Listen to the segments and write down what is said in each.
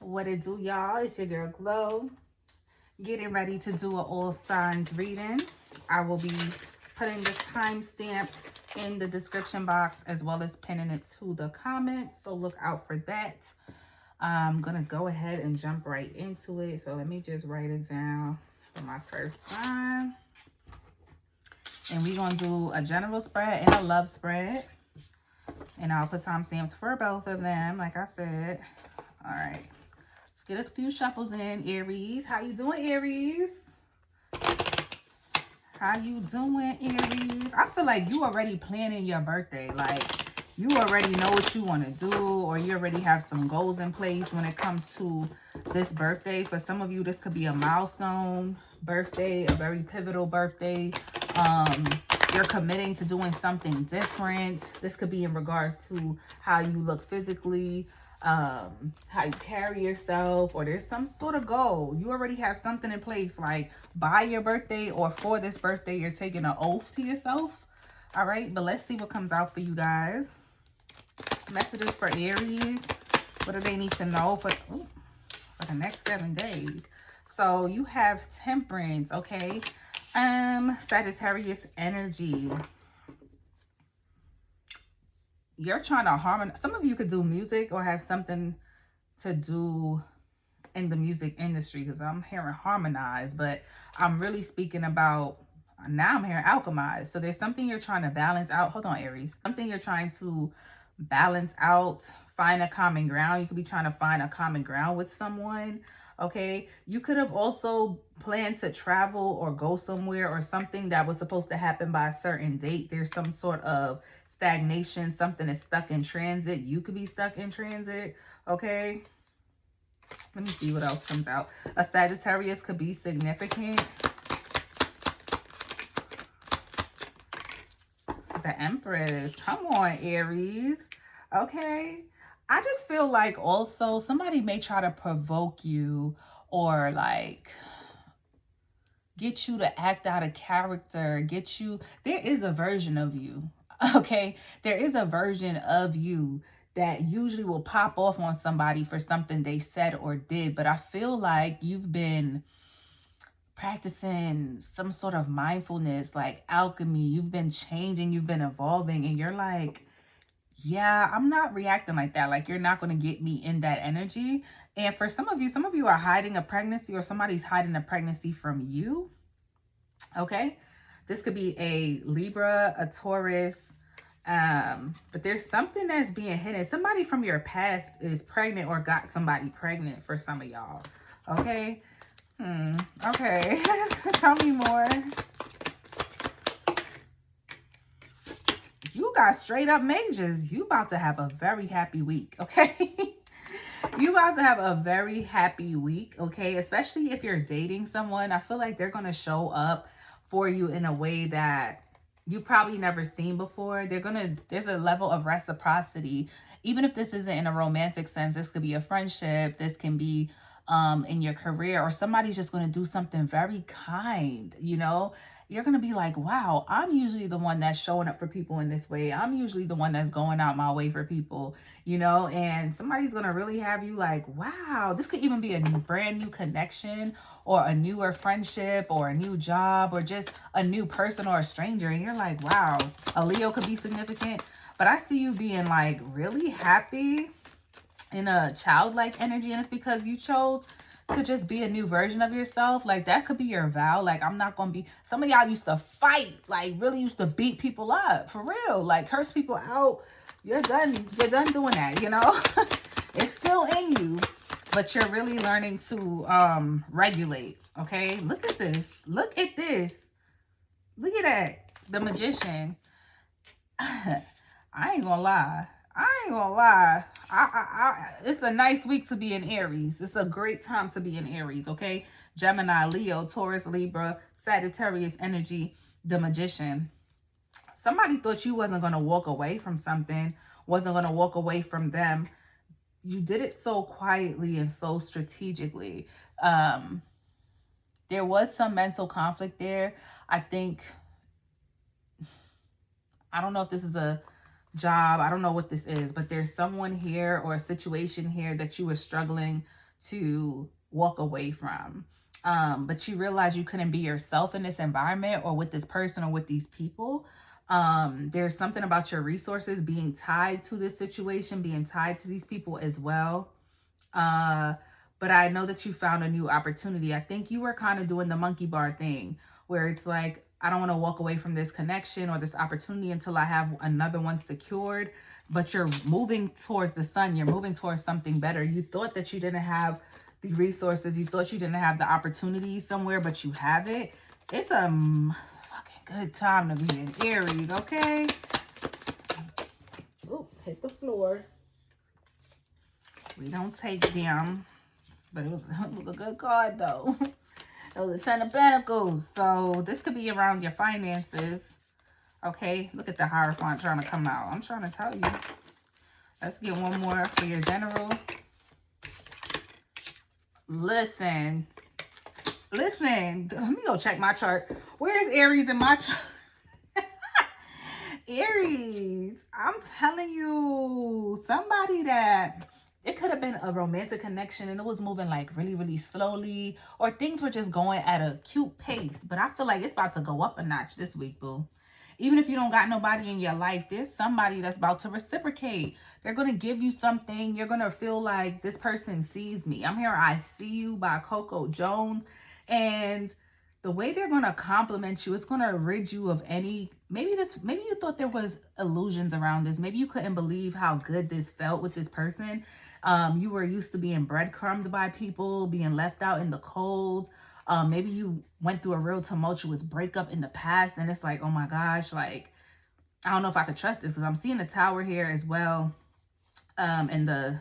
What it do, y'all? It's your girl Glow, getting ready to do an all signs reading. I will be putting the timestamps in the description box as well as pinning it to the comments, so look out for that. I'm gonna go ahead and jump right into it. So let me just write it down for my first sign, and we're gonna do a general spread and a love spread, and I'll put timestamps for both of them like I said. All right, let's get a few shuffles in. Aries, how you doing, Aries? How you doing, Aries? I feel like you already planning your birthday. Like, you already know what you want to do, or you already have some goals in place when it comes to this birthday. For some of you, this could be a milestone birthday, a very pivotal birthday. You're committing to doing something different. This could be in regards to how you look physically, how you carry yourself, or there's some sort of goal. You already have something in place, like by your birthday or for this birthday, you're taking an oath to yourself. All right, but let's see what comes out for you guys. Messages for Aries. What do they need to know for the next 7 days? So you have Temperance, okay? Sagittarius energy. You're trying to harmonize. Some of you could do music or have something to do in the music industry, because I'm hearing harmonize, but I'm really speaking about, now I'm hearing alchemize. So there's something you're trying to balance out. Hold on, Aries. Something you're trying to balance out, find a common ground. You could be trying to find a common ground with someone. Okay, you could have also planned to travel or go somewhere, or something that was supposed to happen by a certain date. There's some sort of stagnation. Something is stuck in transit. You could be stuck in transit. Okay, let me see what else comes out. A Sagittarius could be significant. The Empress. Come on, Aries. Okay. I just feel like also somebody may try to provoke you, or like get you to act out of character, get you, there is a version of you, okay? There is a version of you that usually will pop off on somebody for something they said or did, but I feel like you've been practicing some sort of mindfulness, like alchemy. You've been changing, you've been evolving, and you're like, yeah, I'm not reacting like that. Like, you're not going to get me in that energy. And for some of you are hiding a pregnancy, or somebody's hiding a pregnancy from you. Okay. This could be a Libra, a Taurus. But there's something that's being hidden. Somebody from your past is pregnant or got somebody pregnant for some of y'all. Okay. Okay. Tell me more. You got straight up mages. You about to have a very happy week, okay? You about to have a very happy week, okay? Especially if you're dating someone. I feel like they're going to show up for you in a way that you probably never seen before. There's a level of reciprocity. Even if this isn't in a romantic sense, this could be a friendship. This can be in your career, or somebody's just going to do something very kind, you know? You're going to be like, wow, I'm usually the one that's showing up for people in this way. I'm usually the one that's going out my way for people, you know, and somebody's going to really have you like, wow. This could even be a brand new connection, or a newer friendship, or a new job, or just a new person, or a stranger. And you're like, wow. A Leo could be significant, but I see you being like really happy in a childlike energy. And it's because you chose to just be a new version of yourself. Like, that could be your vow. Like, I'm not gonna be, some of y'all used to fight, like really used to beat people up for real, like curse people out. You're done doing that, you know. It's still in you, but you're really learning to regulate. Okay, look at this, look at that, the Magician. I ain't gonna lie. It's a nice week to be in Aries. It's a great time to be in Aries, okay? Gemini, Leo, Taurus, Libra, Sagittarius energy, the Magician. Somebody thought you wasn't going to walk away from something, wasn't going to walk away from them. You did it so quietly and so strategically. There was some mental conflict there. I don't know if this is a job. I don't know what this is, but there's someone here or a situation here that you were struggling to walk away from. But you realize you couldn't be yourself in this environment or with this person or with these people. There's something about your resources being tied to this situation, being tied to these people as well. But I know that you found a new opportunity. I think you were kind of doing the monkey bar thing where it's like, I don't want to walk away from this connection or this opportunity until I have another one secured. But you're moving towards the sun. You're moving towards something better. You thought that you didn't have the resources. You thought you didn't have the opportunities somewhere, but you have it. It's a fucking good time to be in Aries, okay? Oh, hit the floor. We don't take them. But it was a good card, though. It was the 10 of Pentacles. So this could be around your finances. Okay, look at the Hierophant trying to come out. I'm trying to tell you. Let's get one more for your general. Listen. Let me go check my chart. Where's Aries in my chart? Aries, I'm telling you, somebody that it could have been a romantic connection and it was moving like really, really slowly, or things were just going at a cute pace. But I feel like it's about to go up a notch this week, boo. Even if you don't got nobody in your life, there's somebody that's about to reciprocate. They're going to give you something. You're going to feel like this person sees me. I'm here. I See You by Coco Jones. And the way they're going to compliment you, it's going to rid you of any, maybe you thought there was illusions around this. Maybe you couldn't believe how good this felt with this person. You were used to being breadcrumbed by people, being left out in the cold. Maybe you went through a real tumultuous breakup in the past, and it's like, oh my gosh, like, I don't know if I could trust this, because I'm seeing the Tower here as well, and the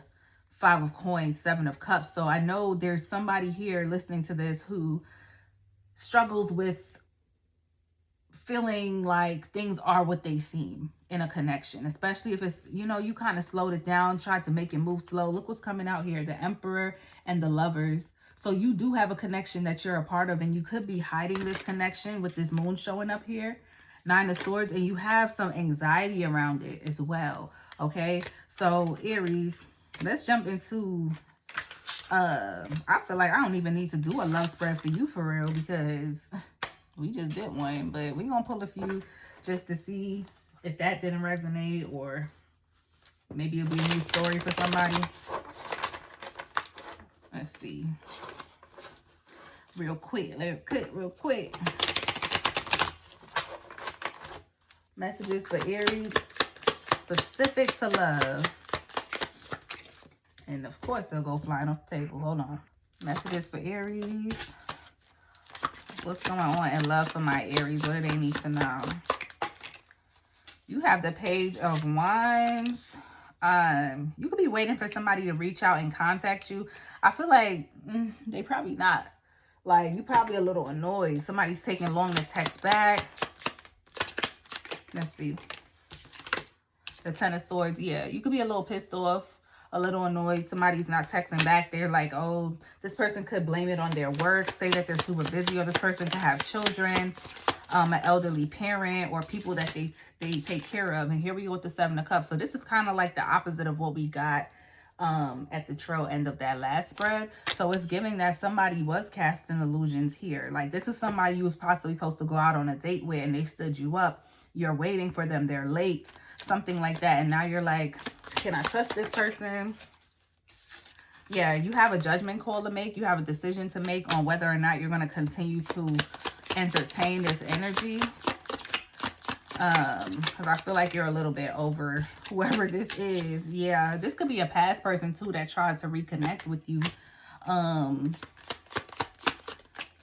5 of Coins, 7 of Cups. So I know there's somebody here listening to this who struggles with feeling like things are what they seem in a connection, especially if it's, you know, you kind of slowed it down, tried to make it move slow. Look what's coming out here, the Emperor and the Lovers. So you do have a connection that you're a part of, and you could be hiding this connection with this moon showing up here, 9 of Swords, and you have some anxiety around it as well, okay? So Aries, let's jump into, I feel like I don't even need to do a love spread for you for real, because we just did one, but we're going to pull a few just to see if that didn't resonate, or maybe it'll be a new story for somebody. Let's see. Real quick. Messages for Aries specific to love. And of course, they'll go flying off the table. Hold on. Messages for Aries. What's going on in love for my Aries? What do they need to know? You have the Page of Wands. You could be waiting for somebody to reach out and contact you. I feel like they probably not. Like, you probably a little annoyed. Somebody's taking long to text back. Let's see. The 10 of Swords. Yeah, you could be a little pissed off, a little annoyed. Somebody's not texting back. They're like, oh, this person could blame it on their work, say that they're super busy, or this person could have children, an elderly parent, or people that they take care of. And here we go with the 7 of Cups. So this is kind of like the opposite of what we got at the trail end of that last spread. So it's giving that somebody was casting illusions here. Like, this is somebody you was possibly supposed to go out on a date with, and they stood you up. You're waiting for them. They're late. Something like that. And now you're like, can I trust this person? Yeah, you have a judgment call to make. You have a decision to make on whether or not you're going to continue to entertain this energy. Because I feel like you're a little bit over whoever this is. Yeah, this could be a past person too that tried to reconnect with you.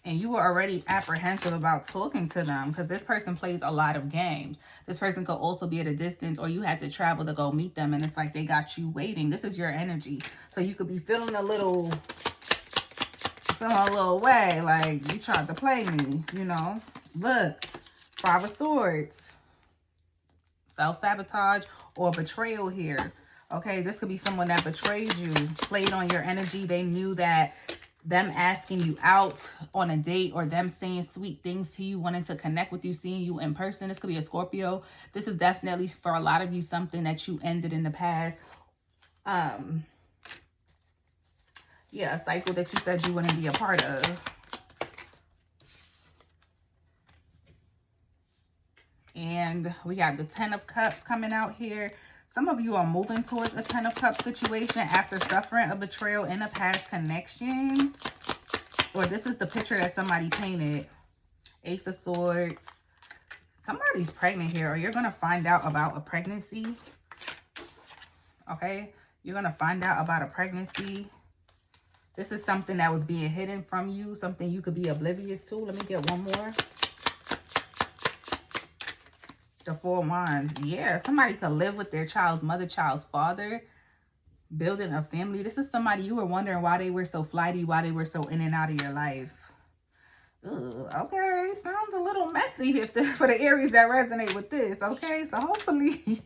And you were already apprehensive about talking to them because this person plays a lot of games. This person could also be at a distance, or you had to travel to go meet them, and it's like they got you waiting. This is your energy. So you could be feeling a little way, like you tried to play me, you know. Look, 5 of Swords. Self-sabotage or betrayal here. Okay, this could be someone that betrayed you, played on your energy. They knew that them asking you out on a date, or them saying sweet things to you, wanting to connect with you, seeing you in person. This could be a Scorpio. This is definitely, for a lot of you, something that you ended in the past. Yeah, a cycle that you said you wouldn't be a part of. And we have the 10 of Cups coming out here. Some of you are moving towards a 10 of Cups situation after suffering a betrayal in a past connection. Or this is the picture that somebody painted. Ace of Swords. Somebody's pregnant here, or you're going to find out about a pregnancy. Okay? You're going to find out about a pregnancy. This is something that was being hidden from you, something you could be oblivious to. Let me get one more. The 4 of Wands. Yeah, somebody could live with their child's mother, child's father, building a family. This is somebody you were wondering why they were so flighty, why they were so in and out of your life. Ugh, okay, sounds a little messy for the Aries that resonate with this. Okay, so hopefully,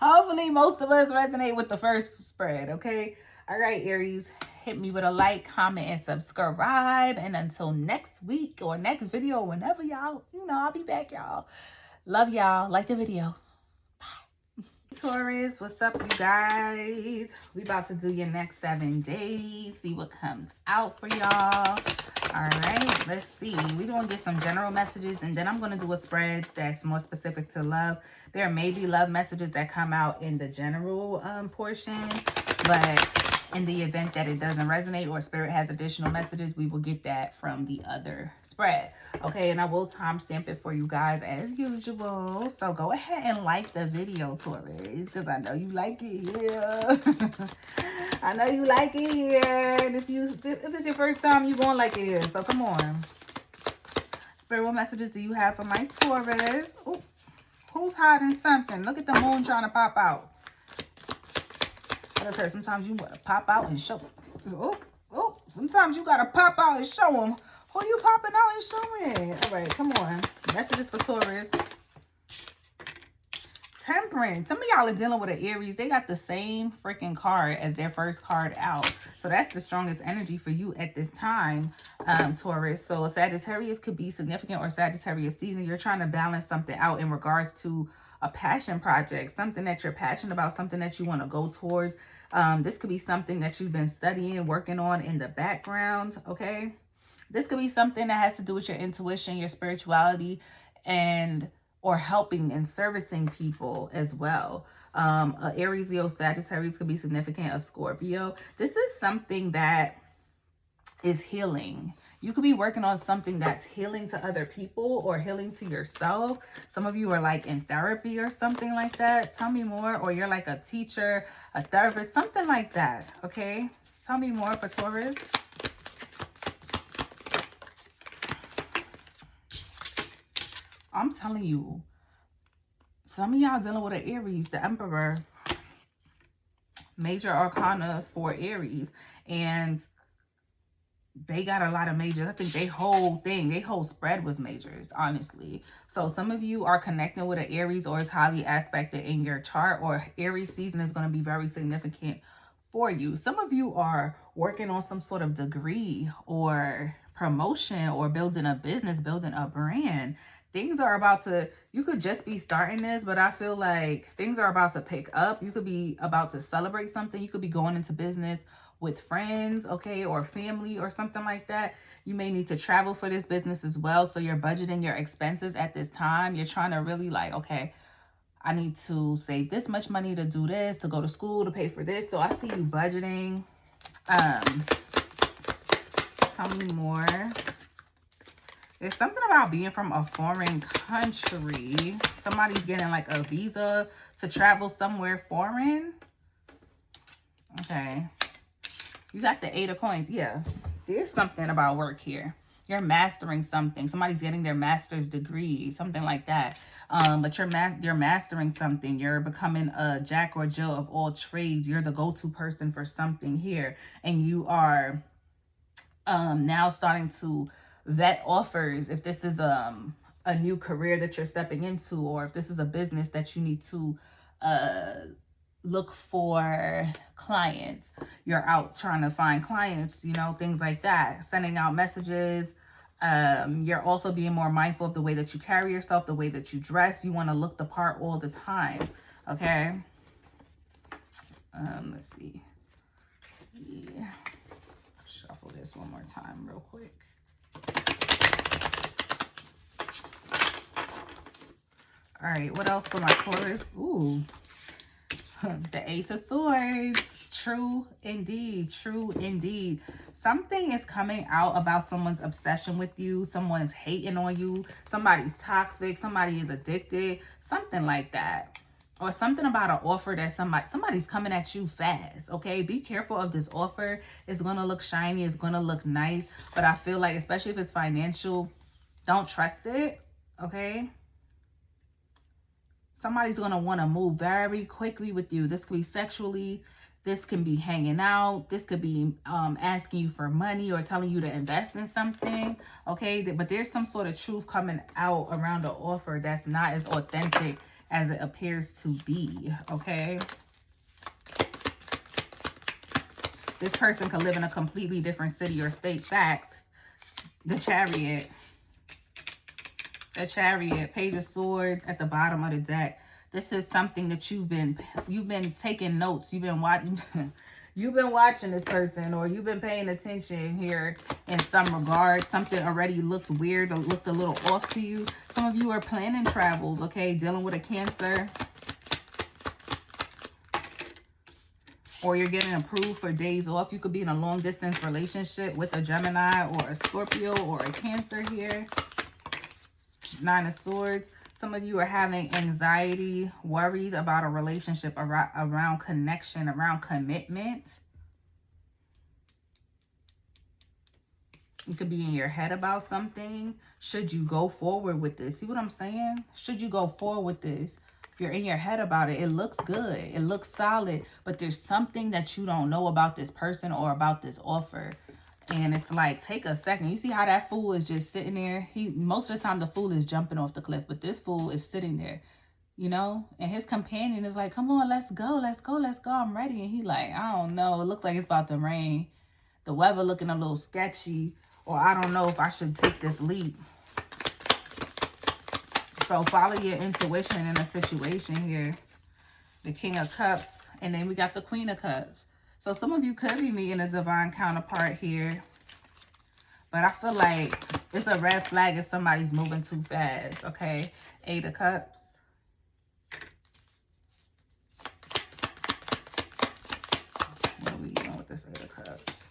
hopefully most of us resonate with the first spread. Okay, all right, Aries, hit me with a like, comment, and subscribe. And until next week or next video, whenever y'all, I'll be back, y'all. Love y'all. Like the video. Bye. Taurus, what's up, you guys? We about to do your next 7 days. See what comes out for y'all. All right, let's see. We're going to get some general messages, and then I'm going to do a spread that's more specific to love. There may be love messages that come out in the general portion, but in the event that it doesn't resonate or Spirit has additional messages, we will get that from the other spread. Okay, and I will timestamp it for you guys as usual. So go ahead and like the video, Taurus, because I know you like it here. I know you like it here. And if it's your first time, you're going to like it here. So come on. Spirit, what messages do you have for my Taurus? Ooh, who's hiding something? Look at the moon trying to pop out. Like I said, sometimes you gotta pop out and show them. Oh, sometimes you gotta pop out and show them. Who you popping out and showing? All right, come on. Messages for Taurus. Temperance. Some of y'all are dealing with an Aries. They got the same freaking card as their first card out. So that's the strongest energy for you at this time, Taurus. So a Sagittarius could be significant, or Sagittarius season. You're trying to balance something out in regards to a passion project, something that you're passionate about, something that you want to go towards. This could be something that you've been studying, working on in the background, okay? This could be something that has to do with your intuition, your spirituality, or helping and servicing people as well. A Aries, Leo, Sagittarius could be significant, a Scorpio. This is something that is healing. You could be working on something that's healing to other people or healing to yourself. Some of you are like in therapy or something like that. Tell me more. Or you're like a teacher, a therapist, something like that. Okay. Tell me more for Taurus. I'm telling you, some of y'all dealing with an Aries, the Emperor, major arcana for Aries, and they got a lot of majors. I think their whole spread was majors, honestly. So some of you are connecting with an Aries, or is highly aspected in your chart, or Aries season is going to be very significant for you. Some of you are working on some sort of degree or promotion, or building a business, building a brand. Things are about to, you could just be starting this, but I feel like things are about to pick up. You could be about to celebrate something. You could be going into business with friends, okay, or family or something like that. You may need to travel for this business as well. So you're budgeting your expenses at this time. You're trying to really like, okay, I need to save this much money to do this, to go to school, to pay for this. So I see you budgeting. Tell me more. There's something about being from a foreign country. Somebody's getting like a visa to travel somewhere foreign. Okay. You got the 8 of Coins. Yeah. There's something about work here. You're mastering something. Somebody's getting their master's degree, something like that. But you're mastering something. You're becoming a jack or Jill of all trades. You're the go-to person for something here. And you are now starting to vet offers, if this is a new career that you're stepping into, or if this is a business that you need to look for clients. You're out trying to find clients, you know, things like that, sending out messages. You're also being more mindful of the way that you carry yourself, the way that you dress. You want to look the part all the time, okay? Let's see. Yeah. one more time real quick. All right, what else for my Taurus? Ooh, the Ace of Swords. True indeed. True indeed. Something is coming out about someone's obsession with you. Someone's hating on you. Somebody's toxic. Somebody is addicted. Something like that. Or something about an offer that somebody's coming at you fast, okay? Be careful of this offer. It's going to look shiny. It's going to look nice. But I feel like, especially if it's financial, don't trust it, okay? Somebody's going to want to move very quickly with you. This could be sexually. This can be hanging out. This could be asking you for money or telling you to invest in something, okay? But there's some sort of truth coming out around the offer that's not as authentic as it appears to be, okay? This person could live in a completely different city or state. Facts. The Chariot. The Chariot. Page of Swords at the bottom of the deck. This is something that you've been taking notes. You've been watching. You've been watching this person, or you've been paying attention here in some regard. Something already looked weird or looked a little off to you. Some of you are planning travels, okay? Dealing with a Cancer. Or you're getting approved for days off. You could be in a long distance relationship with a Gemini or a Scorpio or a Cancer here. Nine of Swords. Some of you are having anxiety, worries about a relationship, around connection, around commitment. You could be in your head about something. Should you go forward with this? See what I'm saying? Should you go forward with this? If you're in your head about it, it looks good. It looks solid. But there's something that you don't know about this person or about this offer. And it's like, take a second. You see how that fool is just sitting there? Most of the time, the fool is jumping off the cliff. But this fool is sitting there, you know? And his companion is like, come on, let's go. Let's go. Let's go. I'm ready. And he like, I don't know. It looks like it's about to rain. The weather looking a little sketchy. Or I don't know if I should take this leap. So follow your intuition in a situation here. The King of Cups. And then we got the Queen of Cups. So some of you could be meeting a divine counterpart here. But I feel like it's a red flag if somebody's moving too fast, okay? Eight of Cups. What are we doing with this Eight of Cups?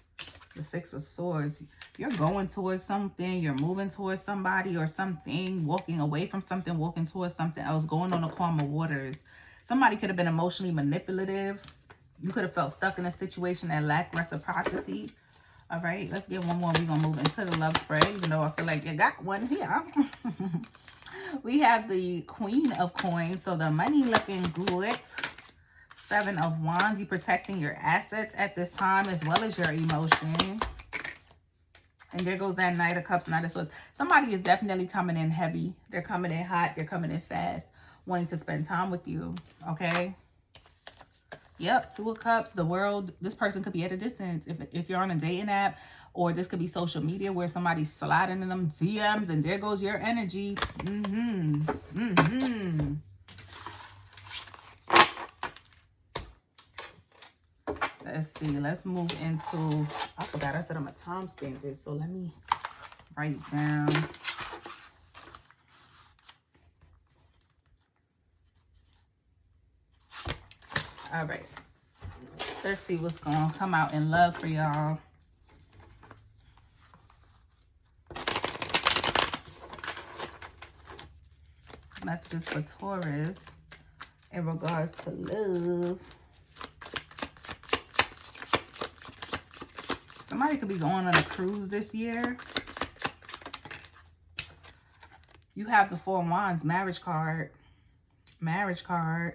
The Six of Swords. You're going towards something. You're moving towards somebody or something. Walking away from something. Walking towards something else. Going on the calmer waters. Somebody could have been emotionally manipulative. You could have felt stuck in a situation that lacked reciprocity. All right, let's get one more. We're going to move into the love spread, even though I feel like you got one here. We have the Queen of Coins. So the money looking good. Seven of Wands. You're protecting your assets at this time as well as your emotions. And there goes that Knight of Cups, Knight of Swords. Somebody is definitely coming in heavy. They're coming in hot. They're coming in fast. Wanting to spend time with you. Okay. Yep, Two of Cups, the world. This person could be at a distance. If you're on a dating app, or this could be social media where somebody's sliding in them DMs and there goes your energy. Let's see. Let's move into, I forgot I said I'm going to timestamp this. So let me write it down. All right, let's see what's going to come out in love for y'all. Messages for Taurus in regards to love. Somebody could be going on a cruise this year. You have the Four of Wands, marriage card. Marriage card.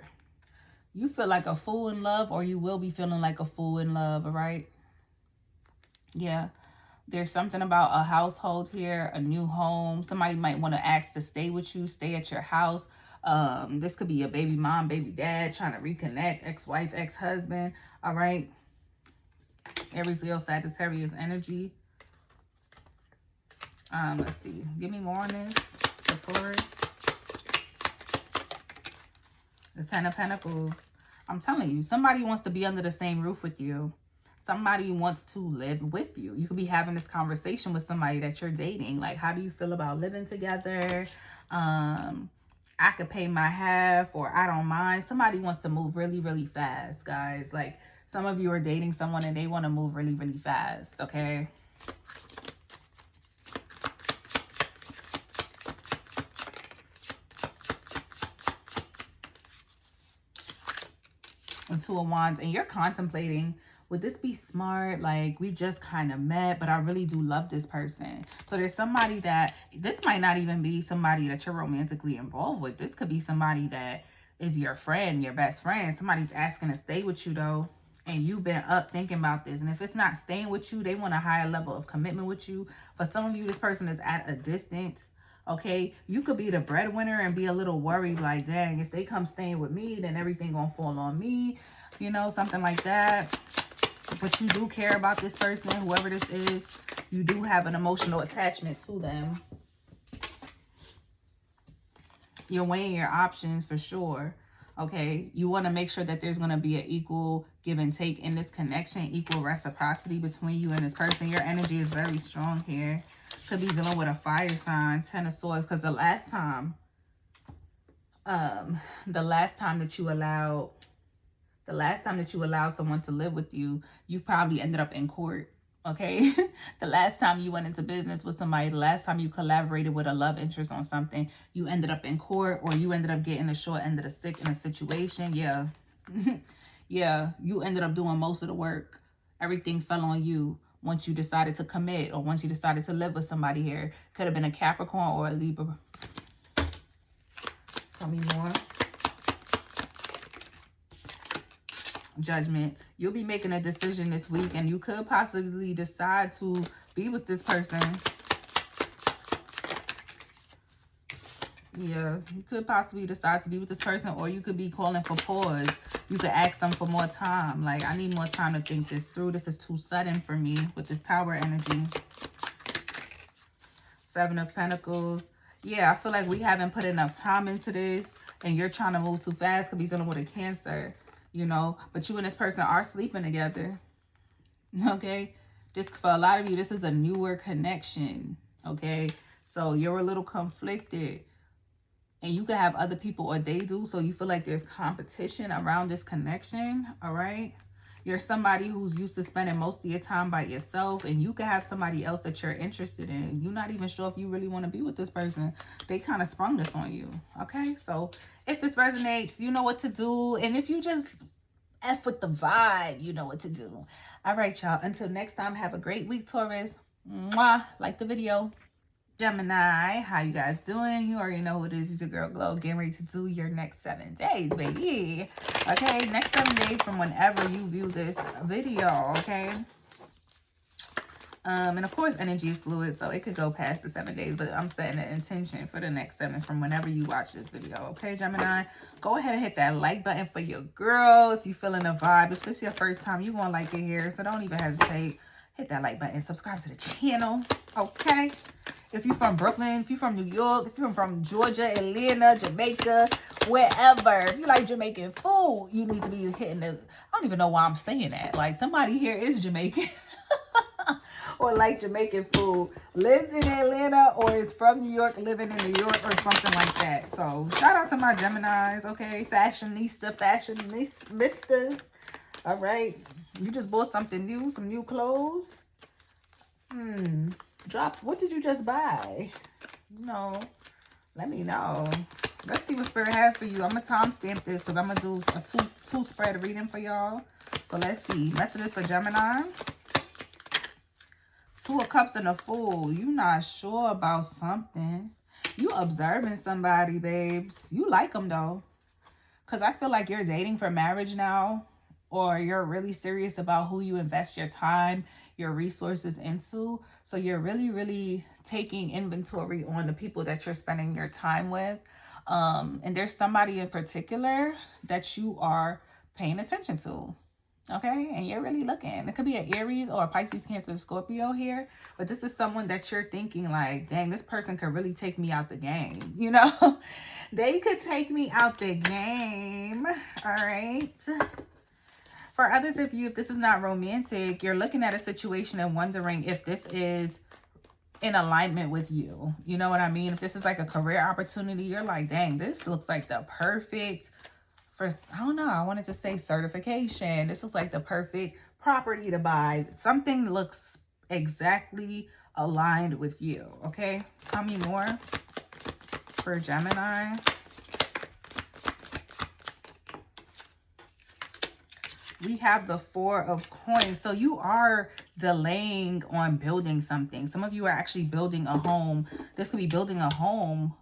You feel like a fool in love, or you will be feeling like a fool in love, all right? Yeah. There's something about a household here, a new home. Somebody might want to ask to stay with you, stay at your house. This could be a baby mom, baby dad trying to reconnect, ex-wife, ex-husband, all right? Aries, Leo, Sagittarius energy. Let's see. Give me more on this for Taurus. The Ten of Pentacles. I'm telling you, somebody wants to be under the same roof with you. somebody wants to live with you. You could be having this conversation with somebody that you're dating. Like, how do you feel about living together? I could pay my half, or I don't mind. Somebody wants to move really, really fast, guys. Like, some of you are dating someone and they want to move really, really fast, okay? And Two of Wands, and you're contemplating, would this be smart? Like, we just kind of met, but I really do love this person. So there's somebody that, this might not even be somebody that you're romantically involved with. This could be somebody that is your friend, your best friend. Somebody's asking to stay with you though, and you've been up thinking about this. And if it's not staying with you, they want a higher level of commitment with you. For some of you, this person is at a distance. Okay, you could be the breadwinner and be a little worried, like, dang, if they come staying with me, then everything gonna fall on me, you know, something like that. But you do care about this person, whoever this is. You do have an emotional attachment to them. You're weighing your options for sure. Okay, you want to make sure that there's going to be an equal give and take in this connection, equal reciprocity between you and this person. Your energy is very strong here. Could be dealing with a fire sign, 10 of Swords, because the last time that you allowed someone to live with you, you probably ended up in court. Okay, the last time you went into business with somebody, the last time you collaborated with a love interest on something, you ended up in court, or you ended up getting the short end of the stick in a situation. Yeah. Yeah, you ended up doing most of the work. Everything fell on you once you decided to commit, or once you decided to live with somebody here. Could have been a Capricorn or a Libra. Tell me more. Judgment. You'll be making a decision this week, and you could possibly decide to be with this person. Yeah, you could possibly decide to be with this person, or you could be calling for pause. You could ask them for more time. Like, I need more time to think this through. This is too sudden for me with this Tower energy. 7 of Pentacles. Yeah, I feel like we haven't put enough time into this, and you're trying to move too fast. Could be dealing with a Cancer. You know, but you and this person are sleeping together. Okay, this, for a lot of you, this is a newer connection. Okay, so you're a little conflicted, and you could have other people, or they do, so you feel like there's competition around this connection. All right, you're somebody who's used to spending most of your time by yourself, and you could have somebody else that you're interested in. You're not even sure if you really want to be with this person. They kind of sprung this on you. Okay, so if this resonates, you know what to do. And if you just F with the vibe, you know what to do. All right, y'all. Until next time, have a great week, Taurus. Mwah. Like the video. Gemini, how you guys doing? You already know who it is. It's your girl Glow, getting ready to do your next 7 days, baby. Okay, next 7 days from whenever you view this video, okay? And of course, energy is fluid, so it could go past the 7 days, but I'm setting an intention for the next 7 from whenever you watch this video. Okay, Gemini, go ahead and hit that like button for your girl. If you're feeling a vibe, if it's your first time, you're going to like it here, so don't even hesitate. Hit that like button, subscribe to the channel, okay? If you're from Brooklyn, if you're from New York, if you're from Georgia, Atlanta, Jamaica, wherever, if you like Jamaican food, you need to be hitting the, I don't even know why I'm saying that. Like, somebody here is Jamaican. Or like Jamaican food, lives in Atlanta, or is from New York, living in New York, or something like that. So shout out to my Geminis, okay? Fashionistas. All right, you just bought something new, some new clothes. What did you just buy? You know, let me know. Let's see what Spirit has for you. I'm gonna timestamp this, because I'm gonna do a two spread reading for y'all. So let's see. Messages for Gemini. 2 of Cups and a Fool. You not sure about something. You observing somebody, babes. You like them, though. Because I feel like you're dating for marriage now. Or you're really serious about who you invest your time, your resources into. So you're really, really taking inventory on the people that you're spending your time with. And there's somebody in particular that you are paying attention to. Okay, and you're really looking. It could be an Aries or a Pisces, Cancer, Scorpio here, but this is someone that you're thinking like, dang, this person could really take me out the game. You know, they could take me out the game. All right. For others of you, if this is not romantic, you're looking at a situation and wondering if this is in alignment with you. You know what I mean? If this is like a career opportunity, you're like, dang, this looks like the perfect, I don't know, I wanted to say certification. This looks like the perfect property to buy. Something looks exactly aligned with you, okay? Tell me more for Gemini. We have the Four of Coins. So you are delaying on building something. Some of you are actually building a home. This could be building a home,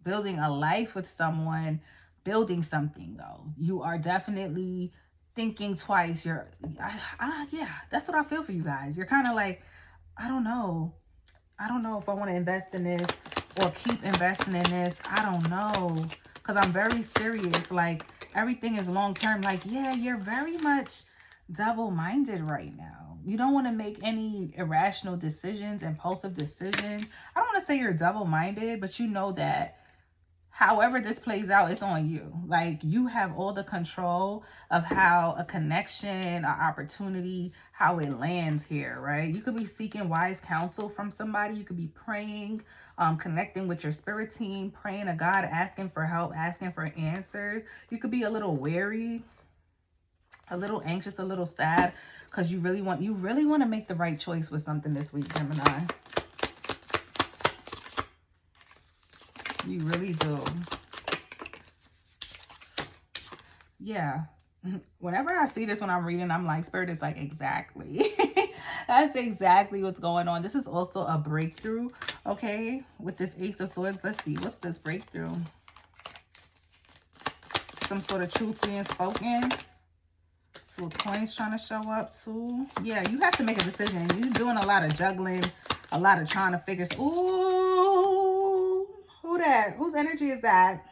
building a life with someone, building something though. You are definitely thinking twice. Yeah, that's what I feel for you guys. You're kind of like, I don't know if I want to invest in this or keep investing in this. I don't know, because I'm very serious. Like, everything is long-term. Like, yeah, you're very much double-minded right now. You don't want to make any irrational decisions, impulsive decisions. I don't want to say you're double-minded, but you know that however this plays out, it's on you. Like, you have all the control of how a connection, an opportunity, how it lands here, right? You could be seeking wise counsel from somebody. You could be praying, connecting with your spirit team, praying to God, asking for help, asking for answers. You could be a little wary, a little anxious, a little sad, because you really want to make the right choice with something this week, Gemini. You really do. Yeah. Whenever I see this when I'm reading, I'm like, Spirit is like, exactly. That's exactly what's going on. This is also a breakthrough, okay? With this Ace of Swords, let's see. What's this breakthrough? Some sort of truth being spoken. Two of Coins trying to show up too. Yeah, you have to make a decision. You're doing a lot of juggling, a lot of trying to figure. Ooh, who that? Whose energy is that?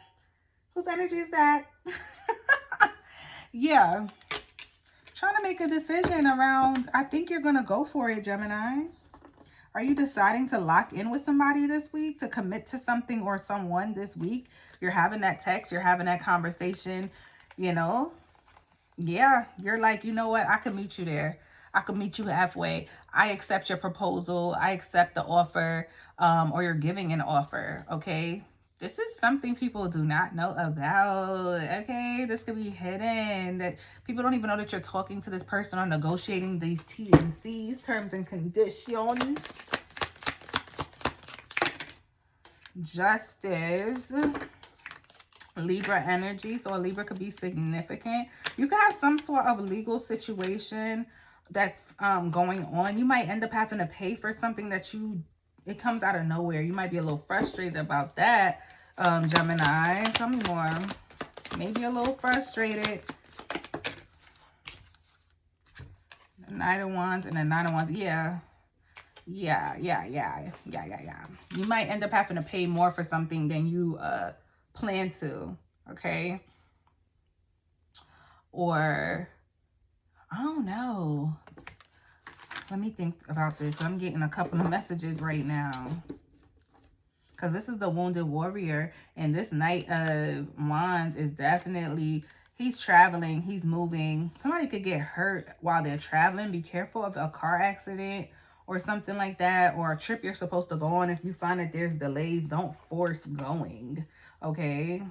Whose energy is that? Yeah. Trying to make a decision around, I think you're going to go for it, Gemini. Are you deciding to lock in with somebody this week, to commit to something or someone this week? You're having that text, you're having that conversation, you know? Yeah, you're like, you know what? I can meet you there. I could meet you halfway. I accept your proposal. I accept the offer, or you're giving an offer, okay? This is something people do not know about, okay? This could be hidden. That people don't even know that you're talking to this person or negotiating these T&Cs, terms and conditions. Justice. Libra energy. So a Libra could be significant. You could have some sort of legal situation that's going on. You might end up having to pay for something that it comes out of nowhere. You might be a little frustrated about that, Gemini. Tell me more. Maybe a little frustrated. The Knight of Wands and the Nine of Wands. Yeah. You might end up having to pay more for something than you plan to, okay? Or, I don't know. Let me think about this. I'm getting a couple of messages right now. Because this is the Wounded Warrior. And this Knight of Wands is definitely, he's traveling. He's moving. Somebody could get hurt while they're traveling. Be careful of a car accident or something like that. Or a trip you're supposed to go on. If you find that there's delays, don't force going. Okay?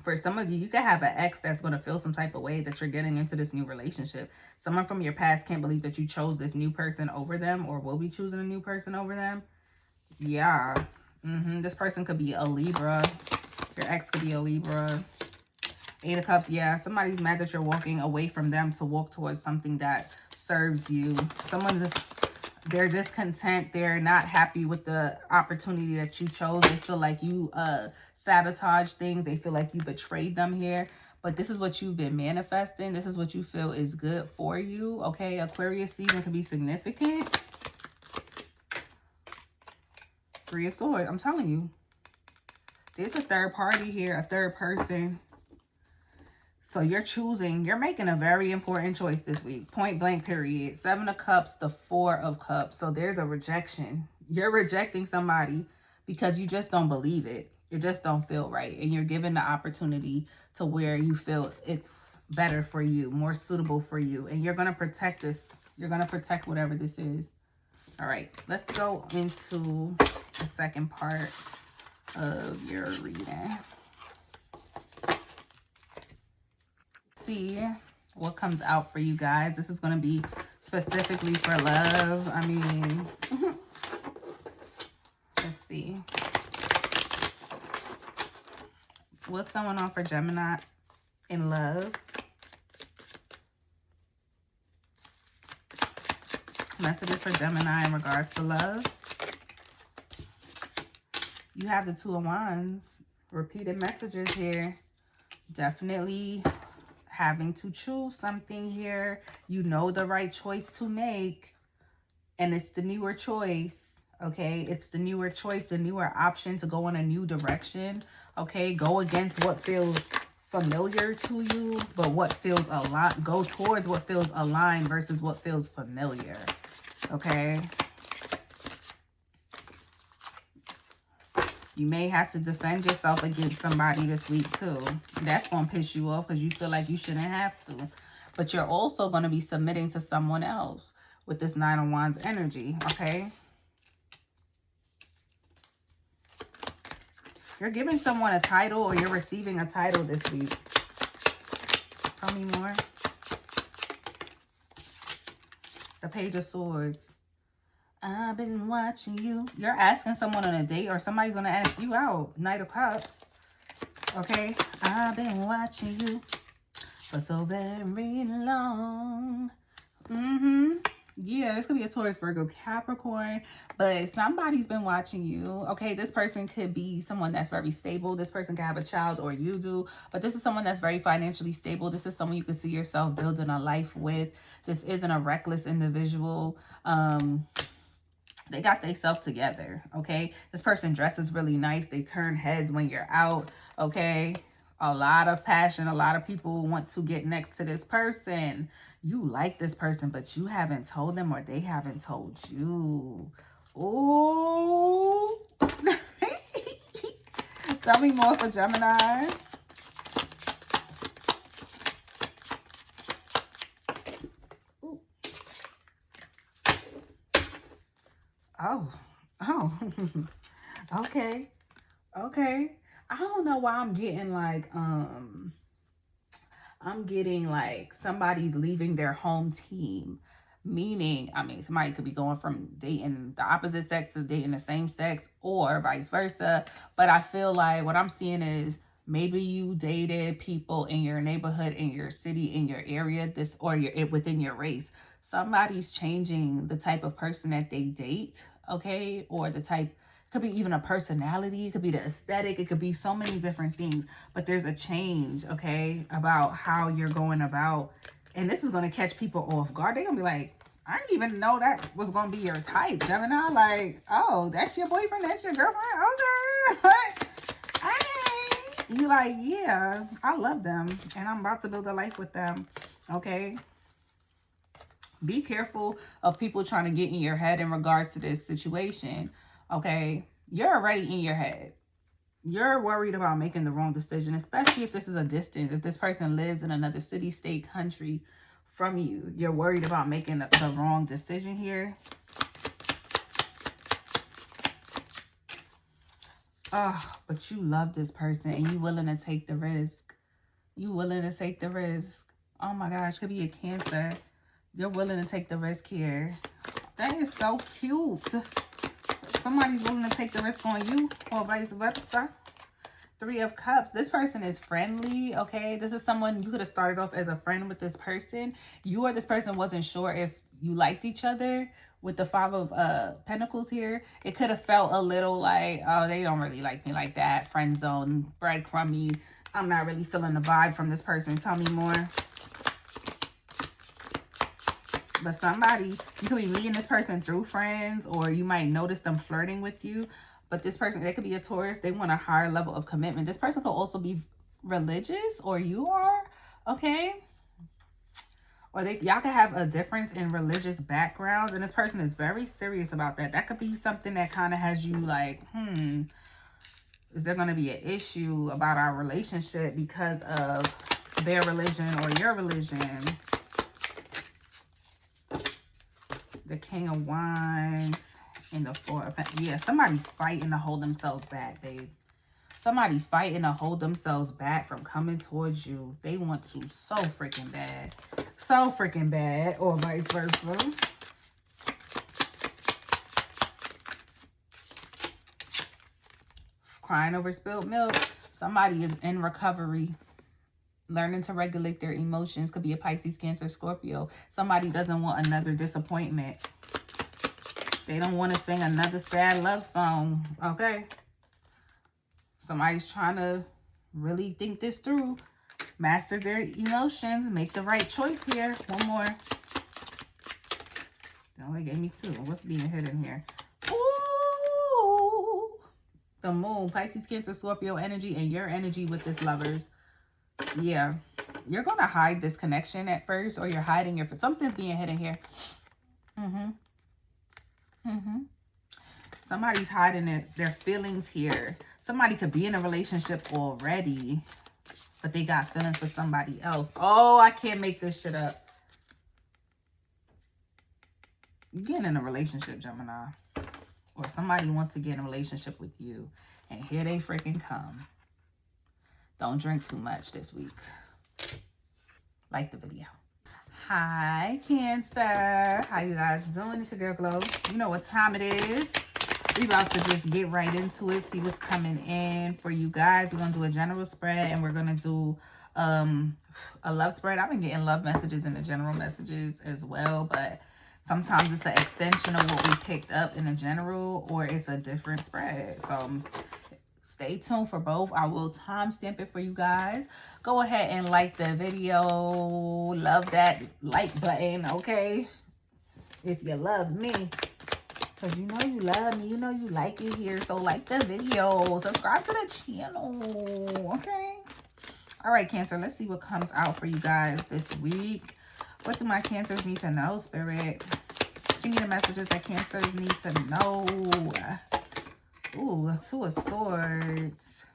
For some of you, you could have an ex that's going to feel some type of way that you're getting into this new relationship. Someone from your past can't believe that you chose this new person over them or will be choosing a new person over them. Yeah. This person could be a Libra. Your ex could be a Libra. Eight of Cups. Yeah. Somebody's mad that you're walking away from them to walk towards something that serves you. They're discontent. They're not happy with the opportunity that you chose. They feel like you sabotage things. They feel like you betrayed them here. But this is what you've been manifesting. This is what you feel is good for you. Okay, Aquarius season could be significant. Three of Swords. I'm telling you. There's a third party here, a third person. So you're making a very important choice this week. Point blank, period. Seven of Cups, the Four of Cups. So there's a rejection. You're rejecting somebody because you just don't believe it. It just don't feel right. And you're given the opportunity to where you feel it's better for you, more suitable for you. And you're going to protect this. You're going to protect whatever this is. All right, let's go into the second part of your reading. See what comes out for you guys. This is going to be specifically for love. I mean, let's see. What's going on for Gemini in love? Messages for Gemini in regards to love. You have the Two of Wands. Repeated messages here. Definitely having to choose something here. You know the right choice to make. And it's the newer choice. Okay, it's the newer choice, the newer option to go in a new direction. Okay, go against what feels familiar to you, but what feels aligned. Go towards what feels aligned versus what feels familiar. Okay. You may have to defend yourself against somebody this week too. That's going to piss you off because you feel like you shouldn't have to. But you're also going to be submitting to someone else with this Nine of Wands energy. Okay. You're giving someone a title or you're receiving a title this week. Tell me more. The Page of Swords. I've been watching you. You're asking someone on a date or somebody's going to ask you out. Knight of Cups. Okay. I've been watching you for so very long. Yeah, this could be a Taurus, Virgo, Capricorn, but somebody's been watching you. Okay, this person could be someone that's very stable. This person can have a child or you do, but this is someone that's very financially stable. This is someone you can see yourself building a life with. This isn't a reckless individual. They got themselves together. Okay, this person dresses really nice. They turn heads when you're out. Okay, a lot of passion. A lot of people want to get next to this person. You like this person, but you haven't told them or they haven't told you. Oh. Tell me more for Gemini. Ooh. Oh. Okay. I don't know why I'm getting like somebody's leaving their home team. Meaning, I mean, somebody could be going from dating the opposite sex to dating the same sex or vice versa. But I feel like what I'm seeing is maybe you dated people in your neighborhood, in your city, in your area, within your race. Somebody's changing the type of person that they date, okay? Or the type, could be even a personality, it could be the aesthetic, it could be so many different things, but there's a change, okay, about how you're going about, and this is going to catch people off guard. They're going to be like, I didn't even know that was going to be your type, Gemini. Like, oh, that's your boyfriend, that's your girlfriend, okay. Hey. You like, yeah, I love them, and I'm about to build a life with them, okay. Be careful of people trying to get in your head in regards to this situation. Okay, you're already in your head. You're worried about making the wrong decision, especially if this is a distance. If this person lives in another city, state, country from you, you're worried about making the wrong decision here. Oh, but you love this person and you're willing to take the risk. You willing to take the risk. Oh my gosh, could be a Cancer. You're willing to take the risk here. That is so cute. Somebody's willing to take the risk on you or vice versa. Three of Cups. This person is friendly, okay? This is someone you could have started off as a friend with this person. You or this person wasn't sure if you liked each other. With the Five of Pentacles here, it could have felt a little like, oh, they don't really like me like that. Friend zone, breadcrumby. I'm not really feeling the vibe from this person. Tell me more. But somebody, you could be meeting this person through friends, or you might notice them flirting with you. But this person, they could be a Taurus. They want a higher level of commitment. This person could also be religious, or you are, okay? Or y'all could have a difference in religious background, and this person is very serious about that. That could be something that kind of has you like, Is there going to be an issue about our relationship because of their religion or your religion? The King of Wands and the Four of Pentacles. Yeah, somebody's fighting to hold themselves back, babe. Somebody's fighting to hold themselves back from coming towards you. They want to so freaking bad. So freaking bad. Or vice versa. Crying over spilled milk. Somebody is in recovery. Learning to regulate their emotions. Could be a Pisces, Cancer, Scorpio. Somebody doesn't want another disappointment. They don't want to sing another sad love song. Okay. Somebody's trying to really think this through. Master their emotions. Make the right choice here. One more. They only gave me 2. What's being hidden here? Ooh. The Moon. Pisces, Cancer, Scorpio energy and your energy with this Lovers. Yeah. You're going to hide this connection at first, or you're hiding your... Something's being hidden here. Somebody's hiding their feelings here. Somebody could be in a relationship already, but they got feelings for somebody else. Oh, I can't make this shit up. You're getting in a relationship, Gemini. Or somebody wants to get in a relationship with you. And here they freaking come. Don't drink too much this week. Like the video. Hi, Cancer. How you guys doing? It's your girl, Glow. You know what time it is. We about to just get right into it. See what's coming in for you guys. We're going to do a general spread. And we're going to do a love spread. I've been getting love messages in the general messages as well. But sometimes it's an extension of what we picked up in the general. Or it's a different spread. So stay tuned for both. I will timestamp it for you guys. Go ahead and like the video. Love that like button, okay? If you love me. Because you know you love me. You know you like it here. So like the video. Subscribe to the channel, okay? All right, Cancer. Let's see what comes out for you guys this week. What do my Cancers need to know, Spirit? Give me the messages that Cancers need to know. Ooh, 2 of Swords.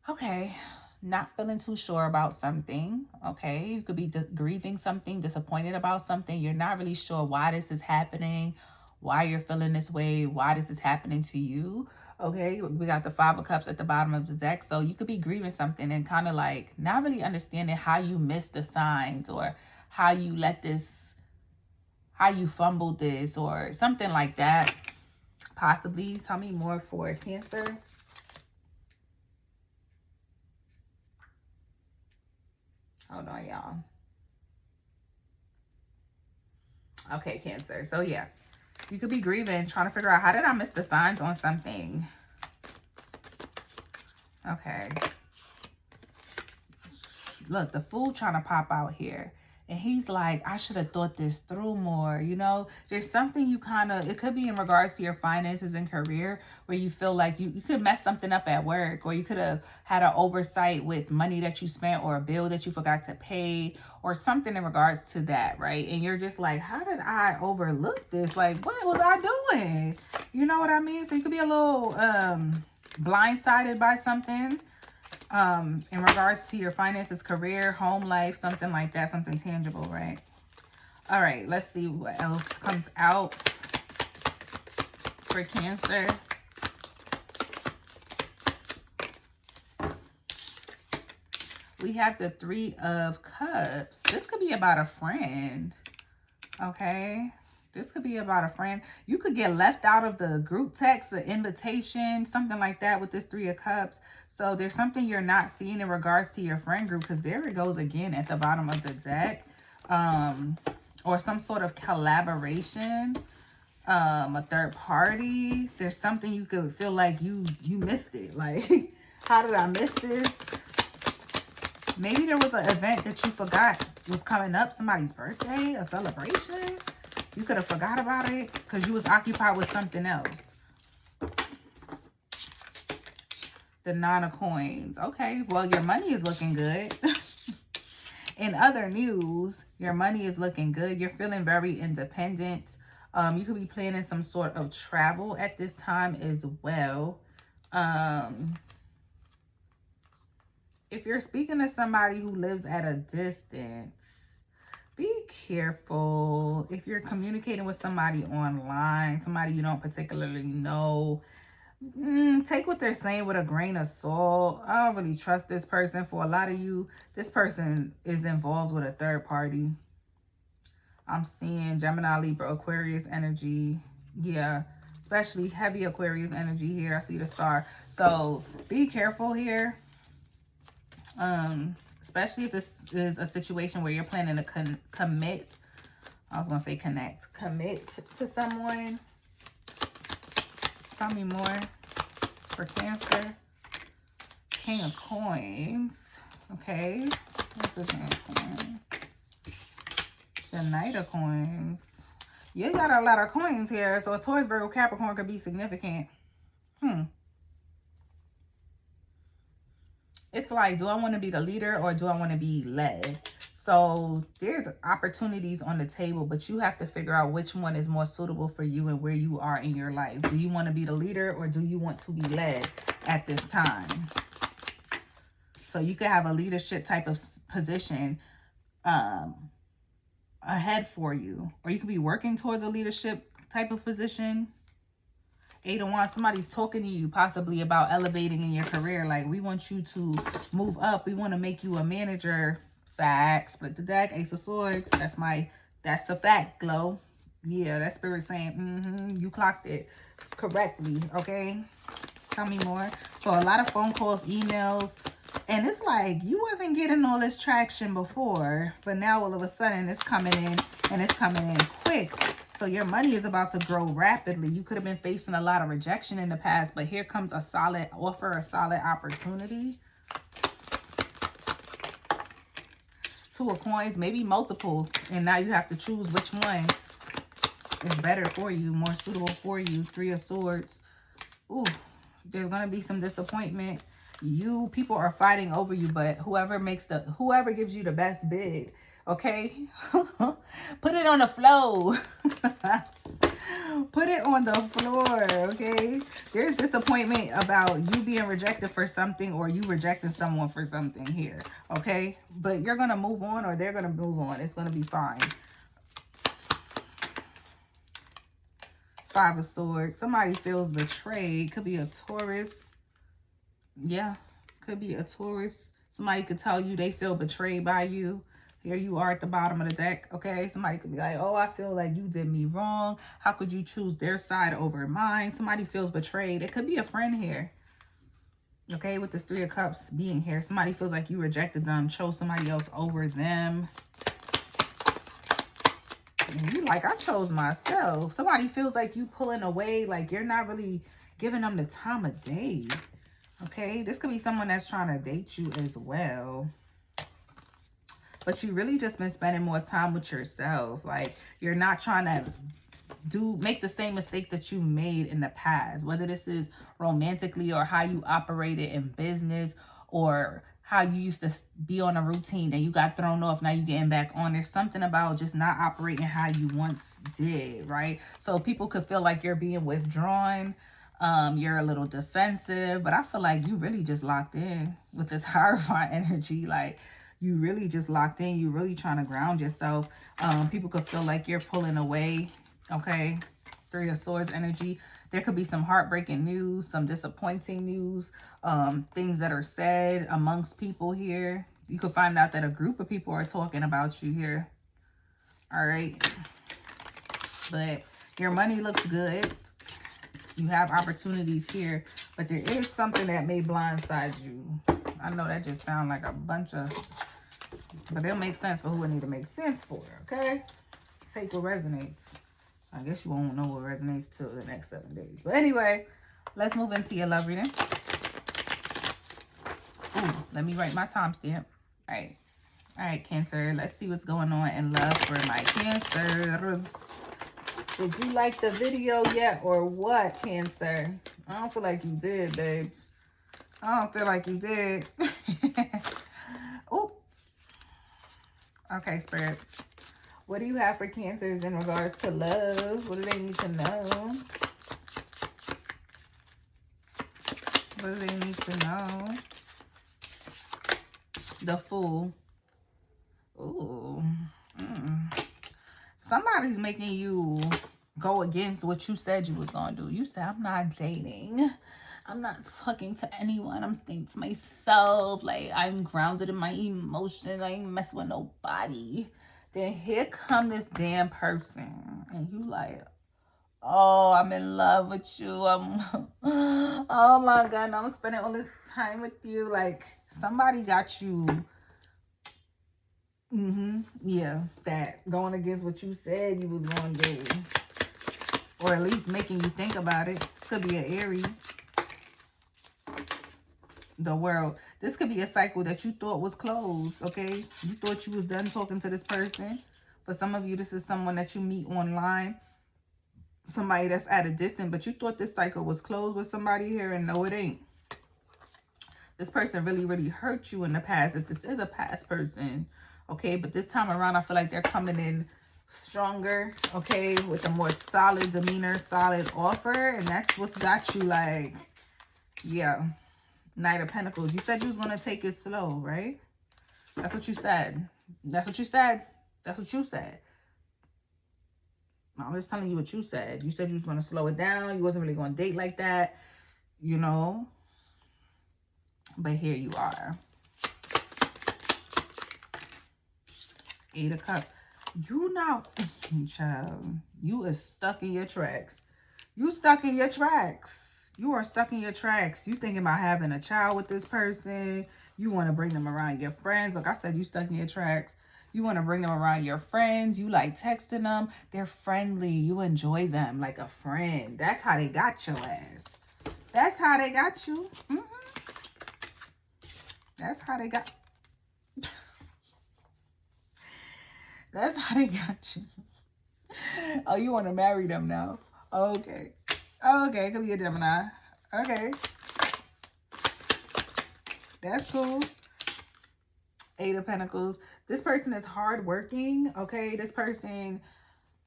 Okay. Not feeling too sure about something. Okay. You could be grieving something, disappointed about something. You're not really sure why this is happening, why you're feeling this way, why this is happening to you. Okay. We got the 5 of Cups at the bottom of the deck. So you could be grieving something and kind of like not really understanding how you missed the signs, or how you let this, how you fumbled this, or something like that. Possibly. Tell me more for Cancer. Hold on, y'all. Okay, Cancer. So, yeah. You could be grieving, trying to figure out, how did I miss the signs on something? Okay. Look, the Fool trying to pop out here. And he's like, I should have thought this through more. You know, there's something you kind of, it could be in regards to your finances and career, where you feel like you could mess something up at work, or you could have had an oversight with money that you spent, or a bill that you forgot to pay, or something in regards to that, right? And you're just like, how did I overlook this? Like, what was I doing? You know what I mean? So you could be a little blindsided by something. In regards to your finances, career, home life, something like that, something tangible, right? All right, let's see what else comes out for Cancer. We have the 3 of Cups. This could be about a friend, okay? This could be about a friend. You could get left out of the group text, the invitation, something like that with this 3 of Cups. So there's something you're not seeing in regards to your friend group, because there it goes again at the bottom of the deck. Or some sort of collaboration, a third party. There's something you could feel like you missed it. Like, how did I miss this? Maybe there was an event that you forgot was coming up, somebody's birthday, a celebration. You could have forgot about it because you was occupied with something else. The 9 of Coins. Okay, well, your money is looking good. In other news, your money is looking good. You're feeling very independent. You could be planning some sort of travel at this time as well. If you're speaking to somebody who lives at a distance, be careful. If you're communicating with somebody online, somebody you don't particularly know, take what they're saying with a grain of salt. I don't really trust this person. For a lot of you, this person is involved with a third party. I'm seeing Gemini, Libra, Aquarius energy. Yeah, especially heavy Aquarius energy here. I see the star. So be careful here. Especially if this is a situation where you're planning to commit. I was going to say connect. Commit to someone. Tell me more for Cancer. King of Coins. Okay. What's the King of Coins? The Knight of Coins. You got a lot of coins here. So a Taurus, Virgo, Capricorn could be significant. It's like, do I want to be the leader or do I want to be led? So there's opportunities on the table, but you have to figure out which one is more suitable for you and where you are in your life. Do you want to be the leader or do you want to be led at this time? So you could have a leadership type of position ahead for you, or you could be working towards a leadership type of position. 8 of Wands, somebody's talking to you possibly about elevating in your career. Like, we want you to move up. We want to make you a manager. Fact. Split the deck. Ace of Swords. That's a fact, Glow. Yeah, that spirit saying, you clocked it correctly. Okay. Tell me more. So a lot of phone calls, emails, and it's like you wasn't getting all this traction before, but now all of a sudden it's coming in, and it's coming in quick. So your money is about to grow rapidly. You could have been facing a lot of rejection in the past, but here comes a solid offer, a solid opportunity. 2 of Coins, maybe multiple, and now you have to choose which one is better for you, more suitable for you. 3 of Swords. Ooh, there's gonna be some disappointment. People are fighting over you, but whoever gives you the best bid. Okay, put it on the floor. Put it on the floor, okay? There's disappointment about you being rejected for something or you rejecting someone for something here, okay? But you're going to move on or they're going to move on. It's going to be fine. 5 of Swords. Somebody feels betrayed. Could be a Taurus. Yeah, could be a Taurus. Somebody could tell you they feel betrayed by you. Here you are at the bottom of the deck, okay? Somebody could be like, oh, I feel like you did me wrong. How could you choose their side over mine? Somebody feels betrayed. It could be a friend here, okay? With this 3 of Cups being here. Somebody feels like you rejected them, chose somebody else over them. And you like, I chose myself. Somebody feels like you pulling away, like you're not really giving them the time of day, okay? This could be someone that's trying to date you as well. But you really just been spending more time with yourself. Like, you're not trying to make the same mistake that you made in the past. Whether this is romantically or how you operated in business or how you used to be on a routine and you got thrown off. Now you're getting back on. There's something about just not operating how you once did, right? So people could feel like you're being withdrawn. You're a little defensive. But I feel like you really just locked in with this Hierophant energy. Like, you really just locked in. You're really trying to ground yourself. People could feel like you're pulling away. Okay. 3 of Swords energy. There could be some heartbreaking news, some disappointing news, things that are said amongst people here. You could find out that a group of people are talking about you here. All right. But your money looks good. You have opportunities here, but there is something that may blindside you. I know that just sounds like a bunch of, but it'll make sense for who it need to make sense for, okay? Take what resonates. I guess you won't know what resonates till the next 7 days. But anyway, let's move into your love reading. Ooh, let me write my timestamp. All right. All right, Cancer. Let's see what's going on in love for my Cancers. Did you like the video yet or what, Cancer? I don't feel like you did, babes. I don't feel like you did. Oh. Okay, Spirit. What do you have for Cancers in regards to love? What do they need to know? What do they need to know? The Fool. Ooh. Somebody's making you go against what you said you was going to do. You said, I'm not dating. I'm not talking to anyone. I'm staying to myself. Like, I'm grounded in my emotions. I ain't messing with nobody. Then here come this damn person. And you like, oh, I'm in love with you. Oh my God, I'm spending all this time with you. Like, somebody got you. Yeah, that going against what you said you was going to do. Or at least making you think about it. Could be an Aries. The World. This could be a cycle that you thought was closed, okay? You thought you was done talking to this person. For some of you, this is someone that you meet online. Somebody that's at a distance, but you thought this cycle was closed with somebody here, and no, it ain't. This person really, really hurt you in the past, if this is a past person, okay? But this time around, I feel like they're coming in stronger, okay? With a more solid demeanor, solid offer, and that's what's got you like, yeah. Knight of Pentacles. You said you was going to take it slow, right? That's what you said. That's what you said. That's what you said. I'm just telling you what you said. You said you was going to slow it down. You wasn't really going to date like that, you know. But here you are. 8 of Cups. You know, child, you is stuck in your tracks. You stuck in your tracks. You are stuck in your tracks. You thinking about having a child with this person. You want to bring them around your friends. Like I said, you stuck in your tracks. You want to bring them around your friends. You like texting them. They're friendly. You enjoy them like a friend. That's how they got your ass. That's how they got you. That's how they got. That's how they got you. Oh, you want to marry them now? Okay. Okay, it could be a Gemini. Okay. That's cool. 8 of Pentacles. This person is hardworking, okay? This person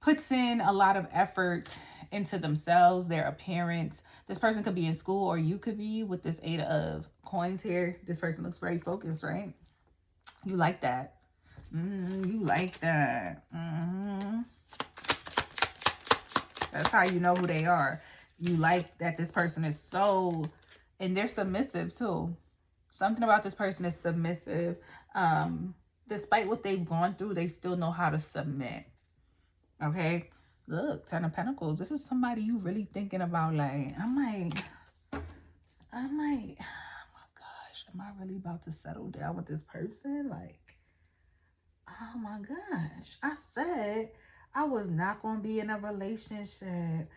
puts in a lot of effort into themselves, their appearance. This person could be in school, or you could be with this 8 of Coins here. This person looks very focused, right? You like that. You like that. That's how you know who they are. You like that this person is so, and they're submissive too. Something about this person is submissive. Despite what they've gone through, they still know how to submit. Okay? Look, 10 of Pentacles. This is somebody you really thinking about, like, I might, oh my gosh, am I really about to settle down with this person? Like, oh my gosh. I said I was not going to be in a relationship.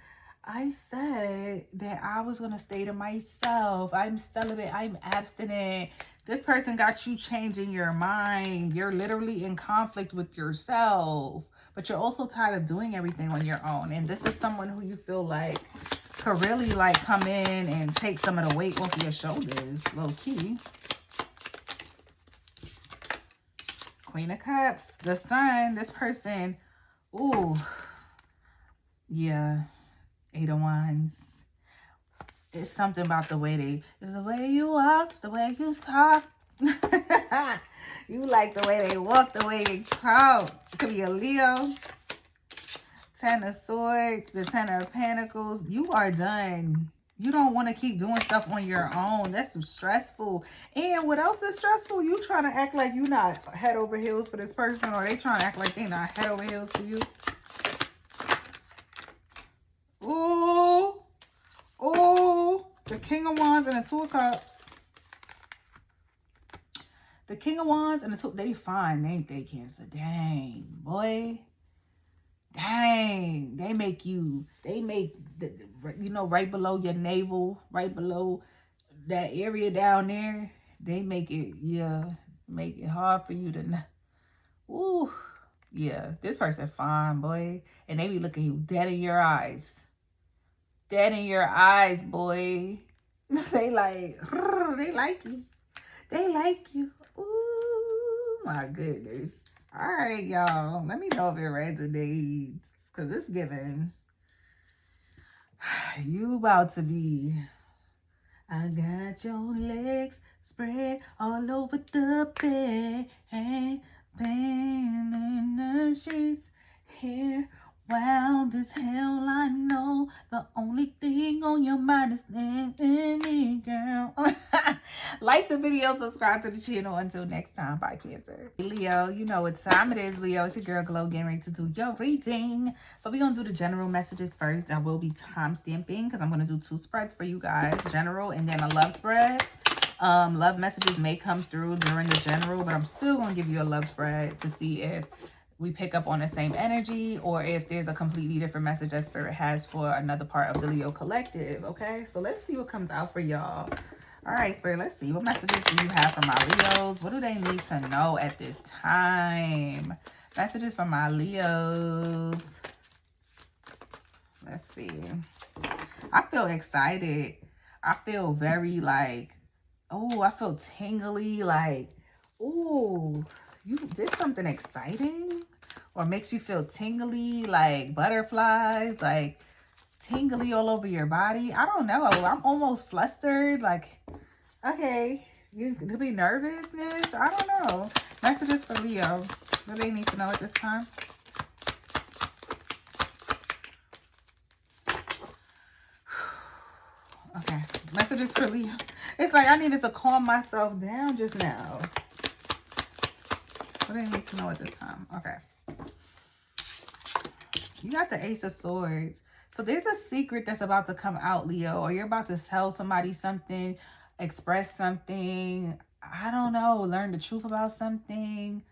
I said that I was going to stay to myself. I'm celibate. I'm abstinent. This person got you changing your mind. You're literally in conflict with yourself. But you're also tired of doing everything on your own. And this is someone who you feel like could really like come in and take some of the weight off your shoulders. Low key. Queen of Cups. The Sun. This person. Ooh. Yeah. 8 of Wands. It's something about the way they, it's the way you walk, it's the way you talk. You like the way they walk, the way they talk. It could be a Leo. 10 of Swords, the 10 of Pentacles. You are done. You don't want to keep doing stuff on your own. That's stressful. And what else is stressful? You trying to act like you're not head over heels for this person, or they trying to act like they're not head over heels for you. Ooh. Ooh. The King of Wands and the 2 of Cups. The King of Wands and the 2, they fine, ain't they, Cancer? Dang, boy. Dang. They make, you know, right below your navel, right below that area down there, they make it, yeah, make it hard for you to, ooh, yeah, this person fine, boy. And they be looking you dead in your eyes. Dead in your eyes, boy. They like you. They like you. Ooh, my goodness. All right, y'all. Let me know if it resonates, because it's giving. You about to be I got your legs spread all over the bed, laying in the sheets, hair wild as hell. I know the only thing on your mind is me, girl. Like the video, subscribe to the channel. Until next time, bye, Cancer. Leo, you know what time it is, Leo. It's your girl Glow, getting ready to do your reading. So we're gonna do the general messages first. I will be time stamping because I'm gonna do 2 spreads for you guys, general and then a love spread. Love messages may come through during the general, but I'm still gonna give you a love spread to see if we pick up on the same energy or if there's a completely different message that Spirit has for another part of the Leo collective. Okay, so let's see what comes out for y'all. All right, Spirit, let's see. What messages do you have for my Leos? What do they need to know at this time? Messages for my Leos. Let's see. I feel excited. I feel very like, oh, I feel tingly. Like, oh, you did something exciting or makes you feel tingly, like butterflies, like tingly all over your body. I don't know. I'm almost flustered. Like, okay, you could be nervousness. I don't know. Messages for Leo. What do they need to know at this time? Okay, messages for Leo. It's like I needed to calm myself down just now. What do they need to know at this time? Okay. You got the Ace of Swords. So there's a secret that's about to come out, Leo, or you're about to tell somebody something, express something. I don't know, learn the truth about something.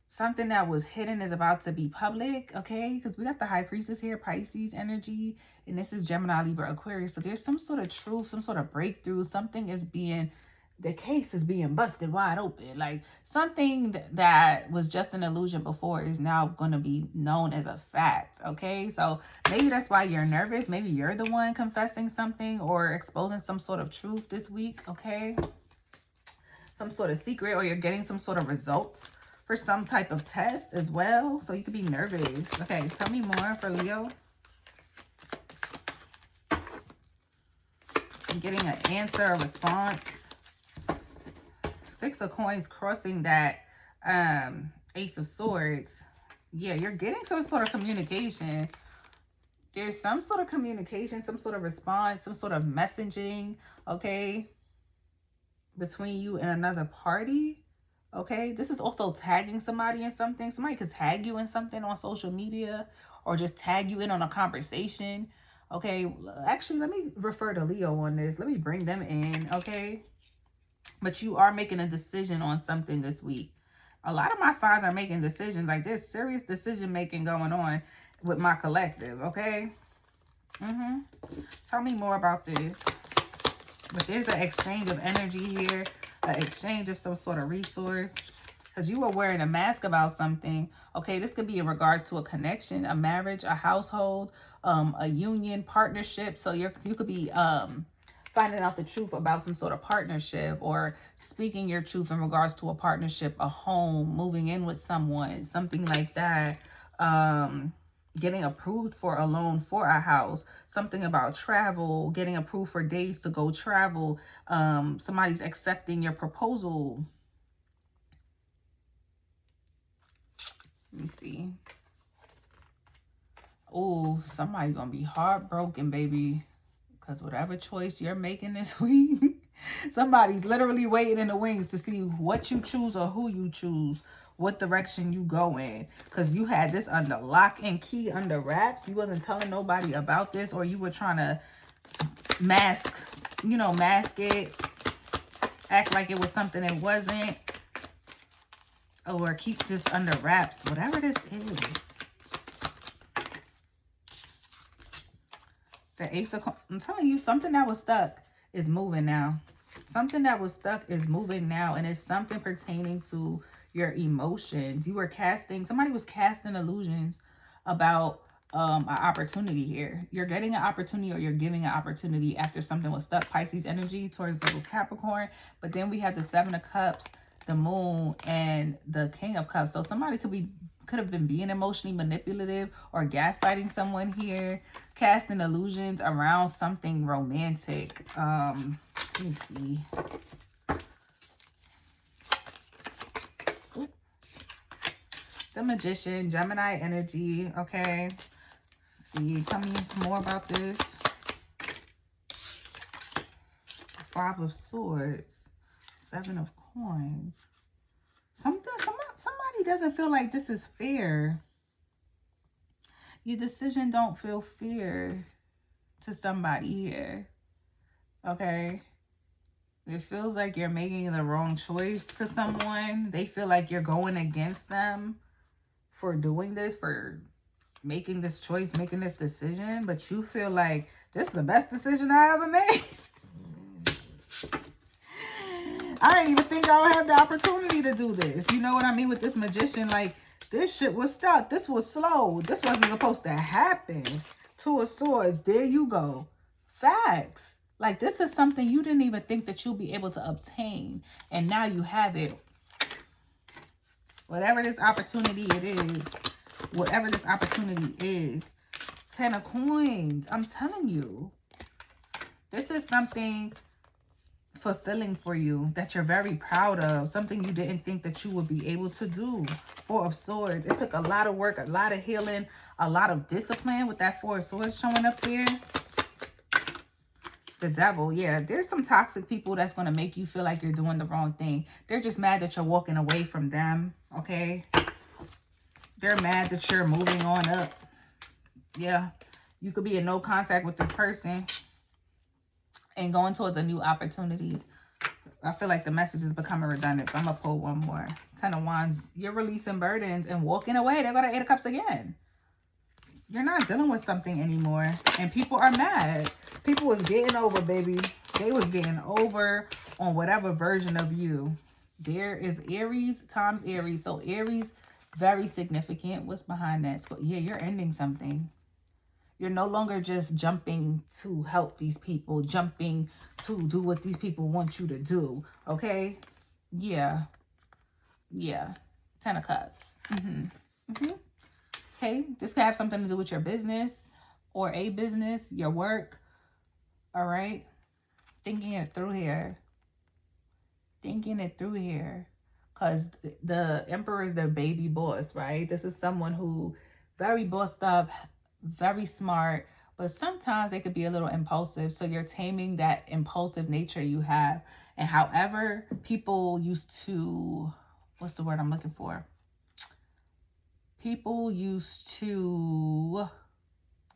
Something that was hidden is about to be public, okay? Because we got the High Priestess here, Pisces energy, and this is Gemini, Libra, Aquarius. So there's some sort of truth, some sort of breakthrough. Something is being, the case is being busted wide open. Like something that was just an illusion before is now going to be known as a fact, okay? So maybe that's why you're nervous. Maybe you're the one confessing something or exposing some sort of truth this week, okay? Some sort of secret, or you're getting some sort of results for some type of test as well. So you could be nervous. Okay, tell me more for Leo. I'm getting an answer, a response. 6 of Coins crossing that Ace of Swords. Yeah, you're getting some sort of communication. There's some sort of communication, some sort of response, some sort of messaging, okay, between you and another party. Okay, this is also tagging somebody in something. Somebody could tag you in something on social media or just tag you in on a conversation. Okay, actually, let me refer to Leo on this. Let me bring them in, okay? But you are making a decision on something this week. A lot of my signs are making decisions. Like there's serious decision making going on with my collective, okay? Tell me more about this. But there's an exchange of energy here, an exchange of some sort of resource. Because you were wearing a mask about something. Okay, this could be in regard to a connection, a marriage, a household, a union, partnership. So you could be finding out the truth about some sort of partnership, or speaking your truth in regards to a partnership, a home, moving in with someone, something like that. Getting approved for a loan for a house, something about travel, getting approved for days to go travel. Somebody's accepting your proposal. Let me see. Oh, somebody's gonna be heartbroken, baby, because whatever choice you're making this week, somebody's literally waiting in the wings to see what you choose or who you choose, what direction you go in. Because you had this under lock and key, under wraps. You wasn't telling nobody about this, or you were trying to mask it, act like it was something it wasn't, or keep this under wraps, whatever this is. The Ace of, I'm telling you, something that was stuck is moving now. Something that was stuck is moving now, and it's something pertaining to your emotions. You were casting, somebody was casting illusions about an opportunity here. You're getting an opportunity, or you're giving an opportunity after something was stuck. Pisces energy, Taurus, Virgo, Capricorn. But then we have the 7 of Cups, the Moon, and the King of Cups. So somebody could have been being emotionally manipulative or gaslighting someone here, casting illusions around something romantic. Let me see. Ooh. The Magician, Gemini energy. Okay. Let's see. Tell me more about this. 5 of Swords. 7 of Coins. Somebody doesn't feel like this is fair. Your decision don't feel fair to somebody here. Okay? It feels like you're making the wrong choice to someone. They feel like you're going against them for doing this, for making this choice, making this decision. But you feel like this is the best decision I ever made. I didn't even think I would have the opportunity to do this. You know what I mean? With this Magician, like, this shit was stuck. This was slow. This wasn't supposed to happen. 2 of Swords. There you go. Facts. Like, this is something you didn't even think that you'll be able to obtain. And now you have it. Whatever this opportunity it is. Whatever this opportunity is. 10 of Coins. I'm telling you. This is something fulfilling for you that you're very proud of, something you didn't think that you would be able to do. 4 of Swords. It took a lot of work, a lot of healing, a lot of discipline with that 4 of Swords showing up there. The Devil. Yeah, there's some toxic people that's going to make you feel like you're doing the wrong thing. They're just mad that you're walking away from them. Okay, they're mad that you're moving on up. Yeah, you could be in no contact with this person and going towards a new opportunity. I feel like the message is becoming redundant, so I'm going to pull one more. 10 of Wands. You're releasing burdens and walking away. They're going to 8 of Cups again. You're not dealing with something anymore. And people are mad. People was getting over, baby. They was getting over on whatever version of you. There is Aries times Aries. So Aries, very significant. What's behind that? Yeah, you're ending something. You're no longer just jumping to help these people, jumping to do what these people want you to do, okay? Yeah. Yeah. 10 of Cups. Okay, this could have something to do with your business or a business, your work, all right? Thinking it through here. Thinking it through here. Because the Emperor is their baby boss, right? This is someone who very bossed up, very smart, but sometimes they could be a little impulsive. So you're taming that impulsive nature you have. And however people used to, what's the word I'm looking for? People used to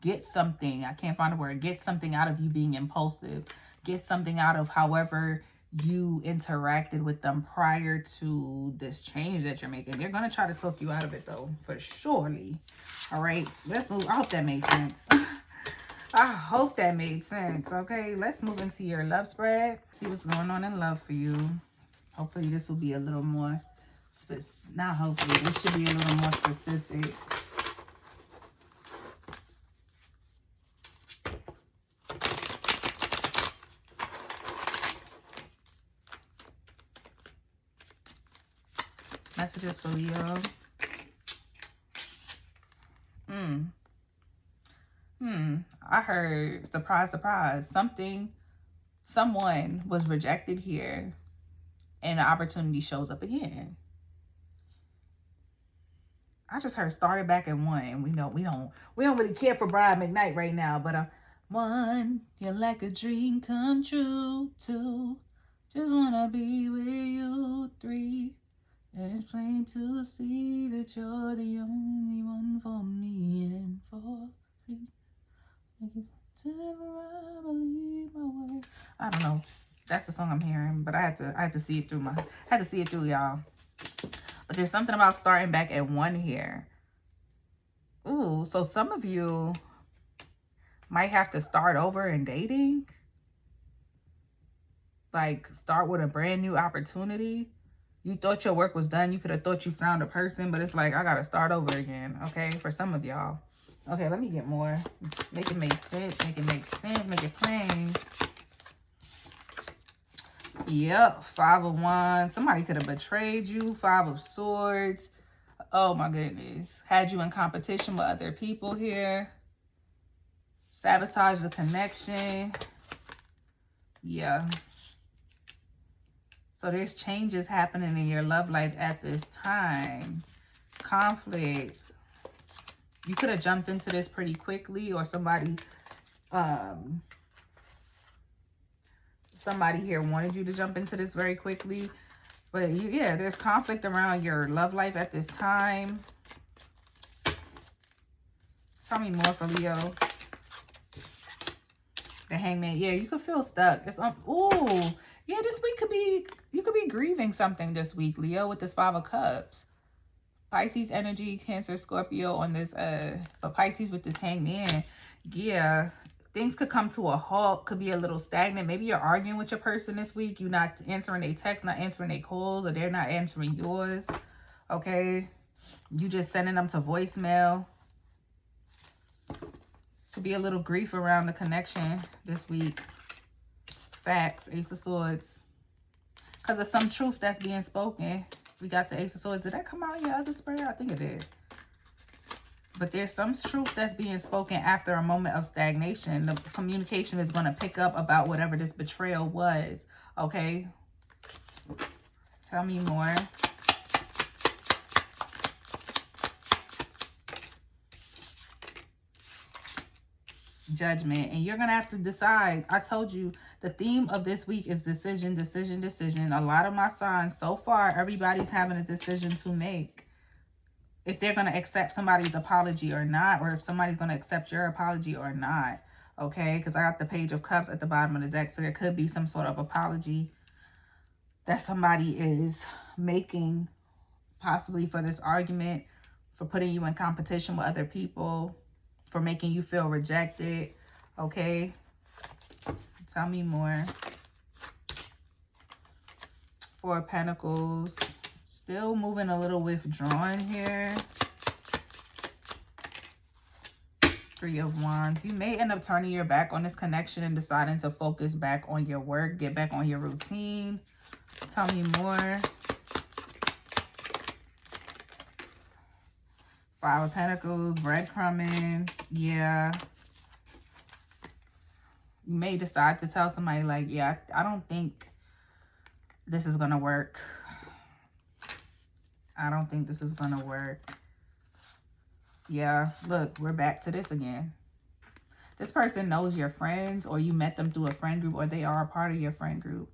get something, I can't find a word, get something out of you being impulsive. Get something out of however you interacted with them prior to this change that you're making. They're going to try to talk you out of it, though, for surely. All right, let's move. I hope that made sense. I hope that made sense. Okay, let's move into your love spread. See what's going on in love for you. Hopefully this will be a little more specific. Not hopefully, this should be a little more specific. Messages for Leo. I heard, surprise, surprise, someone was rejected here and an opportunity shows up again. I just heard started back at 1. We don't really care for Brian McKnight right now, but 1, you're like a dream come true. 2, just wanna be with you. 3, it's plain to see that you're the only one for me. And 4, I believe my word. I don't know. That's the song I'm hearing, but I had to see it through y'all. But there's something about starting back at 1 here. Ooh, so some of you might have to start over in dating. Like, start with a brand new opportunity. You thought your work was done. You could have thought you found a person, but it's like, I got to start over again, okay? For some of y'all. Okay, let me get more. Make it make sense. Make it make sense. Make it plain. Yep, 5 of Wands. Somebody could have betrayed you. 5 of Swords. Oh, my goodness. Had you in competition with other people here. Sabotage the connection. Yeah. So there's changes happening in your love life at this time. Conflict. You could have jumped into this pretty quickly, or somebody here wanted you to jump into this very quickly. But yeah, there's conflict around your love life at this time. Tell me more for Leo. The Hangman. Yeah, you could feel stuck. It's ooh, yeah, this week could be, you could be grieving something this week, Leo, with this 5 of Cups. Pisces energy, Cancer, Scorpio on this, for Pisces with this Hangman. Yeah, things could come to a halt, could be a little stagnant. Maybe you're arguing with your person this week. You're not answering their texts, not answering their calls, or they're not answering yours. Okay? You just sending them to voicemail. Could be a little grief around the connection this week. Facts, Ace of Swords. Because of some truth that's being spoken. We got the Ace of Swords. Did that come out in your other spread? I think it did. But there's some truth that's being spoken after a moment of stagnation. The communication is going to pick up about whatever this betrayal was. Okay? Tell me more. Judgment. And you're going to have to decide. I told you the theme of this week is decision, decision, decision. A lot of my signs so far, everybody's having a decision to make. If they're going to accept somebody's apology or not, or if somebody's going to accept your apology or not. Okay? Because I got the Page of Cups at the bottom of the deck. So there could be some sort of apology that somebody is making, possibly for this argument, for putting you in competition with other people, for making you feel rejected. Okay? Tell me more. 4 of Pentacles. Still moving a little withdrawn here. 3 of Wands. You may end up turning your back on this connection and deciding to focus back on your work. Get back on your routine. Tell me more. 5 of Pentacles. Breadcrumbing. Yeah. You may decide to tell somebody like, yeah, I don't think this is going to work. I don't think this is going to work. Yeah, look, we're back to this again. This person knows your friends, or you met them through a friend group, or they are a part of your friend group.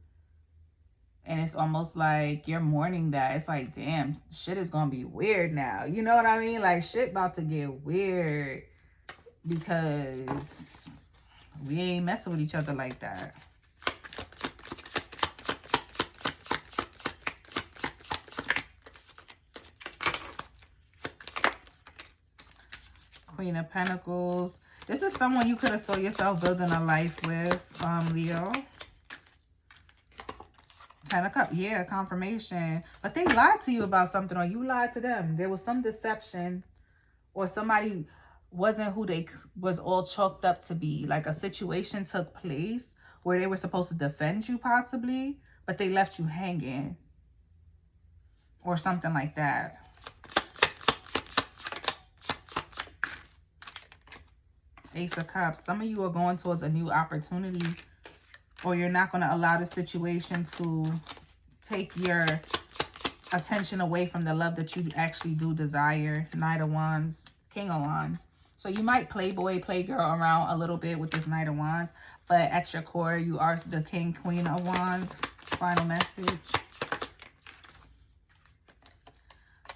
And it's almost like you're mourning that. It's like, damn, shit is going to be weird now. You know what I mean? Like, shit about to get weird because we ain't messing with each other like that. Queen of Pentacles. This is someone you could have saw yourself building a life with, Leo. 10 of Cups. Yeah, confirmation. But they lied to you about something, or you lied to them. There was some deception, or somebody wasn't who they was all chalked up to be. Like a situation took place where they were supposed to defend you possibly, but they left you hanging. Or something like that. Ace of Cups. Some of you are going towards a new opportunity, or you're not going to allow the situation to take your attention away from the love that you actually do desire. Knight of Wands, King of Wands. So you might playboy, playgirl around a little bit with this Knight of Wands, but at your core, you are the King, Queen of Wands. Final message.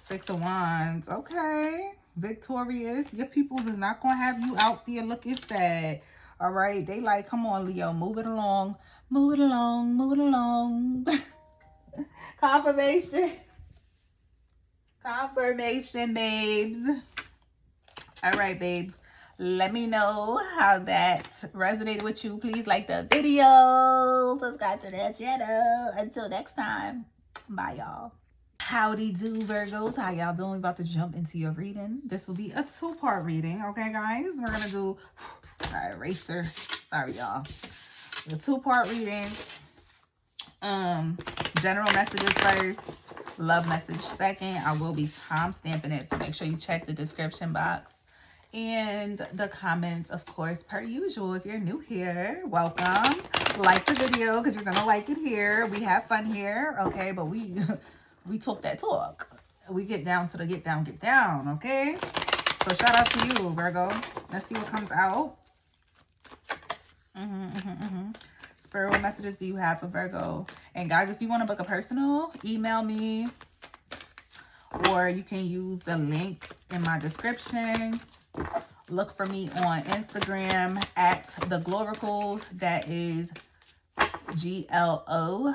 6 of Wands. Okay. Victorious. Your peoples is not going to have you out there looking sad. All right. They like, come on, Leo. Move it along. Move it along. Move it along. Confirmation. Confirmation, babes. All right, babes. Let me know how that resonated with you. Please like the video. Subscribe to the channel. Until next time. Bye, y'all. Howdy do, Virgos. How y'all doing? About to jump into your reading. This will be a 2-part reading. Okay, guys? We're going to do... eraser. Sorry, y'all. The 2-part reading. General messages first. Love message second. I will be time stamping it, so make sure you check the description box. And the comments, of course, per usual. If you're new here, welcome. Like the video because you're gonna like it here. We have fun here, okay? But we talk that talk. We get down to the get down, okay? So shout out to you, Virgo. Let's see what comes out. Spirit, what messages do you have for Virgo? And guys, if you want to book a personal, email me, or you can use the link in my description. Look for me on Instagram at the Glorical. That is GLOR.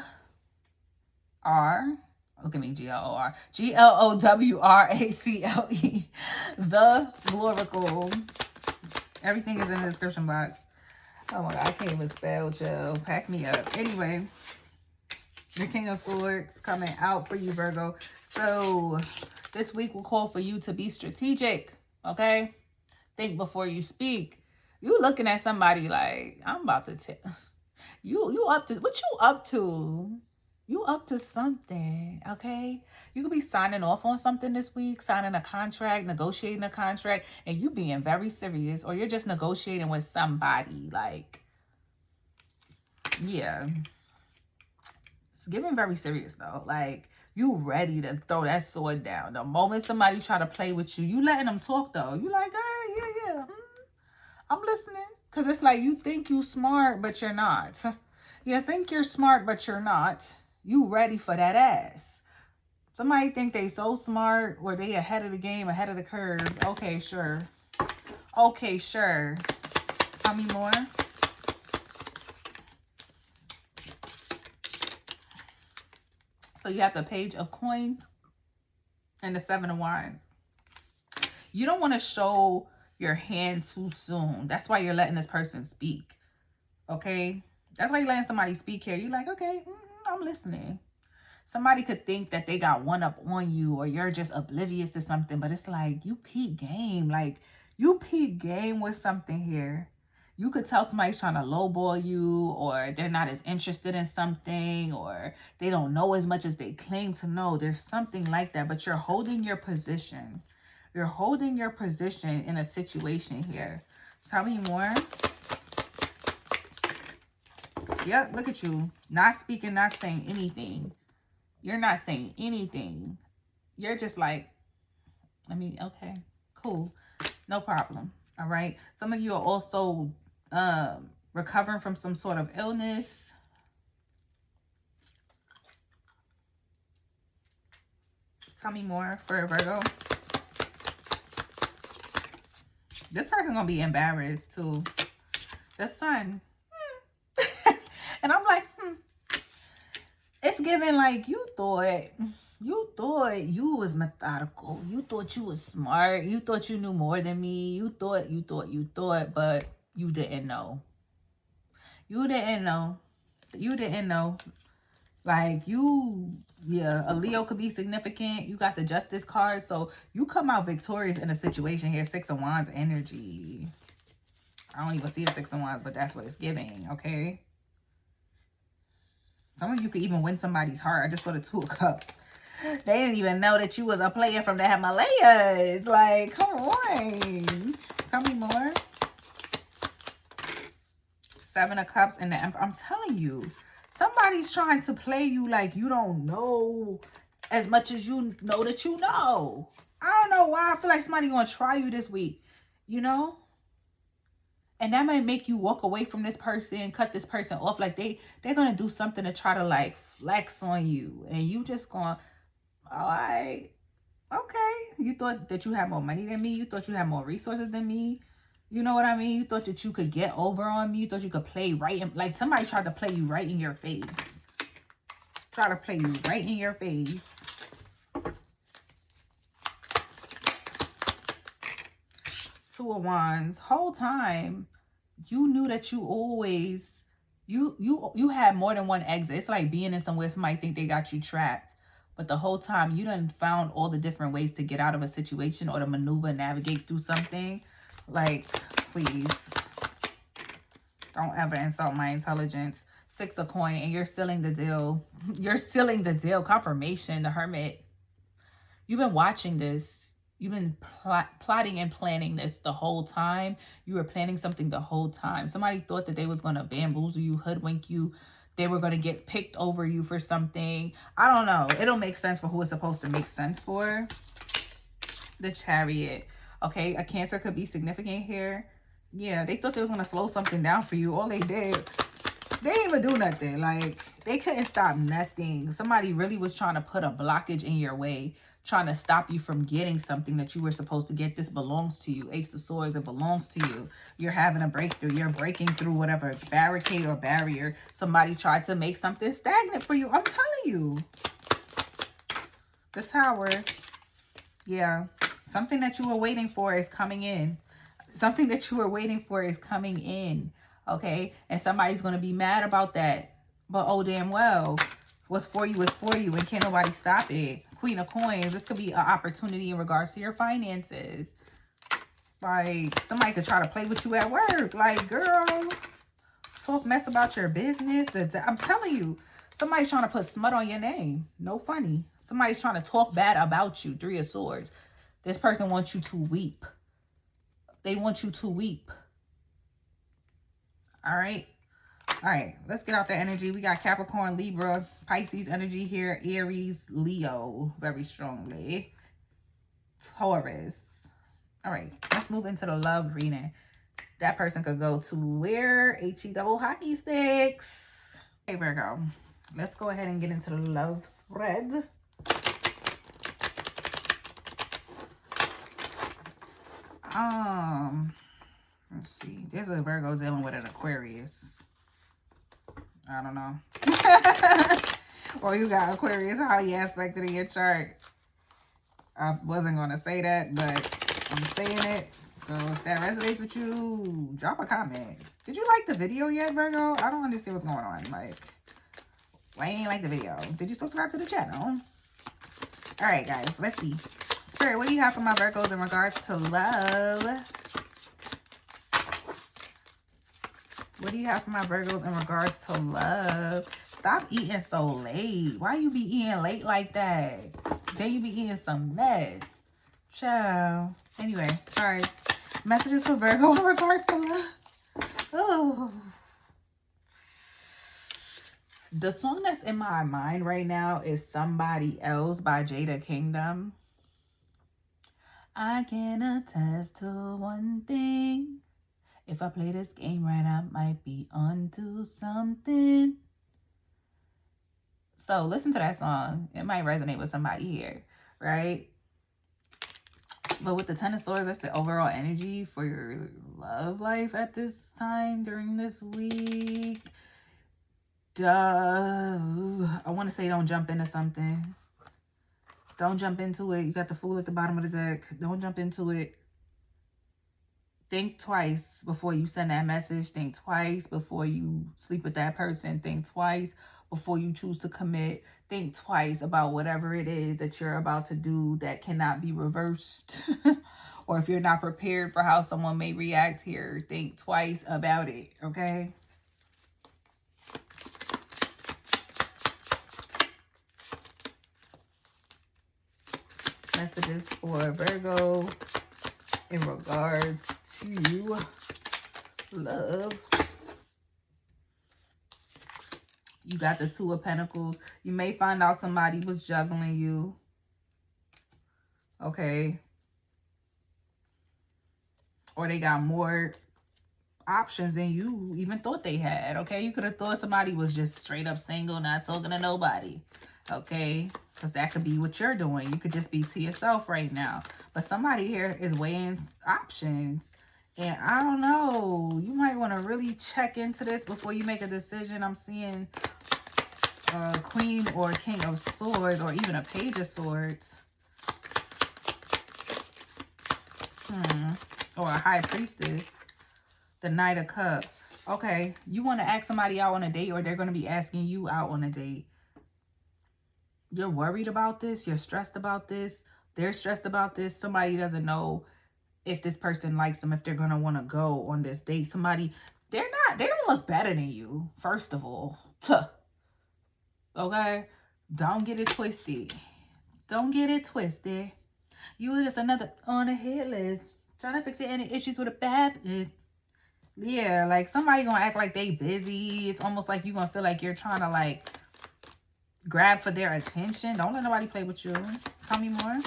Look at me, GLOR. GLOWRACLE. The Glorical. Everything is in the description box. Oh my God, I can't even spell, Joe. Pack me up. Anyway, the King of Swords coming out for you, Virgo. So this week will call for you to be strategic, okay? Think before you speak. You looking at somebody like, I'm about to tell. You up to, what you up to? You up to something, okay? You could be signing off on something this week, signing a contract, negotiating a contract, and you being very serious, or you're just negotiating with somebody, like, yeah. It's giving very serious, though. Like, you ready to throw that sword down. The moment somebody try to play with you, you letting them talk, though. You like, hey, yeah. I'm listening. Because it's like you think you smart, but you're not. You think you're smart, but you're not. You ready for that ass. Somebody think they so smart or they ahead of the game, ahead of the curve. Okay, sure. Okay, sure. Tell me more. So you have the Page of Coins and the Seven of Wands. You don't want to show your hand too soon. That's why you're letting this person speak. Okay? That's why you're letting somebody speak here. You're like, okay, I'm listening. Somebody could think that they got one up on you or you're just oblivious to something. But it's like, you peak game. Like, you peak game with something here. You could tell somebody's trying to lowball you, or they're not as interested in something, or they don't know as much as they claim to know. There's something like that, but you're holding your position. You're holding your position in a situation here. Tell me more. Yep, look at you. Not speaking, not saying anything. You're not saying anything. You're just like, okay, cool. No problem. All right. Some of you are also recovering from some sort of illness. Tell me more for Virgo. This person gonna be embarrassed too. The Sun. And I'm like, it's giving like you thought you was methodical. You thought you was smart. You thought you knew more than me. You thought, but you didn't know. You didn't know. You didn't know. Like a Leo could be significant. You got the Justice card. So you come out victorious in a situation here. Six of Wands energy. I don't even see the Six of Wands, but that's what it's giving, okay? Some of you could even win somebody's heart. I just saw the Two of Cups. They didn't even know that you was a player from the Himalayas. Like, come on. Tell me more. Seven of Cups and the Emperor. I'm telling you, somebody's trying to play you like you don't know as much as you know that you know. I don't know why. I feel like somebody's going to try you this week, you know? And that might make you walk away from this person, cut this person off. Like they're going to do something to try to like flex on you. And you just going, all right, okay. You thought that you had more money than me. You thought you had more resources than me. You know what I mean? You thought that you could get over on me. You thought you could play right. Like somebody tried to play you right in your face. Try to play you right in your face. Two of Wands. Whole time you knew that you always you had more than one exit. It's like being in somewhere somebody think they got you trapped, but the whole time you done found all the different ways to get out of a situation or to maneuver, navigate through something. Like, please don't ever insult my intelligence. Six of Coin, and you're sealing the deal. You're sealing the deal. Confirmation. The Hermit. You've been watching this. You've been plotting and planning this the whole time. You were planning something the whole time. Somebody thought that they was going to bamboozle you, hoodwink you. They were going to get picked over you for something. I don't know. It'll make sense for who it's supposed to make sense for. The Chariot. Okay, a Cancer could be significant here. Yeah, they thought they was going to slow something down for you. All they did, they didn't even do nothing. Like, they couldn't stop nothing. Somebody really was trying to put a blockage in your way, trying to stop you from getting something that you were supposed to get. This belongs to you. Ace of Swords, it belongs to you. You're having a breakthrough. You're breaking through whatever barricade or barrier. Somebody tried to make something stagnant for you. I'm telling you. The Tower. Yeah. Something that you were waiting for is coming in. Something that you were waiting for is coming in. Okay? And somebody's going to be mad about that. But oh damn well, what's for you is for you, and can't nobody stop it. Queen of Coins. This could be an opportunity in regards to your finances. Like, somebody could try to play with you at work. Like, girl, talk mess about your business. I'm telling you, somebody's trying to put smut on your name. No funny. Somebody's trying to talk bad about you. Three of Swords. This person wants you to weep. They want you to weep. All right. All right. Let's get out the energy. We got Capricorn, Libra, Pisces energy here. Aries, Leo, very strongly. Taurus. All right. Let's move into the love reading. That person could go to where? HE double hockey sticks. Okay, Virgo. Let's go ahead and get into the love spread. Let's see. There's a Virgo dealing with an Aquarius. I don't know. Or you got Aquarius, how you aspected in your chart. I wasn't going to say that, but I'm saying it. So if that resonates with you, drop a comment. Did you like the video yet, Virgo? I don't understand what's going on. Like, why you ain't like the video? Did you subscribe to the channel? All right, guys. Let's see. Spirit, what do you have for my Virgos in regards to love? What do you have for my Virgos in regards to love? Stop eating so late. Why you be eating late like that? Then you be eating some mess. Ciao. Anyway, sorry. Messages for Virgo in regards to love. Oh. The song that's in my mind right now is Somebody Else by Jada Kingdom. I can attest to one thing. If I play this game right, I might be onto something. So listen to that song. It might resonate with somebody here, right? But with the Ten of Swords, that's the overall energy for your love life at this time during this week. I want to say don't jump into something. Don't jump into it. You got the Fool at the bottom of the deck. Don't jump into it. Think twice before you send that message. Think twice before you sleep with that person. Think twice before you choose to commit. Think twice about whatever it is that you're about to do that cannot be reversed. Or if you're not prepared for how someone may react here, think twice about it, okay? Messages for Virgo in regards to love. You got the Two of Pentacles. You may find out somebody was juggling you. Okay. Or they got more options than you even thought they had. Okay. You could have thought somebody was just straight up single, not talking to nobody. Okay. Because that could be what you're doing. You could just be to yourself right now. But somebody here is weighing options. And I don't know. You might want to really check into this before you make a decision. I'm seeing a Queen or King of Swords or even a Page of Swords. Or a High Priestess. The Knight of Cups. Okay. You want to ask somebody out on a date or they're going to be asking you out on a date. You're worried about this. You're stressed about this. They're stressed about this. Somebody doesn't know if this person likes them, if they're going to want to go on this date. Somebody, they don't look better than you, first of all. Okay? Don't get it twisted. Don't get it twisted. You were just another on a hit list. Trying to fix any issues with a bad... Yeah, like somebody gonna act like they busy. It's almost like you gonna feel like you're trying to like grab for their attention. Don't let nobody play with you. Tell me more.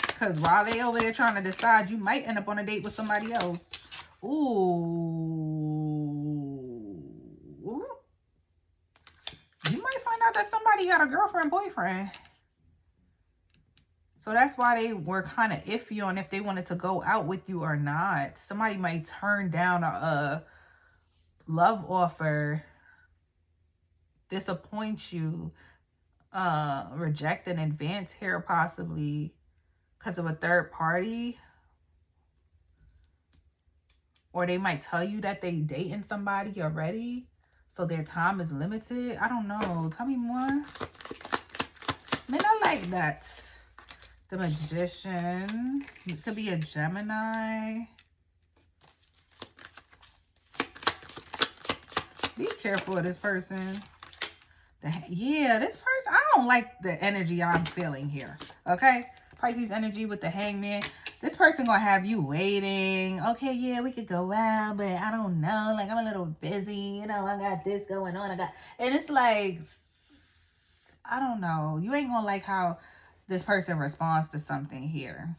Because while they over there trying to decide, you might end up on a date with somebody else. Ooh. You might find out that somebody got a girlfriend, boyfriend. So that's why they were kind of iffy on if they wanted to go out with you or not. Somebody might turn down a love offer, disappoint you, reject an advance here possibly because of a third party. Or they might tell you that they dating somebody already, so their time is limited. I don't know. Tell me more. Man, I like that. The Magician. It could be a Gemini. Be careful of this person. Yeah, this person, I don't like the energy I'm feeling here. Okay? Pisces energy with the Hangman. This person gonna have you waiting. Okay, yeah, we could go out, but I don't know. Like, I'm a little busy. You know, I got this going on. And it's like, I don't know. You ain't gonna like how this person responds to something here.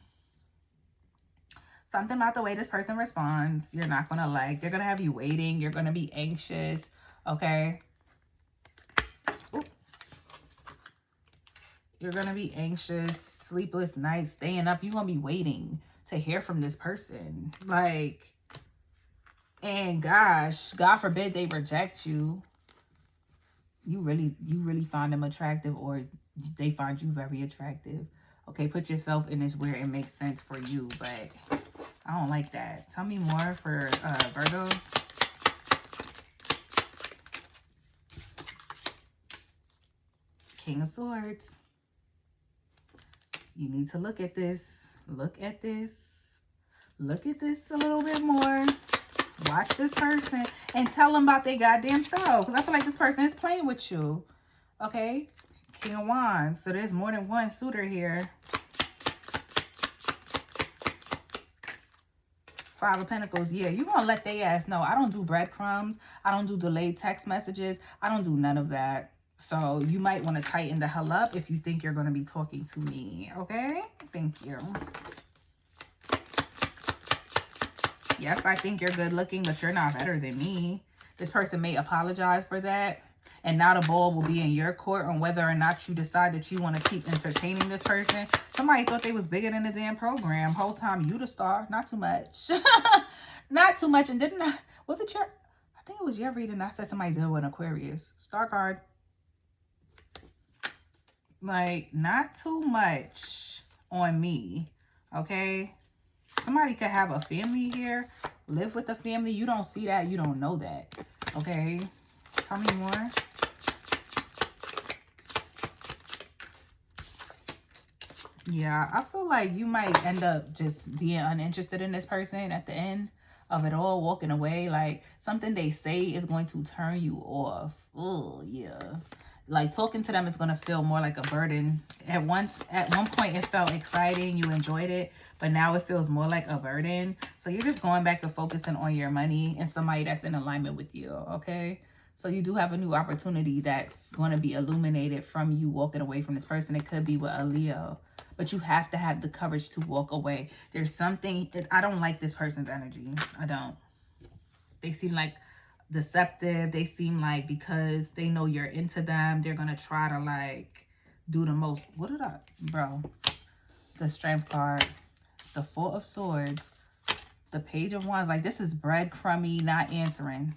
Something about the way this person responds, you're not gonna like. They're gonna have you waiting. You're gonna be anxious. Okay? Ooh. You're gonna be anxious, sleepless nights, staying up. You're gonna be waiting to hear from this person. Like, and gosh, God forbid they reject you. You really find them attractive, or they find you very attractive. Okay, put yourself in this where it makes sense for you, but I don't like that. Tell me more for Virgo. King of Swords. You need to look at this. Look at this. Look at this a little bit more. Watch this person and tell them about their goddamn self. Because I feel like this person is playing with you. Okay? King of Wands. So there's more than one suitor here. Five of Pentacles. Yeah, you're going to let their ass know. I don't do breadcrumbs. I don't do delayed text messages. I don't do none of that. So you might want to tighten the hell up if you think you're going to be talking to me. Okay? Thank you. Yes, I think you're good looking, but you're not better than me. This person may apologize for that. And now the ball will be in your court on whether or not you decide that you want to keep entertaining this person. Somebody thought they was bigger than the damn program. Whole time you the star. Not too much. Not too much. And didn't I, was it your, I think it was your reading. I said somebody deal with an Aquarius. Star card. Like, not too much on me. Okay? Somebody could have a family here, live with a family. You don't see that. You don't know that. Okay? Tell me more. Yeah, I feel like you might end up just being uninterested in this person at the end of it all, walking away. Like, something they say is going to turn you off. Oh, yeah. Like, talking to them is going to feel more like a burden. At one point, it felt exciting. You enjoyed it. But now it feels more like a burden. So you're just going back to focusing on your money and somebody that's in alignment with you, okay? So you do have a new opportunity that's going to be illuminated from you walking away from this person. It could be with a Leo. But you have to have the courage to walk away. There's something... I don't like this person's energy. I don't. They seem like deceptive. They seem like because they know you're into them, they're going to try to, like, do the most... What did I... Bro. The Strength card. The Four of Swords, the Page of Wands. Like, this is breadcrumby, not answering.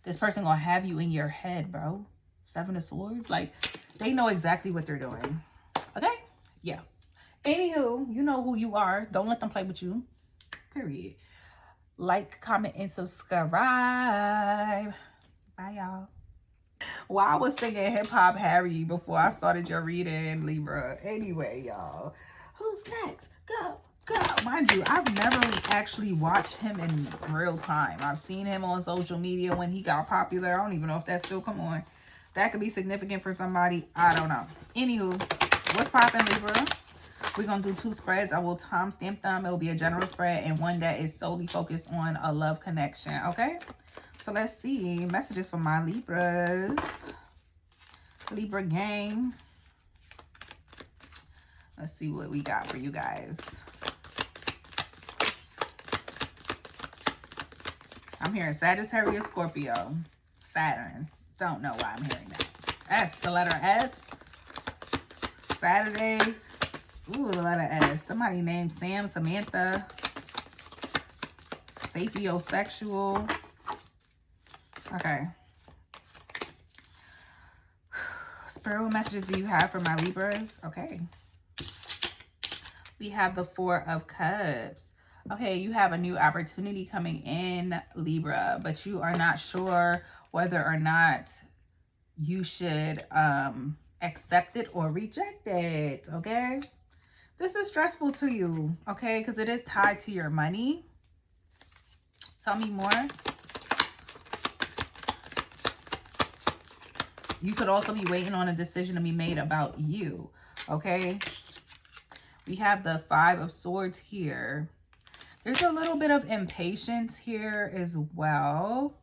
This person gonna have you in your head, bro. Seven of Swords. Like, they know exactly what they're doing. Okay? Yeah. Anywho, you know who you are. Don't let them play with you. Period. Like, comment, and subscribe. Bye, y'all. Well, I was singing Hip Hop Harry before I started your reading, Libra. Anyway, y'all. Who's next? Go. God, mind you, I've never actually watched him in real time. I've seen him on social media when he got popular. I don't even know if that's still come on. That could be significant for somebody. I don't know. Anywho, What's poppin', Libra? We're going to do 2 spreads. I will timestamp them. It will be a general spread and one that is solely focused on a love connection, okay? So let's see. Messages for my Libras. Libra gang. Let's see what we got for you guys. I'm hearing Sagittarius, Scorpio, Saturn. Don't know why I'm hearing that. S, the letter S. Saturday. Ooh, the letter S. Somebody named Sam, Samantha. Sapiosexual. Okay. Spirit, what messages do you have for my Libras? Okay. We have the 4 of Cups. Okay, you have a new opportunity coming in, Libra, but you are not sure whether or not you should accept it or reject it, okay? This is stressful to you, okay, because it is tied to your money. Tell me more. You could also be waiting on a decision to be made about you, okay? We have the 5 of Swords here. There's a little bit of impatience here as well.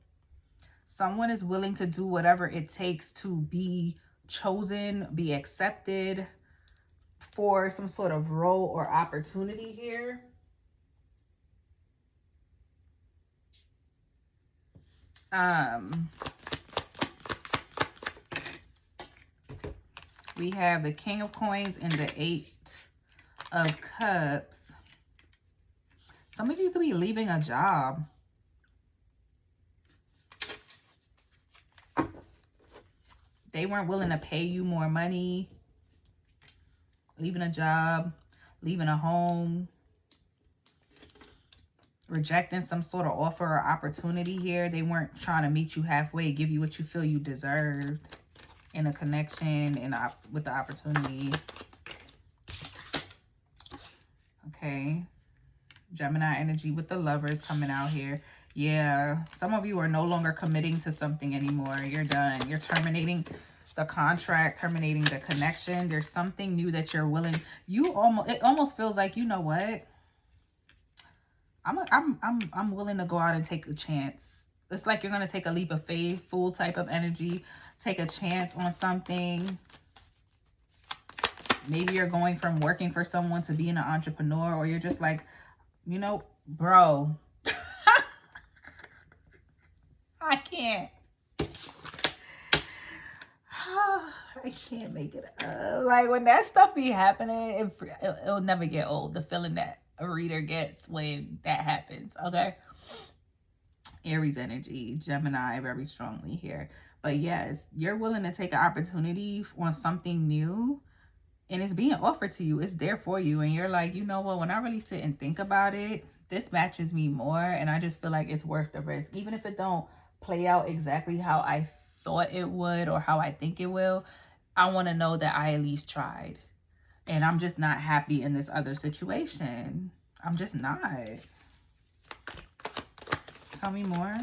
Someone is willing to do whatever it takes to be chosen, be accepted for some sort of role or opportunity here. We have the King of Coins and the 8 of Cups. Some of you could be leaving a job. They weren't willing to pay you more money. Leaving a job, leaving a home, rejecting some sort of offer or opportunity here. They weren't trying to meet you halfway, give you what you feel you deserved in a connection and with the opportunity. Okay. Gemini energy with the Lovers coming out here. Yeah, some of you are no longer committing to something anymore. You're done. You're terminating the contract, terminating the connection. There's something new that you're willing. It almost feels like, you know what? I'm willing to go out and take a chance. It's like you're gonna take a leap of faith, full type of energy, take a chance on something. Maybe you're going from working for someone to being an entrepreneur, or you're just like, you know, bro, I can't. I can't make it up. Like, when that stuff be happening, it'll never get old. The feeling that a reader gets when that happens, okay? Aries energy, Gemini very strongly here. But yes, you're willing to take an opportunity on something new, and it's being offered to you. It's there for you. And you're like, you know what? When I really sit and think about it, this matches me more. And I just feel like it's worth the risk. Even if it don't play out exactly how I thought it would or how I think it will, I want to know that I at least tried. And I'm just not happy in this other situation. I'm just not. Tell me more.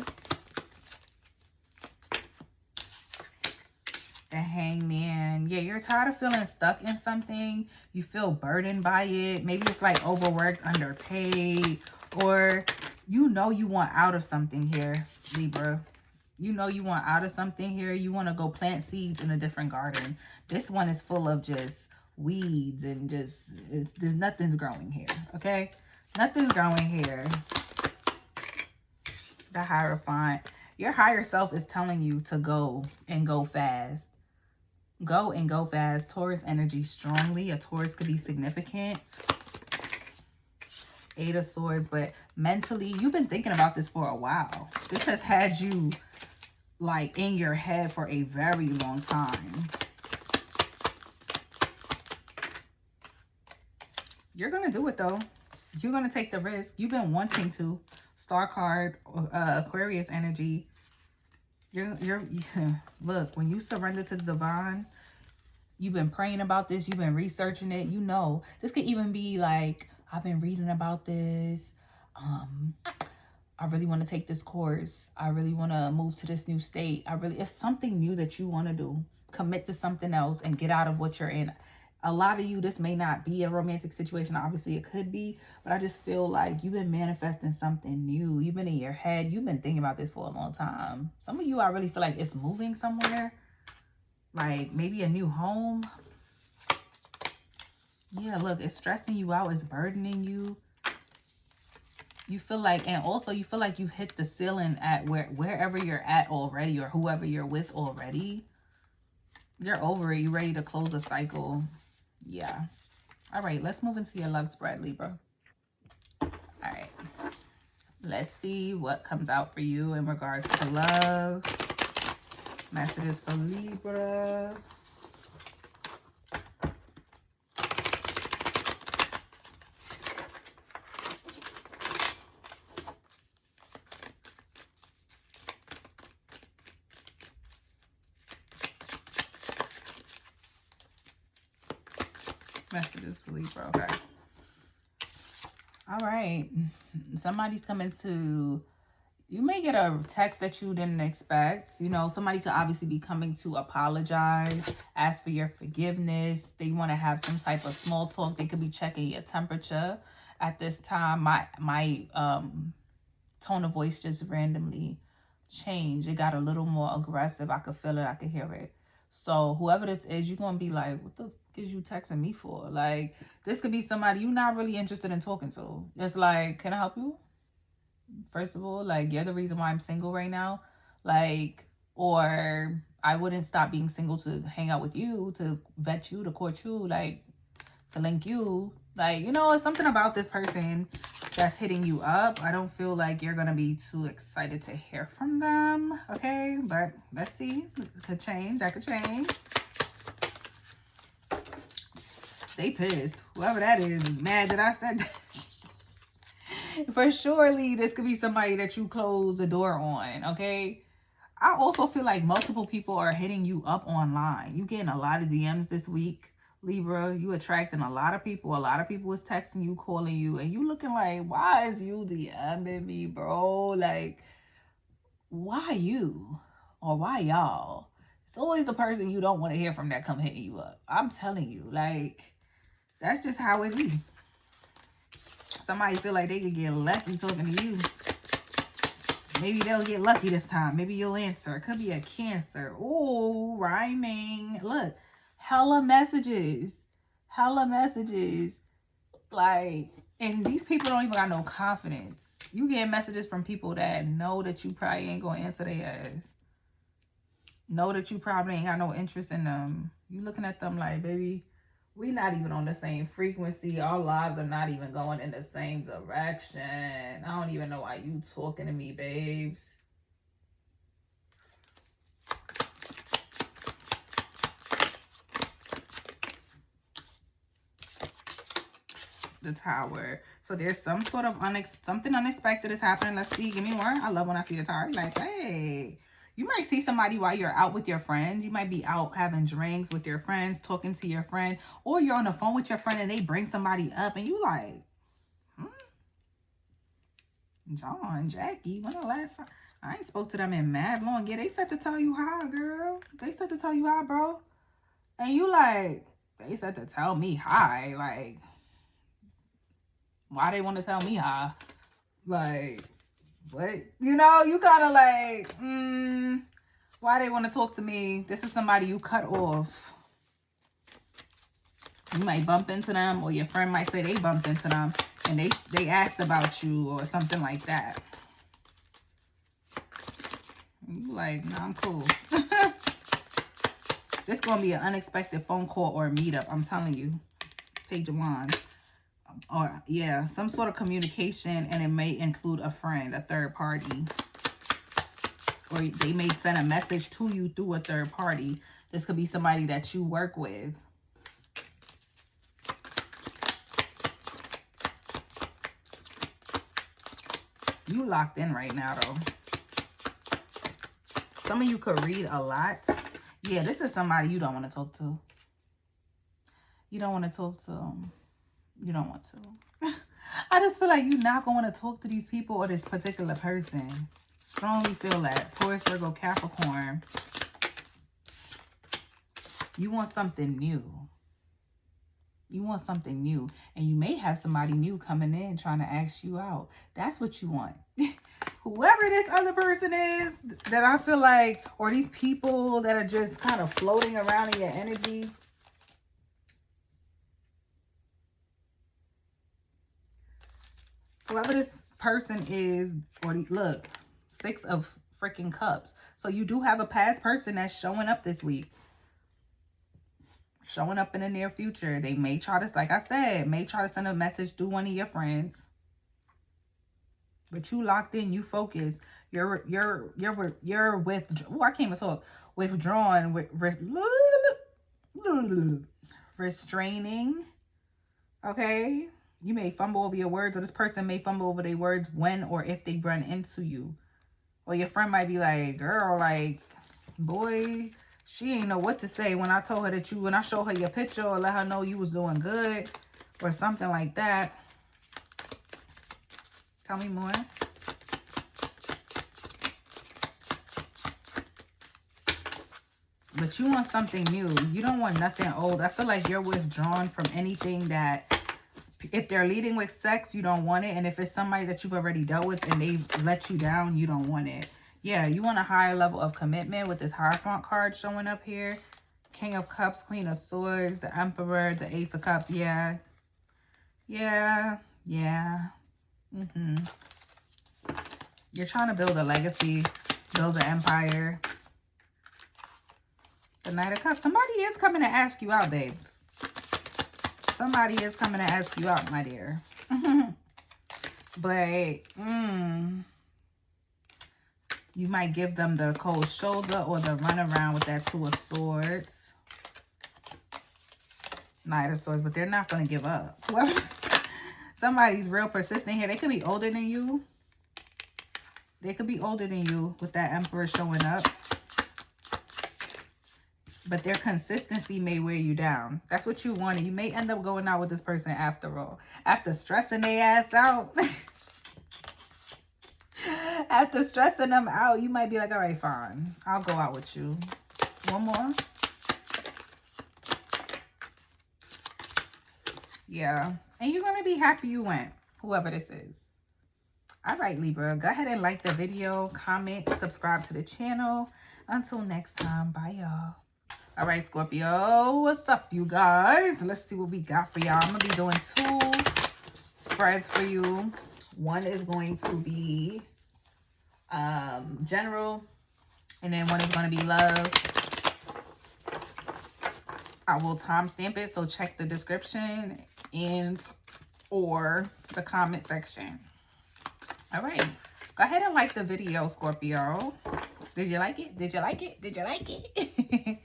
The Hangman. Yeah, you're tired of feeling stuck in something. You feel burdened by it. Maybe it's like overworked, underpaid, or you know you want out of something here, Libra. You know you want out of something here. You want to go plant seeds in a different garden. This one is full of just weeds and just, there's nothing's growing here, okay? Nothing's growing here. The Hierophant. Your higher self is telling you to go and go fast. Go and go fast. Taurus energy strongly. A Taurus could be significant. 8 of Swords. But mentally, you've been thinking about this for a while. This has had you like in your head for a very long time. You're going to do it though. You're going to take the risk. You've been wanting to. Star card, Aquarius energy. Look, when you surrender to the divine, you've been praying about this, you've been researching it, you know. This could even be like, I've been reading about this. I really want to take this course. I really want to move to this new state. It's something new that you want to do. Commit to something else and get out of what you're in. A lot of you, this may not be a romantic situation. Obviously, it could be. But I just feel like you've been manifesting something new. You've been in your head. You've been thinking about this for a long time. Some of you, I really feel like it's moving somewhere. Like maybe a new home. Yeah, look, it's stressing you out. It's burdening you. You feel like, and also you feel like you've hit the ceiling at wherever you're at already, or whoever you're with already. You're over it. You're ready to close a cycle. Yeah. All right, let's move into your love spread, Libra. All right. Let's see what comes out for you in regards to love. Messages for Libra. Messages for Libra. Okay. All right. Somebody's coming to... You may get a text that you didn't expect. You know, somebody could obviously be coming to apologize, ask for your forgiveness. They want to have some type of small talk. They could be checking your temperature. At this time, my tone of voice just randomly changed. It got a little more aggressive. I could feel it. I could hear it. So whoever this is, you're going to be like, what the fuck is you texting me for? Like, this could be somebody you're not really interested in talking to. It's like, can I help you? First of all, like, you're the reason why I'm single right now. Like, or I wouldn't stop being single to hang out with you, to vet you, to court you, like, to link you. Like, you know, it's something about this person that's hitting you up. I don't feel like you're going to be too excited to hear from them. Okay, but let's see. It could change. That could change. They pissed. Whoever that is mad that I said that. For surely this could be somebody that you close the door on, okay? I also feel like multiple people are hitting you up online. You getting a lot of DMs this week, Libra. You attracting a lot of people. A lot of people is texting you, calling you, and you looking like, why is you DMing me, bro? Like, why you? Or why y'all? It's always the person you don't want to hear from that come hitting you up. I'm telling you, like, that's just how it be. Somebody feel like they could get lucky talking to you. Maybe they'll get lucky this time. Maybe you'll answer. It could be a Cancer. Ooh, rhyming. Look, hella messages. Hella messages. Like, and these people don't even got no confidence. You get messages from people that know that you probably ain't going to answer their ass. Know that you probably ain't got no interest in them. You looking at them like, baby, we not even on the same frequency. Our lives are not even going in the same direction. I don't even know why you talking to me, babes. The Tower. So there's some sort of something unexpected is happening. Let's see. Give me more. I love when I see the Tower. Like, hey. You might see somebody while you're out with your friends. You might be out having drinks with your friends, talking to your friend, or you're on the phone with your friend and they bring somebody up and you like, John, Jackie, when the last time? I ain't spoke to them in mad long. Yeah, they said to tell you hi, girl. They said to tell you hi, bro. And you like, they said to tell me hi. Like, why they want to tell me hi? Like, what? You know, you kind of like, why they want to talk to me? This is somebody you cut off. You might bump into them, or your friend might say they bumped into them and they asked about you or something like that. You like, nah, I'm cool. This gonna be an unexpected phone call or a meetup, I'm telling you. Page of Wands. Or yeah, some sort of communication, and it may include a friend, a third party, or they may send a message to you through a third party. This could be somebody that you work with. You locked in right now though. Some of you could read a lot. Yeah, this is somebody you don't want to talk to. You don't want to talk to them. You don't want to. I just feel like you're not going to want to talk to these people or this particular person. Strongly feel that. Taurus, Virgo, Capricorn. You want something new. You want something new. And you may have somebody new coming in trying to ask you out. That's what you want. Whoever this other person is that I feel like, or these people that are just kind of floating around in your energy. Whoever this person is, or look, 6 of freaking cups. So you do have a past person that's showing up this week. Showing up in the near future. They may try to, like I said, may try to send a message through one of your friends. But you locked in, you focused. You're with, oh, I can't even talk. Withdrawn, restraining. Okay? You may fumble over your words, or this person may fumble over their words when or if they run into you. Or your friend might be like, girl, like, boy, she ain't know what to say when I told her that when I showed her your picture or let her know you was doing good or something like that. Tell me more. But you want something new. You don't want nothing old. I feel like you're withdrawn from anything that, if they're leading with sex, you don't want it. And if it's somebody that you've already dealt with and they've let you down, you don't want it. Yeah, you want a higher level of commitment with this Hierophant card showing up here. King of Cups, Queen of Swords, the Emperor, the Ace of Cups. Yeah. Yeah. Yeah. You're trying to build a legacy, build an empire. The Knight of Cups. Somebody is coming to ask you out, babes. Somebody is coming to ask you out, my dear. But, you might give them the cold shoulder or the runaround with that 2 of Swords. Knight of Swords, but they're not going to give up. Whoever, somebody's real persistent here. They could be older than you. They could be older than you with that Emperor showing up. But their consistency may wear you down. That's what you wanted. You may end up going out with this person after all. After stressing their ass out. After stressing them out, you might be like, all right, fine. I'll go out with you. One more. Yeah. And you're going to be happy you went. Whoever this is. All right, Libra. Go ahead and like the video. Comment. Subscribe to the channel. Until next time. Bye, y'all. All right, Scorpio, what's up, you guys? Let's see what we got for y'all. I'm going to be doing 2 spreads for you. One is going to be general, and then one is going to be love. I will timestamp it, so check the description and or the comment section. All right, go ahead and like the video, Scorpio. Did you like it? Did you like it? Did you like it?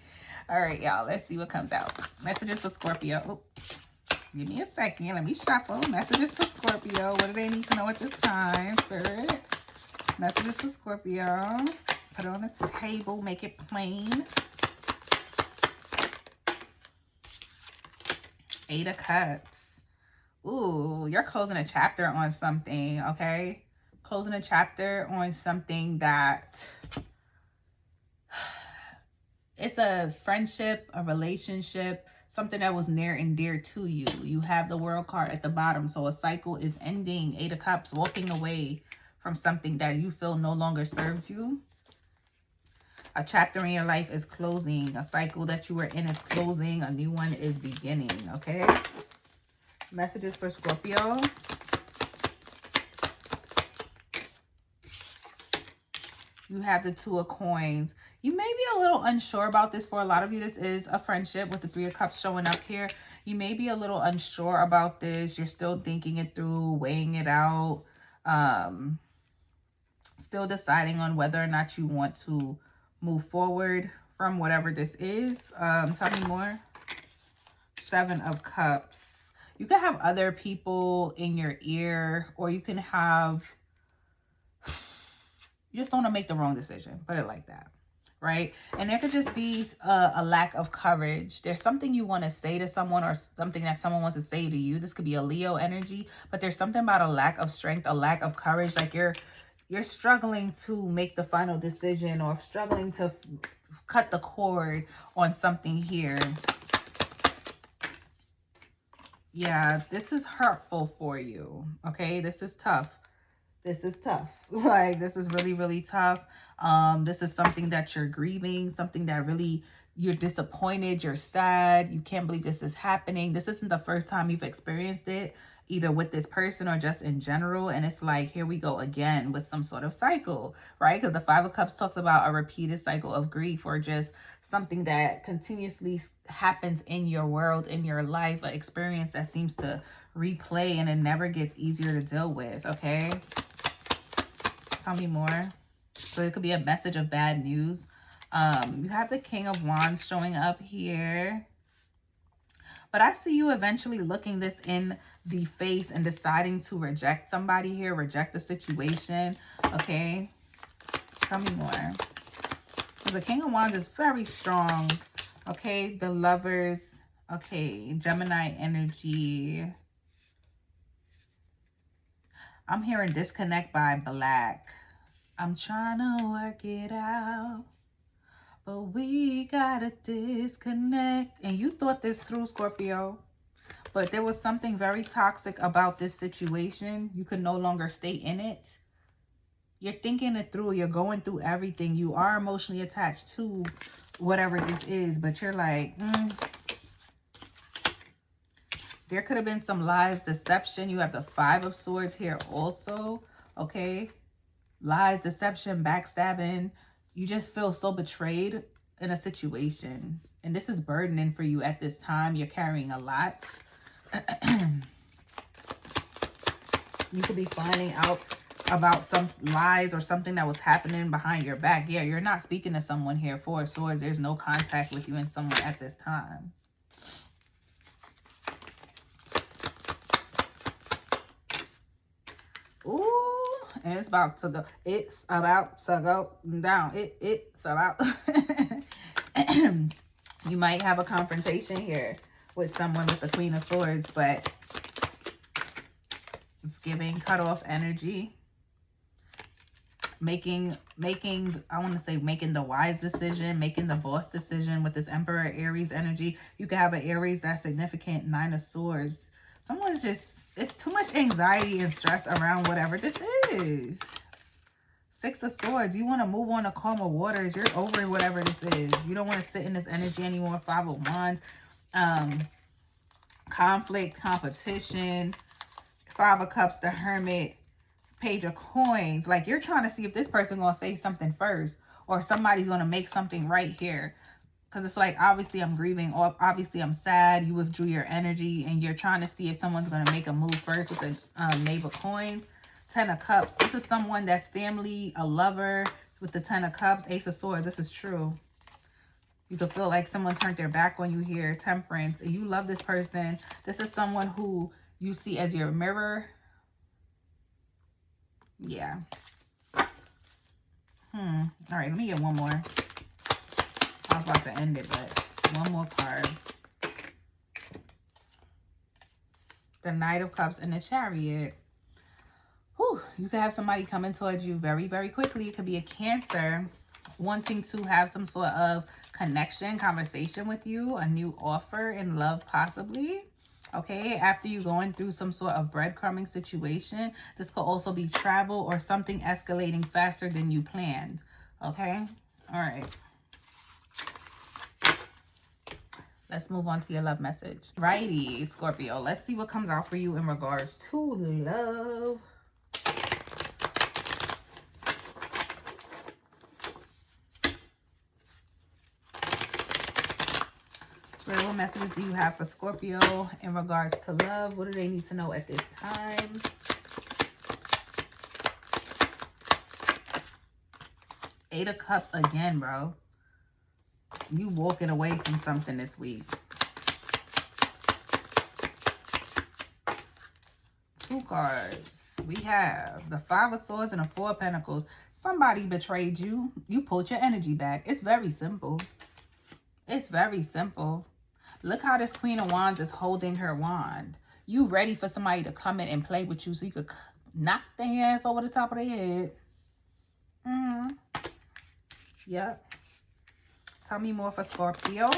All right, y'all. Let's see what comes out. Messages for Scorpio. Oh, give me a second. Let me shuffle. Messages for Scorpio. What do they need to know at this time, Spirit? Messages for Scorpio. Put it on the table. Make it plain. 8 of Cups. Ooh, you're closing a chapter on something, okay? Closing a chapter on something that... It's a friendship, a relationship, something that was near and dear to you. You have the World card at the bottom. So a cycle is ending. 8 of Cups, walking away from something that you feel no longer serves you. A chapter in your life is closing. A cycle that you were in is closing. A new one is beginning, okay? Messages for Scorpio. You have the 2 of Coins. You may be a little unsure about this. For a lot of you, this is a friendship with the 3 of Cups showing up here. You may be a little unsure about this. You're still thinking it through, weighing it out. Still deciding on whether or not you want to move forward from whatever this is. Tell me more. 7 of Cups. You can have other people in your ear, or you can have... You just don't want to make the wrong decision. Put it like that. Right? And there could just be a lack of courage. There's something you want to say to someone, or something that someone wants to say to you. This could be a Leo energy, but there's something about a lack of strength, a lack of courage. Like you're struggling to make the final decision, or struggling to cut the cord on something here. Yeah, this is hurtful for you. Okay, this is tough. This is tough. Like, this is really, really tough. This is something that you're grieving, something that really, you're disappointed, you're sad, you can't believe this is happening. This isn't the first time you've experienced it, either with this person or just in general. And it's like, here we go again with some sort of cycle, right? Because the Five of Cups talks about a repeated cycle of grief, or just something that continuously happens in your world, in your life, an experience that seems to replay and it never gets easier to deal with. Okay, tell me more. So it could be a message of bad news. You have the King of Wands showing up here. But I see you eventually looking this in the face and deciding to reject somebody here, reject the situation. Okay, tell me more. The King of Wands is very strong. Okay, the Lovers. Okay, Gemini energy. I'm hearing disconnect by Black. I'm trying to work it out, but we gotta disconnect. And you thought this through, Scorpio, but there was something very toxic about this situation. You could no longer stay in it. You're thinking it through. You're going through everything. You are emotionally attached to whatever this is, but you're like, there could have been some lies, deception. You have the Five of Swords here also, okay? Lies, deception, backstabbing. You just feel so betrayed in a situation. And this is burdening for you at this time. You're carrying a lot. You could be finding out about some lies or something that was happening behind your back. Yeah, you're not speaking to someone here. Four of Swords. There's no contact with you and someone at this time. Ooh, and it's about to go. It's about to go down. It's about. You might have a confrontation here with someone with the Queen of Swords, but it's giving cut-off energy. Making, I want to say making the wise decision, making the boss decision with this Emperor Aries energy. You could have an Aries that's significant, Nine of Swords. Someone's just, it's too much anxiety and stress around whatever this is. Six of Swords. You want to move on to calmer waters. You're over whatever this is. You don't want to sit in this energy anymore. Five of Wands. Conflict, competition. Five of Cups, the Hermit. Page of Coins. Like, you're trying to see if this person going to say something first, or somebody's going to make something right here. Because it's like, obviously I'm grieving, or obviously I'm sad. You withdrew your energy and you're trying to see if someone's going to make a move first with the Knave of Coins. Ten of Cups. This is someone that's family, a lover with the Ten of Cups. Ace of Swords. This is true. You could feel like someone turned their back on you here. Temperance. You love this person. This is someone who you see as your mirror. Yeah. All right, let me get one more. I was about to end it, but one more card. The Knight of Cups and the Chariot. Whew, you could have somebody coming towards you very, very quickly. It could be a Cancer wanting to have some sort of connection, conversation with you, a new offer in love possibly. Okay, after you going through some sort of breadcrumbing situation. This could also be travel or something escalating faster than you planned. Okay, all right. Let's move on to your love message. Righty, Scorpio. Let's see what comes out for you in regards to love. Spirit, what messages do you have for Scorpio in regards to love? What do they need to know at this time? Eight of Cups again, bro. You walking away from something this week. Two cards. We have the Five of Swords and the Four of Pentacles. Somebody betrayed you. You pulled your energy back. It's very simple. It's very simple. Look how this Queen of Wands is holding her wand. You ready for somebody to come in and play with you so you could knock their ass over the top of their head. Yep. Tell me more for Scorpio.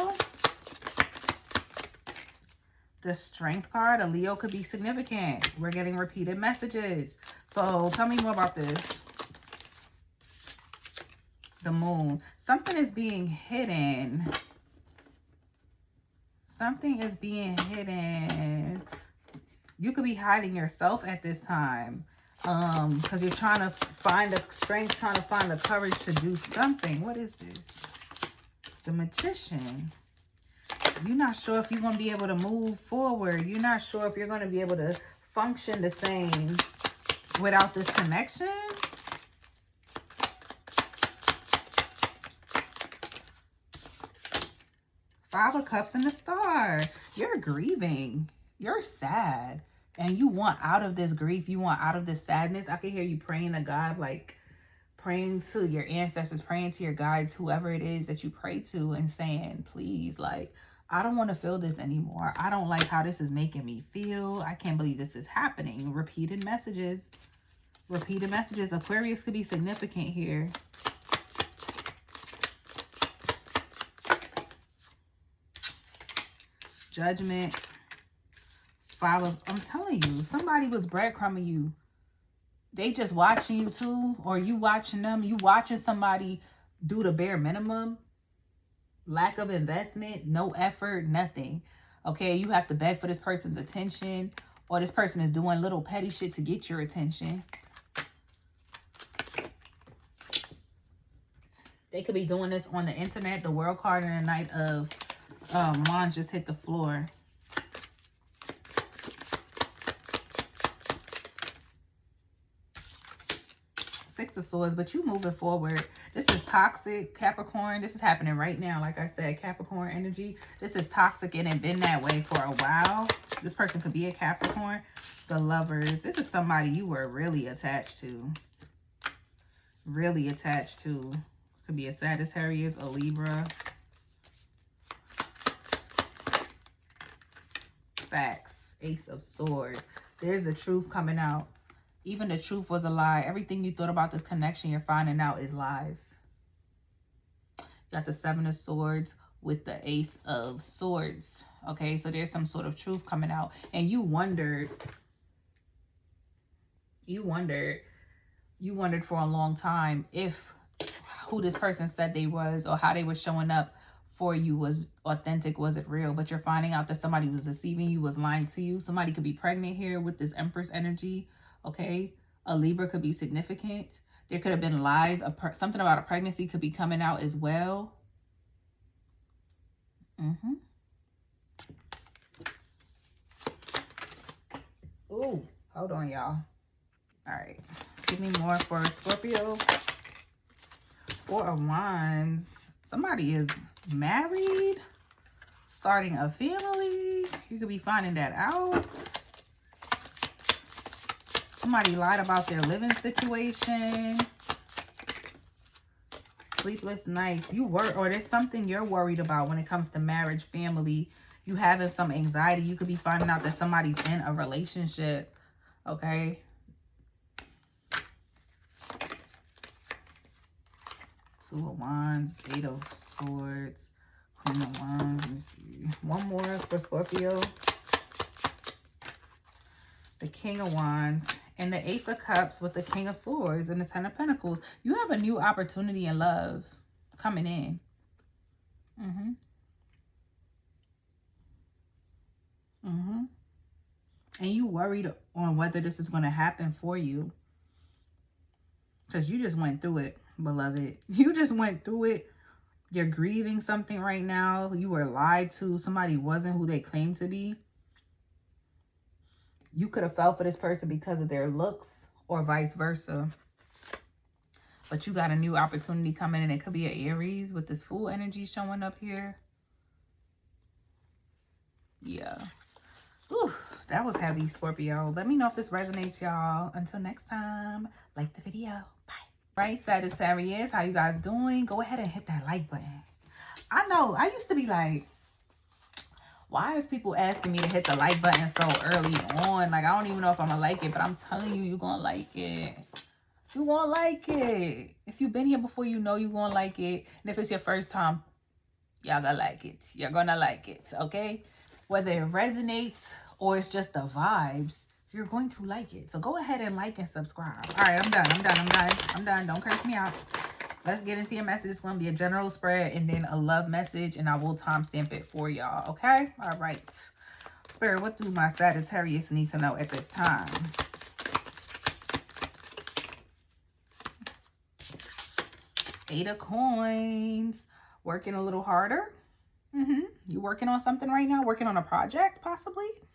The Strength card, a Leo could be significant. We're getting repeated messages. So tell me more about this. The Moon. Something is being hidden. Something is being hidden. You could be hiding yourself at this time. Because you're trying to find the strength, trying to find the courage to do something. What is this? The Magician. You're not sure if you're going to be able to move forward. You're not sure if you're going to be able to function the same without this connection. Five of Cups and the Star. You're grieving. You're sad. And you want out of this grief. You want out of this sadness. I can hear you praying to God, like praying to your ancestors, praying to your guides, whoever it is that you pray to, and saying, please, like, I don't want to feel this anymore. I don't like how this is making me feel. I can't believe this is happening. Repeated messages. Repeated messages. Aquarius could be significant here. Judgment. I'm telling you, somebody was breadcrumbing you. They just watching you too, or you watching them. You watching somebody do the bare minimum. Lack of investment, no effort, nothing. Okay, you have to beg for this person's attention, or this person is doing little petty shit to get your attention. They could be doing this on the internet. The World card and the Knight of Wands just hit the floor. Six of Swords, but you moving forward. This is toxic, Capricorn. This is happening right now. Like I said, Capricorn energy. This is toxic and it's been that way for a while. This person could be a Capricorn. The Lovers. This is somebody you were really attached to. Really attached to. Could be a Sagittarius, a Libra. Facts. Ace of Swords. There's the truth coming out. Even the truth was a lie. Everything you thought about this connection, you're finding out is lies. Got the Seven of Swords with the Ace of Swords. Okay, so there's some sort of truth coming out. And you wondered for a long time if who this person said they was or how they were showing up for you was authentic, was it real? But you're finding out that somebody was deceiving you, was lying to you. Somebody could be pregnant here with this Empress energy. Okay, a Libra could be significant. There could have been lies. Something about a pregnancy could be coming out as well. Ooh, hold on, y'all. All right, give me more for Scorpio. Four of Wands. Somebody is married, starting a family. You could be finding that out. Somebody lied about their living situation. Sleepless nights. Or there's something you're worried about when it comes to marriage, family. You having some anxiety. You could be finding out that somebody's in a relationship. Okay. Two of Wands, Eight of Swords, Queen of Wands. Let me see. One more for Scorpio. The King of Wands. And the Ace of Cups with the King of Swords and the Ten of Pentacles. You have a new opportunity in love coming in. And you worried on whether this is going to happen for you. Because you just went through it, beloved. You just went through it. You're grieving something right now. You were lied to. Somebody wasn't who they claimed to be. You could have fell for this person because of their looks or vice versa. But you got a new opportunity coming in. It could be an Aries with this Fool energy showing up here. Yeah. Ooh, that was heavy, Scorpio. Let me know if this resonates, y'all. Until next time, like the video. Bye. Right, Sagittarius, how you guys doing? Go ahead and hit that like button. I know, I used to be like, why is people asking me to hit the like button so early on? Like, I don't even know if I'm gonna like it, but I'm telling you, you're gonna like it. You're gonna like it. If you've been here before, you know you're gonna like it. And if it's your first time, y'all gonna like it. You're gonna like it, okay? Whether it resonates or it's just the vibes, you're going to like it. So go ahead and like and subscribe. All right, I'm done. Don't curse me out. Let's get into your message. It's going to be a general spread and then a love message, and I will timestamp it for y'all, okay? All right. Spirit, what do my Sagittarius need to know at this time? Eight of Coins. Working a little harder. You working on something right now? Working on a project, possibly? You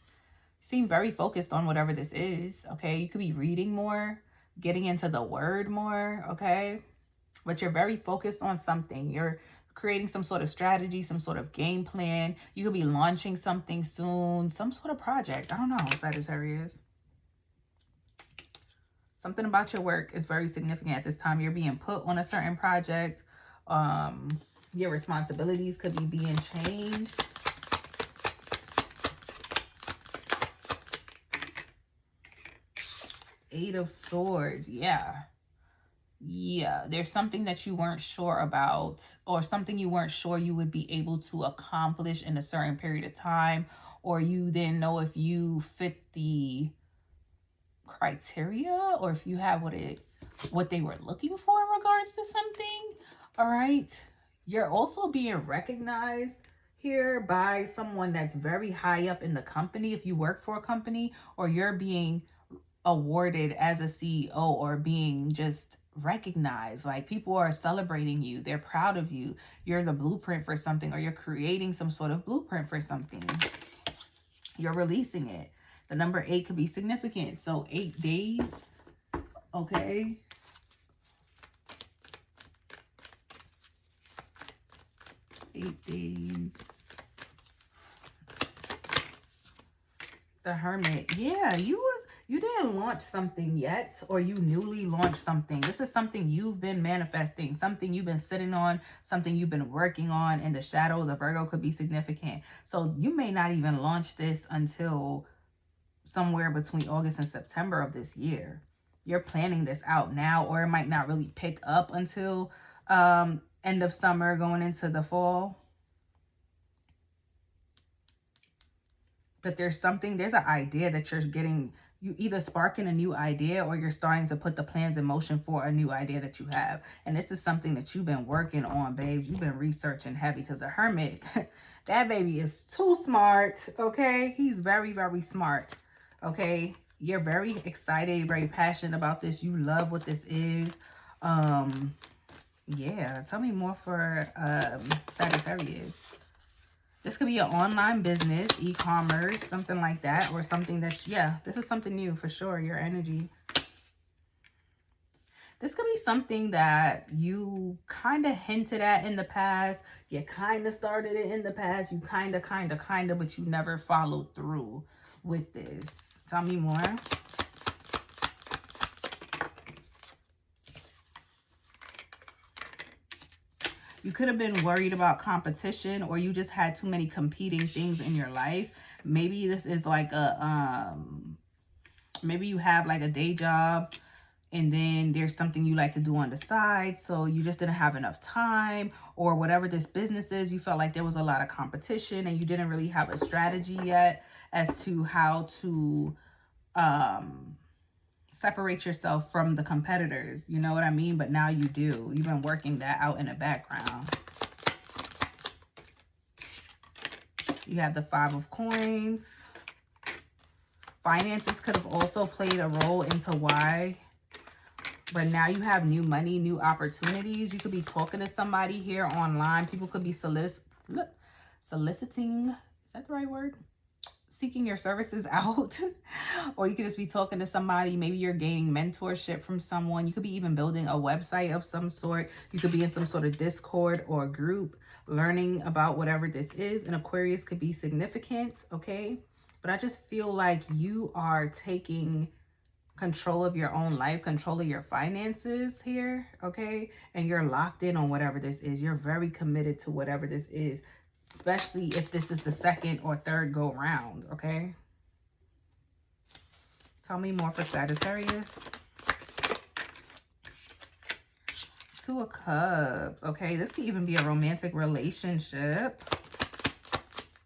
seem very focused on whatever this is, okay? You could be reading more, getting into the word more, okay? But you're very focused on something. You're creating some sort of strategy, some sort of game plan. You could be launching something soon, some sort of project. I don't know, Sagittarius. Something about your work is very significant at this time. You're being put on a certain project. Your responsibilities could be being changed. Eight of Swords. Yeah, there's something that you weren't sure about, or something you weren't sure you would be able to accomplish in a certain period of time, or you didn't know if you fit the criteria or if you have what they were looking for in regards to something. All right, you're also being recognized here by someone that's very high up in the company, if you work for a company, or you're being awarded as a CEO, or being just recognized. Like, people are celebrating you, they're proud of you, you're the blueprint for something, or you're creating some sort of blueprint for something. You're releasing it. The number 8 could be significant. So 8 days, okay? Eight days. The Hermit. Yeah, you didn't launch something yet, or you newly launched something. This is something you've been manifesting, something you've been sitting on, something you've been working on in the shadows. Of Virgo could be significant. So you may not even launch this until somewhere between August and September of this year. You're planning this out now, or it might not really pick up until end of summer going into the fall. But there's an idea that you're getting, you either sparking a new idea, or you're starting to put the plans in motion for a new idea that you have. And this is something that you've been working on, babes. You've been researching heavy, because the Hermit, that baby is too smart, okay? He's very, very smart, okay? You're very excited, very passionate about this. You love what this is. Yeah, tell me more for Sagittarius. This could be an online business, e-commerce, something like that, or something that, yeah, this is something new for sure, your energy. This could be something that you kind of hinted at in the past. You kind of started it in the past. You kind of, but you never followed through with this. Tell me more. You could have been worried about competition, or you just had too many competing things in your life. Maybe this is like maybe you have like a day job, and then there's something you like to do on the side, so you just didn't have enough time, or whatever this business is, you felt like there was a lot of competition and you didn't really have a strategy yet as to how to separate yourself from the competitors, you know what I mean? But now you do. You've been working that out in the background. You have the 5 of Coins. Finances could have also played a role into why, but now you have new money, new opportunities. You could be talking to somebody here online. People could be soliciting, is that the right word? Seeking your services out. Or you could just be talking to somebody. Maybe you're gaining mentorship from someone. You could be even building a website of some sort. You could be in some sort of Discord or group learning about whatever this is. And Aquarius could be significant, okay? But I just feel like you are taking control of your own life, control of your finances here, okay? And you're locked in on whatever this is. You're very committed to whatever this is, especially if this is the second or third go round, okay? Tell me more for Sagittarius. 2 of Cups, okay? This could even be a romantic relationship.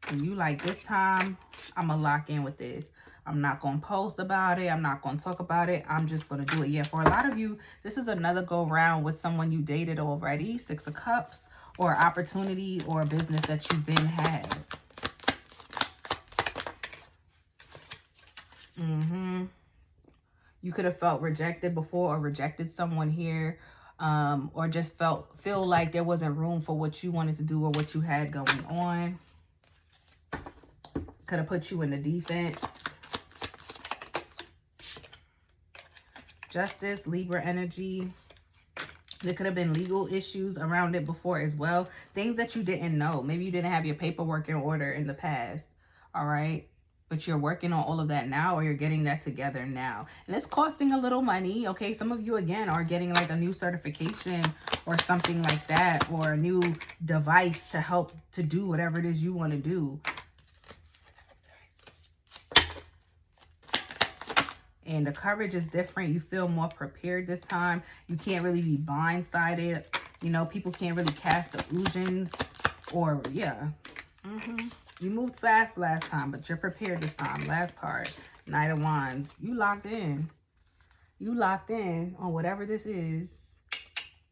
And you like, this time, I'm going to lock in with this. I'm not going to post about it. I'm not going to talk about it. I'm just going to do it. Yeah, for a lot of you, this is another go round with someone you dated already. 6 of Cups, or opportunity or business that you've been had. You could have felt rejected before or rejected someone here, or just feel like there wasn't room for what you wanted to do or what you had going on. Could have put you in the defense. Justice, Libra energy. There could have been legal issues around it before as well. Things that you didn't know. Maybe you didn't have your paperwork in order in the past. All right. But you're working on all of that now, or you're getting that together now. And it's costing a little money. Okay. Some of you, again, are getting like a new certification or something like that, or a new device to help to do whatever it is you want to do. And the courage is different. You feel more prepared this time. You can't really be blindsided. You know, people can't really cast illusions. Or, yeah. You moved fast last time, but you're prepared this time. Last card, Knight of Wands. You locked in. You locked in on whatever this is.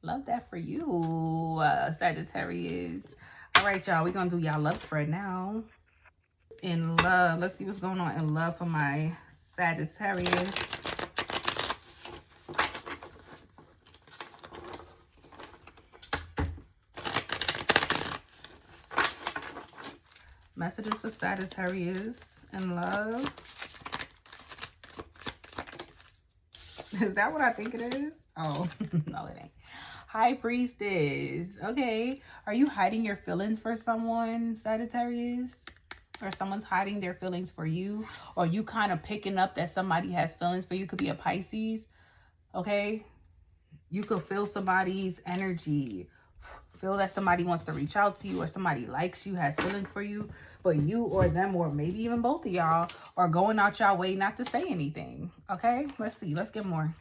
Love that for you, Sagittarius. All right, y'all. We're going to do y'all love spread now. In love. Let's see what's going on in love for my Sagittarius. Messages for Sagittarius in love. Is that what I think it is? Oh, no, it ain't. High Priestess. Okay. Are you hiding your feelings for someone, Sagittarius? Or someone's hiding their feelings for you, or you kind of picking up that somebody has feelings for you. Could be a Pisces. Okay, you could feel somebody's energy, feel that somebody wants to reach out to you, or somebody likes you, has feelings for you, but you or them, or maybe even both of y'all, are going out y'all way not to say anything. Okay, let's see. Let's get more.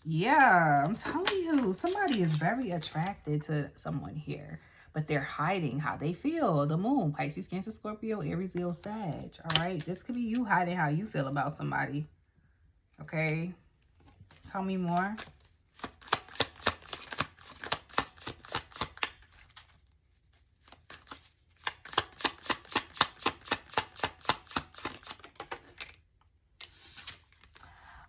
Yeah, I'm telling you, somebody is very attracted to someone here, but they're hiding how they feel. The moon, Pisces, Cancer, Scorpio, Aries, Leo, Sag. All right, this could be you hiding how you feel about somebody. Okay, tell me more.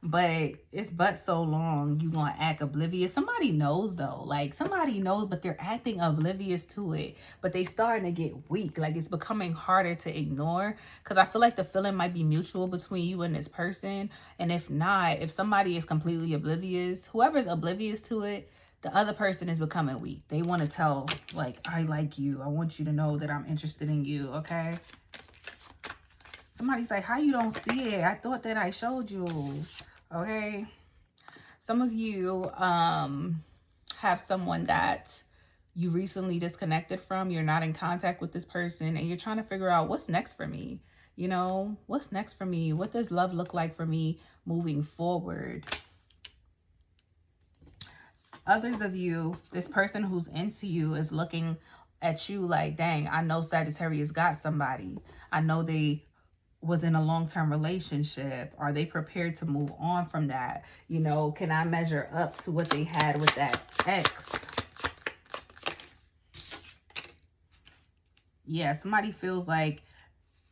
But it's but so long you gonna act oblivious. Somebody knows though, like somebody knows, but they're acting oblivious to it. But they starting to get weak, like it's becoming harder to ignore, because I feel like the feeling might be mutual between you and this person. And if not, if somebody is completely oblivious, whoever's oblivious to it, the other person is becoming weak. They want to tell, like, I like you, I want you to know that I'm interested in you. Okay, somebody's like, how you don't see it? I thought that I showed you. Okay, some of you have someone that you recently disconnected from. You're not in contact with this person, and you're trying to figure out what's next for me. You know, what's next for me? What does love look like for me moving forward? Others of you, this person who's into you is looking at you like, dang, I know Sagittarius got somebody. I know they was in a long-term relationship. Are they prepared to move on from that? You know, can I measure up to what they had with that ex? Yeah, somebody feels like,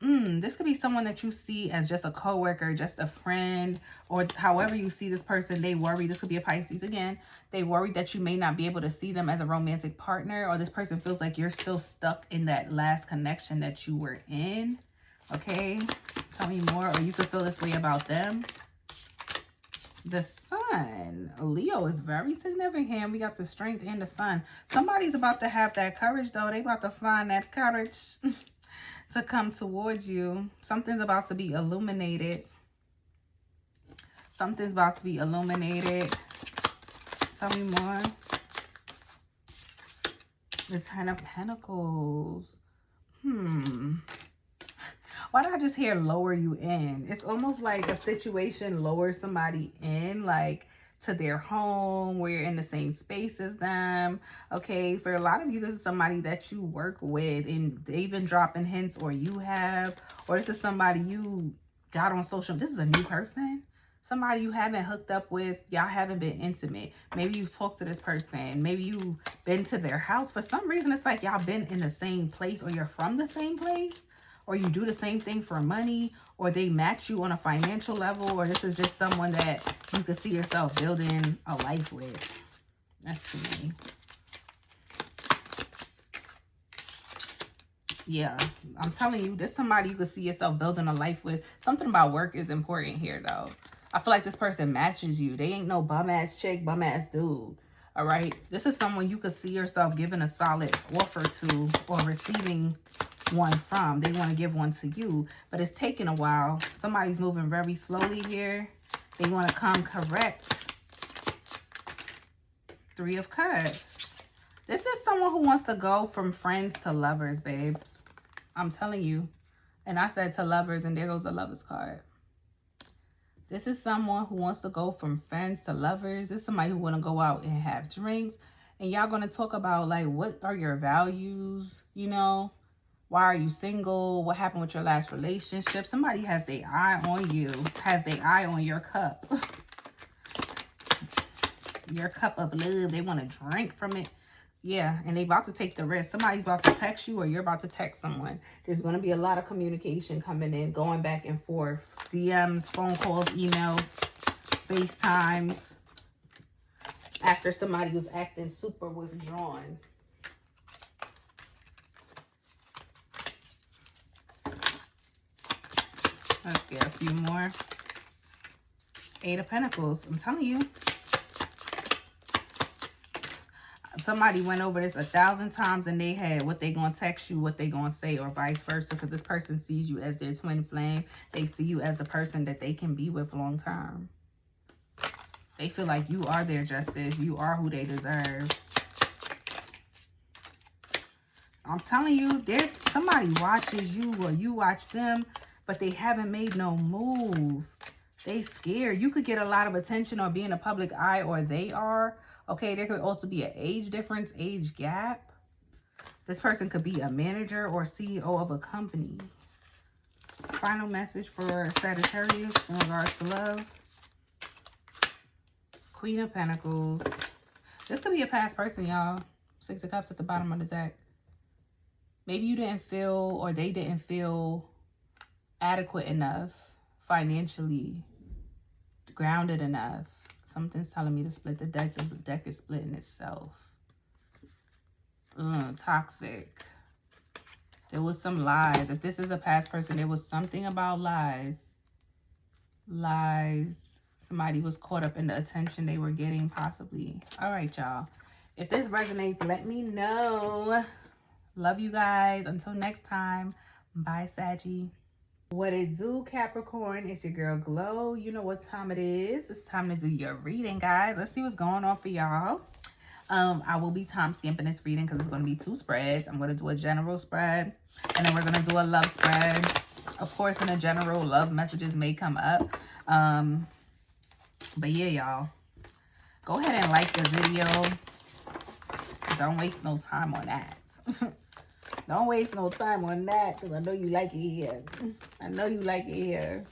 this could be someone that you see as just a coworker, just a friend, or however you see this person. They worry, this could be a Pisces again, they worry that you may not be able to see them as a romantic partner, or this person feels like you're still stuck in that last connection that you were in. Okay, tell me more, or you could feel this way about them. The Sun. Leo is very significant. We got the Strength and the Sun. Somebody's about to have that courage, though. They about to find that courage to come towards you. Something's about to be illuminated. Something's about to be illuminated. Tell me more. The Ten of Pentacles. Why did I just hear lower you in? It's almost like a situation lowers somebody in, like to their home, where you're in the same space as them. Okay, for a lot of you, this is somebody that you work with and they've been dropping hints, or you have, or this is somebody you got on social. This is a new person, somebody you haven't hooked up with. Y'all haven't been intimate. Maybe you talked to this person, maybe you been to their house. For some reason, it's like y'all been in the same place, or you're from the same place, or you do the same thing for money, or they match you on a financial level, or this is just someone that you could see yourself building a life with. That's too many. Yeah, I'm telling you, this is somebody you could see yourself building a life with. Something about work is important here, though. I feel like this person matches you. They ain't no bum-ass chick, bum-ass dude. All right? This is someone you could see yourself giving a solid offer to, or receiving one from. They want to give one to you, but it's taking a while. Somebody's moving very slowly here. They want to come correct. 3 of Cups. This is someone who wants to go from friends to lovers, babes. I'm telling you. And I said to lovers, and there goes the lovers card. This is someone who wants to go from friends to lovers. This is somebody who want to go out and have drinks, and y'all going to talk about, like, what are your values, you know? Why are you single? What happened with your last relationship? Somebody has their eye on you. Has their eye on your cup. Your cup of love. They want to drink from it. Yeah, and they about to take the risk. Somebody's about to text you, or you're about to text someone. There's going to be a lot of communication coming in, going back and forth. DMs, phone calls, emails, FaceTimes. After somebody was acting super withdrawn. Let's get a few more. 8 of Pentacles. I'm telling you. Somebody went over this 1,000 times and they had what they gonna text you, what they gonna say, or vice versa. Because this person sees you as their twin flame. They see you as a person that they can be with long term. They feel like you are their justice. You are who they deserve. I'm telling you, there's somebody watches you or you watch them, but they haven't made no move. They scared. You could get a lot of attention or be in a public eye, or they are. Okay, there could also be an age difference, age gap. This person could be a manager or CEO of a company. Final message for Sagittarius in regards to love. Queen of Pentacles. This could be a past person, y'all. 6 of Cups at the bottom of the deck. Maybe you didn't feel, or they didn't feel adequate enough financially, grounded enough. Something's telling me to split the deck. The deck is splitting itself. Toxic. There was some lies. If this is a past person, there was something about lies. Lies. Somebody was caught up in the attention they were getting, possibly. All right, y'all. If this resonates, let me know. Love you guys. Until next time. Bye, Saggy. What it do, Capricorn? It's your girl Glow. You know what time it is. It's time to do your reading, guys. Let's see what's going on for y'all. I will be time stamping this reading because it's going to be 2 spreads. I'm going to do a general spread, and then we're going to do a love spread. Of course, in a general, love messages may come up. But yeah, y'all, go ahead and like the video. Don't waste no time on that. Don't waste no time on that, because I know you like it here. I know you like it here.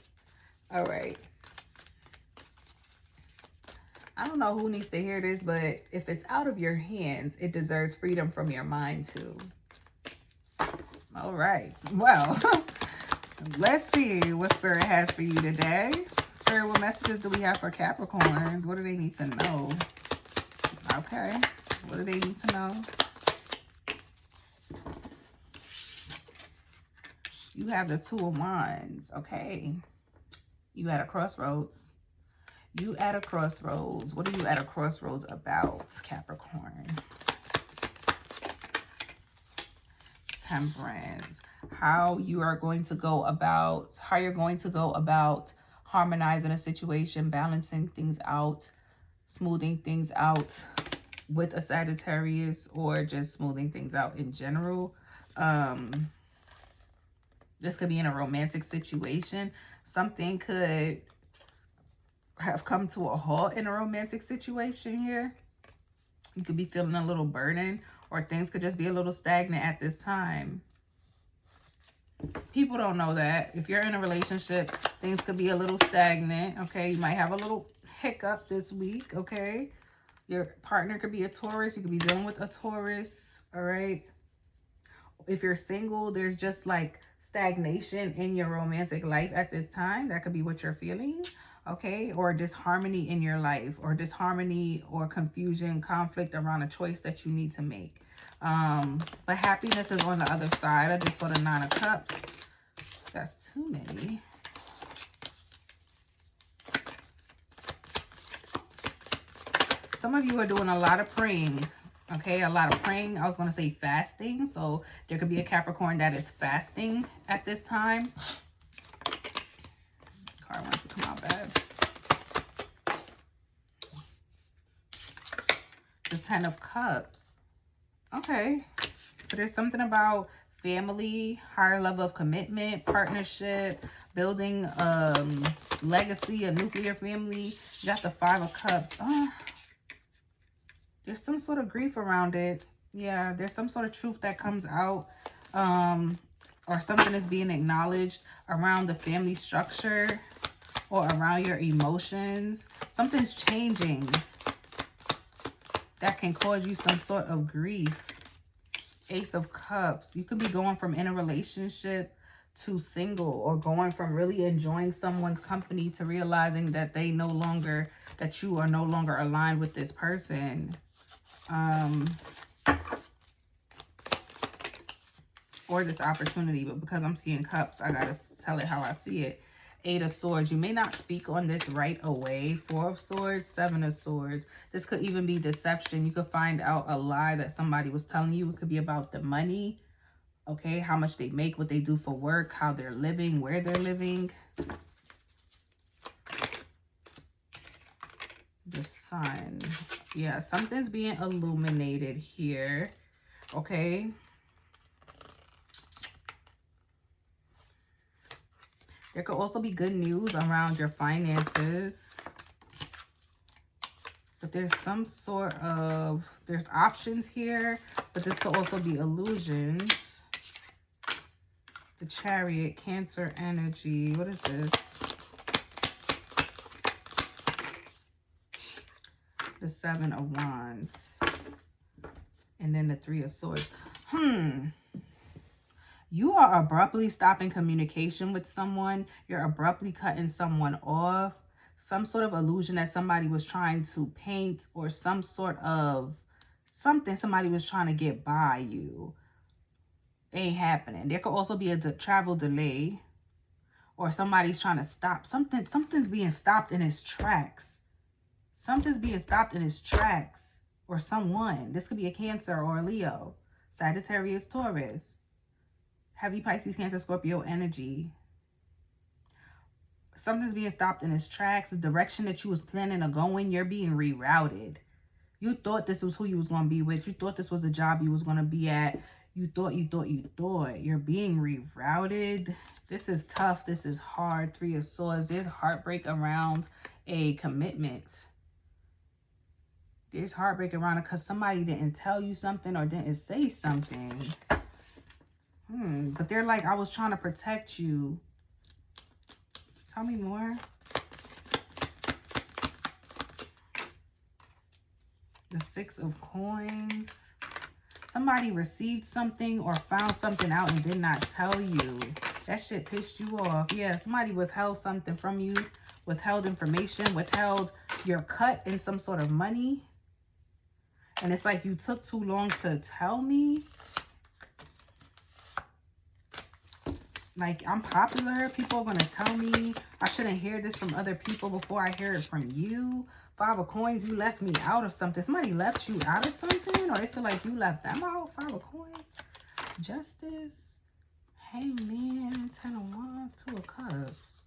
All right. I don't know who needs to hear this, but if it's out of your hands, it deserves freedom from your mind too. All right. Well, let's see what Spirit has for you today. Spirit, what messages do we have for Capricorns? What do they need to know? Okay. What do they need to know? You have the 2 of Wands. Okay. You at a crossroads. You at a crossroads. What are you at a crossroads about, Capricorn? Temperance. How you're going to go about harmonizing a situation, balancing things out, smoothing things out with a Sagittarius, or just smoothing things out in general. This could be in a romantic situation. Something could have come to a halt in a romantic situation here. You could be feeling a little burdened, or things could just be a little stagnant at this time. People don't know that. If you're in a relationship, things could be a little stagnant, okay? You might have a little hiccup this week, okay? Your partner could be a Taurus. You could be dealing with a Taurus, all right? If you're single, there's just like stagnation in your romantic life at this time. That could be what you're feeling, okay? Or disharmony in your life, or disharmony or confusion, conflict around a choice that you need to make. But happiness is on the other side. I just saw the 9 of Cups. That's too many. Some of you are doing a lot of praying, okay? A lot of praying. I was going to say fasting. So there could be a Capricorn that is fasting at this time. Card wants to come out bad. The 10 of Cups. Okay. So there's something about family, higher level of commitment, partnership, building legacy, a nuclear family. You got the 5 of Cups. There's some sort of grief around it. Yeah, there's some sort of truth that comes out, or something is being acknowledged around the family structure or around your emotions. Something's changing that can cause you some sort of grief. Ace of Cups. You could be going from in a relationship to single, or going from really enjoying someone's company to realizing that that you are no longer aligned with this person. Or this opportunity, but because I'm seeing cups, I gotta tell it how I see it. 8 of Swords. You may not speak on this right away. 4 of Swords, 7 of Swords. This could even be deception. You could find out a lie that somebody was telling you. It could be about the money, okay? How much they make, what they do for work, how they're living, where they're living. The Sun. Yeah, something's being illuminated here, okay? There could also be good news around your finances. But there's some sort of, there's options here, but this could also be illusions. The Chariot, Cancer energy. What is this? The 7 of Wands. And then the 3 of Swords. You are abruptly stopping communication with someone. You're abruptly cutting someone off. Some sort of illusion that somebody was trying to paint, or some sort of something somebody was trying to get by you. Ain't happening. There could also be a travel delay, or somebody's trying to stop. Something's being stopped in its tracks. Something's being stopped in its tracks, or someone. This could be a Cancer or a Leo, Sagittarius, Taurus. Heavy Pisces, Cancer, Scorpio energy. Something's being stopped in its tracks. The direction that you was planning on going, you're being rerouted. You thought this was who you was going to be with. You thought this was a job you was going to be at. You thought. You're being rerouted. This is tough. This is hard. 3 of Swords. There's heartbreak around a commitment. There's heartbreak around it because somebody didn't tell you something or didn't say something. But they're like, I was trying to protect you. Tell me more. The 6 of Coins. Somebody received something or found something out and did not tell you. That shit pissed you off. Yeah, somebody withheld something from you. Withheld information. Withheld your cut in some sort of money. And it's like, you took too long to tell me. Like, I'm popular. People are going to tell me. I shouldn't hear this from other people before I hear it from you. 5 of Coins, you left me out of something. Somebody left you out of something, or they feel like you left them out. 5 of Coins. Justice. Hangman. 10 of Wands. 2 of Cups.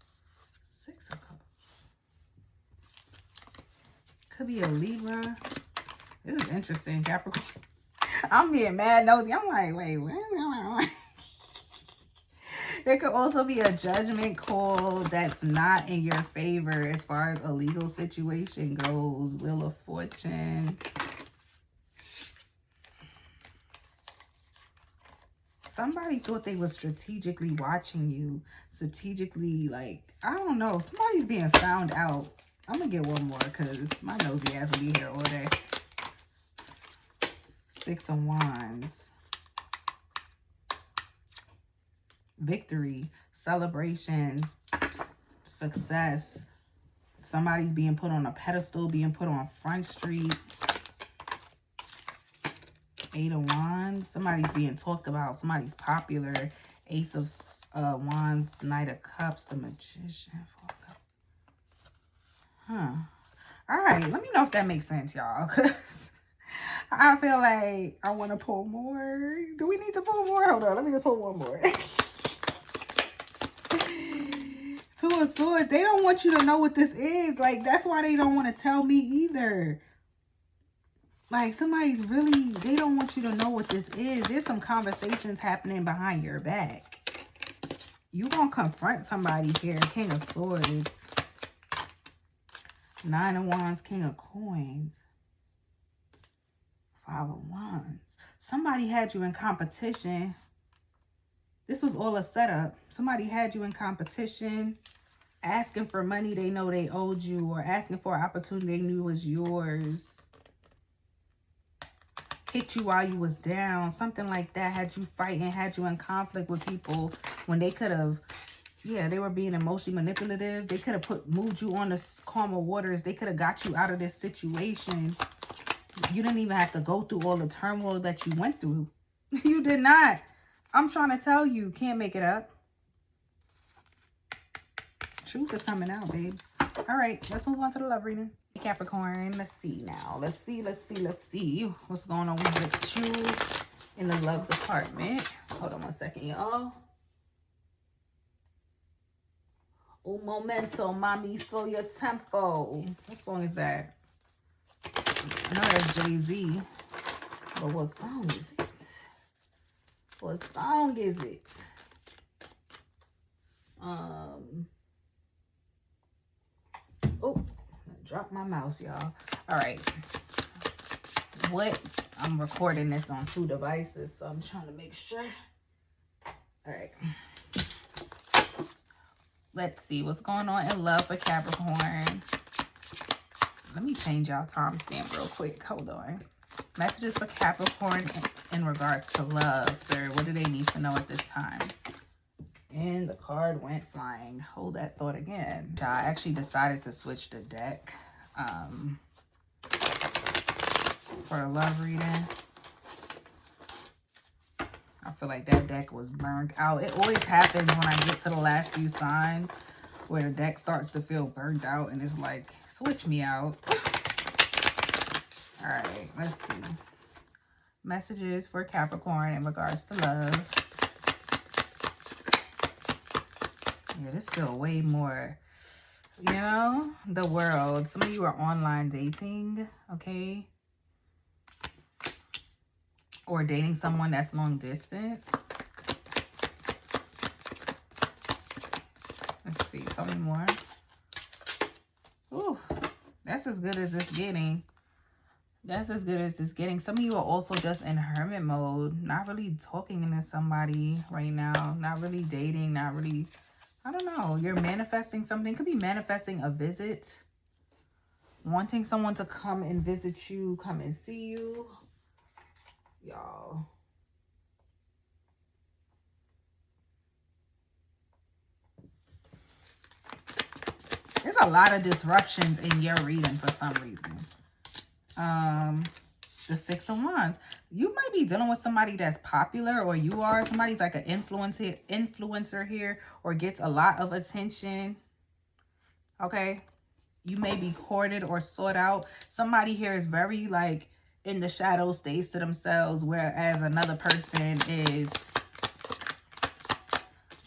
6 of Cups. Could be a Libra. This is interesting, Capricorn. I'm being mad nosy. I'm like, wait, what is going on? There could also be a judgment call that's not in your favor as far as a legal situation goes. Wheel of Fortune. Somebody thought they were strategically watching you. Strategically, like, I don't know. Somebody's being found out. I'm going to get one more because my nosy ass will be here all day. 6 of Wands. Victory, celebration, success. Somebody's being put on a pedestal, being put on Front Street. 8 of Wands. Somebody's being talked about. Somebody's popular. Ace of Wands, Knight of Cups, the Magician. 4 of Cups. Huh. All right. Let me know if that makes sense, y'all. Because I feel like I want to pull more. Do we need to pull more? Hold on. Let me just pull one more. 2 of Swords. They don't want you to know what this is. Like, that's why they don't want to tell me either. Like, somebody's really, they don't want you to know what this is. There's some conversations happening behind your back. You gonna confront somebody here. King of Swords. 9 of Wands, King of Coins. 5 of Wands. Somebody had you in competition. This was all a setup. Somebody had you in competition, asking for money they know they owed you, or asking for an opportunity they knew was yours. Hit you while you was down. Something like that. Had you fighting, had you in conflict with people when they could have, yeah, they were being emotionally manipulative. They could have moved you on the calmer waters. They could have got you out of this situation. You didn't even have to go through all the turmoil that you went through. You did not. I'm trying to tell you, can't make it up. Truth is coming out, babes. All right, let's move on to the love reading. Capricorn, let's see now. Let's see what's going on with you in the love department. Hold on one second, y'all. Un momento, mami, slow your tempo. What song is that? I know that's Jay-Z, but what song is it? What song is it? Oh, drop my mouse, y'all. All right. I'm recording this on 2 devices, so I'm trying to make sure. All right. Let's see what's going on in love for Capricorn. Let me change y'all timestamp real quick. Hold on. Messages for Capricorn in regards to love. Spirit, what do they need to know at this time? And the card went flying. Hold that thought again. I actually decided to switch the deck for a love reading. I feel like that deck was burned out. It always happens when I get to the last few signs where the deck starts to feel burned out and it's like, switch me out. All right, let's see. Messages for Capricorn in regards to love. Yeah, this feels way more, you know, the world. Some of you are online dating, okay? Or dating someone that's long distance. Let's see, tell me more. Ooh, that's as good as it's getting. That's as good as it's getting. Some of you are also just in hermit mode. Not really talking to somebody right now. Not really dating. Not really, I don't know. You're manifesting something. Could be manifesting a visit. Wanting someone to come and visit you. Come and see you. Y'all. There's a lot of disruptions in your reading for some reason. The 6 of Wands. You might be dealing with somebody that's popular, or you are. Somebody's like an influencer here, or gets a lot of attention. Okay. You may be courted or sought out. Somebody here is very like in the shadow, stays to themselves, whereas another person is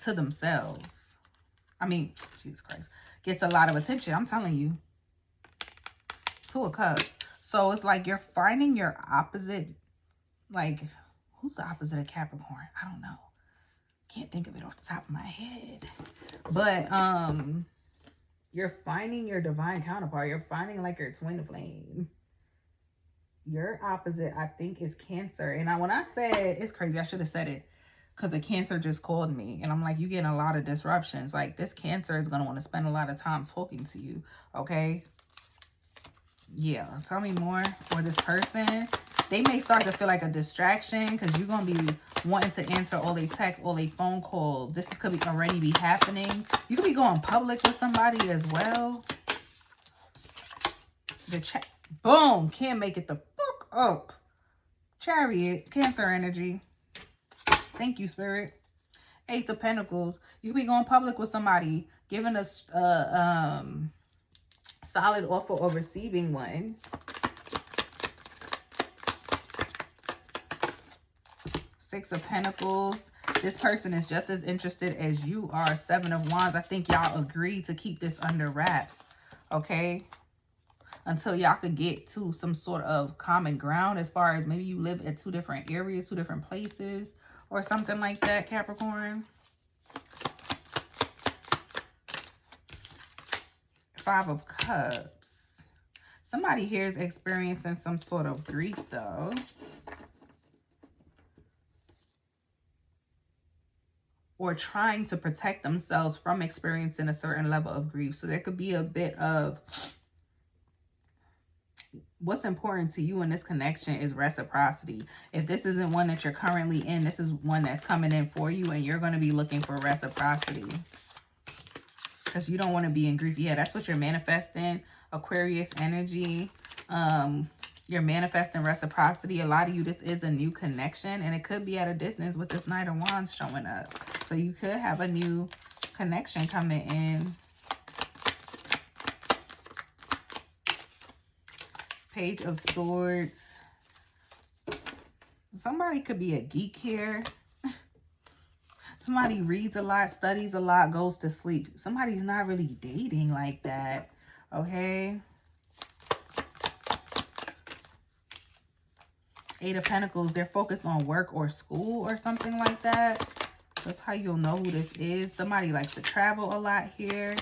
to themselves. I mean, Jesus Christ. Gets a lot of attention. I'm telling you. 2 of Cups. So it's like you're finding your opposite. Like, who's the opposite of Capricorn? I don't know. can't think of it off the top of my head. But you're finding your divine counterpart. You're finding like your twin flame. Your opposite, I think, is Cancer. And when I said, it's crazy, I should have said it, because a Cancer just called me. And I'm like, you're getting a lot of disruptions. Like, this Cancer is going to want to spend a lot of time talking to you. Okay? Yeah. Tell me more. For this person, they may start to feel like a distraction, because you're going to be wanting to answer all their texts, all their phone calls. This could be already be happening. You could be going public with somebody as well. The chat. Boom. Can't make it the fuck up. Chariot. Cancer energy. Thank you, Spirit. Ace of Pentacles. You could be going public with somebody, giving us solid offer or receiving one. Six of Pentacles. This person is just as interested as you are. Seven of Wands. I think y'all agree to keep this under wraps. Okay? Until y'all could get to some sort of common ground, as far as maybe you live at two different areas, two different places, or something like that, Capricorn. Five of Cups. Somebody here is experiencing some sort of grief, though. Or trying to protect themselves from experiencing a certain level of grief. So there could be a bit of... What's important to you in this connection is reciprocity. If this isn't one that you're currently in, this is one that's coming in for you, and you're going to be looking for reciprocity. Because you don't want to be in grief. Yeah, that's what you're manifesting. Aquarius energy. You're manifesting reciprocity. A lot of you, this is a new connection, and it could be at a distance with this Knight of Wands showing up. So you could have a new connection coming in. Page of Swords. Somebody could be a geek here. Somebody reads a lot, studies a lot, goes to sleep. Somebody's not really dating like that. Okay. Eight of Pentacles. They're focused on work or school or something like that. That's how you'll know who this is. Somebody likes to travel a lot here.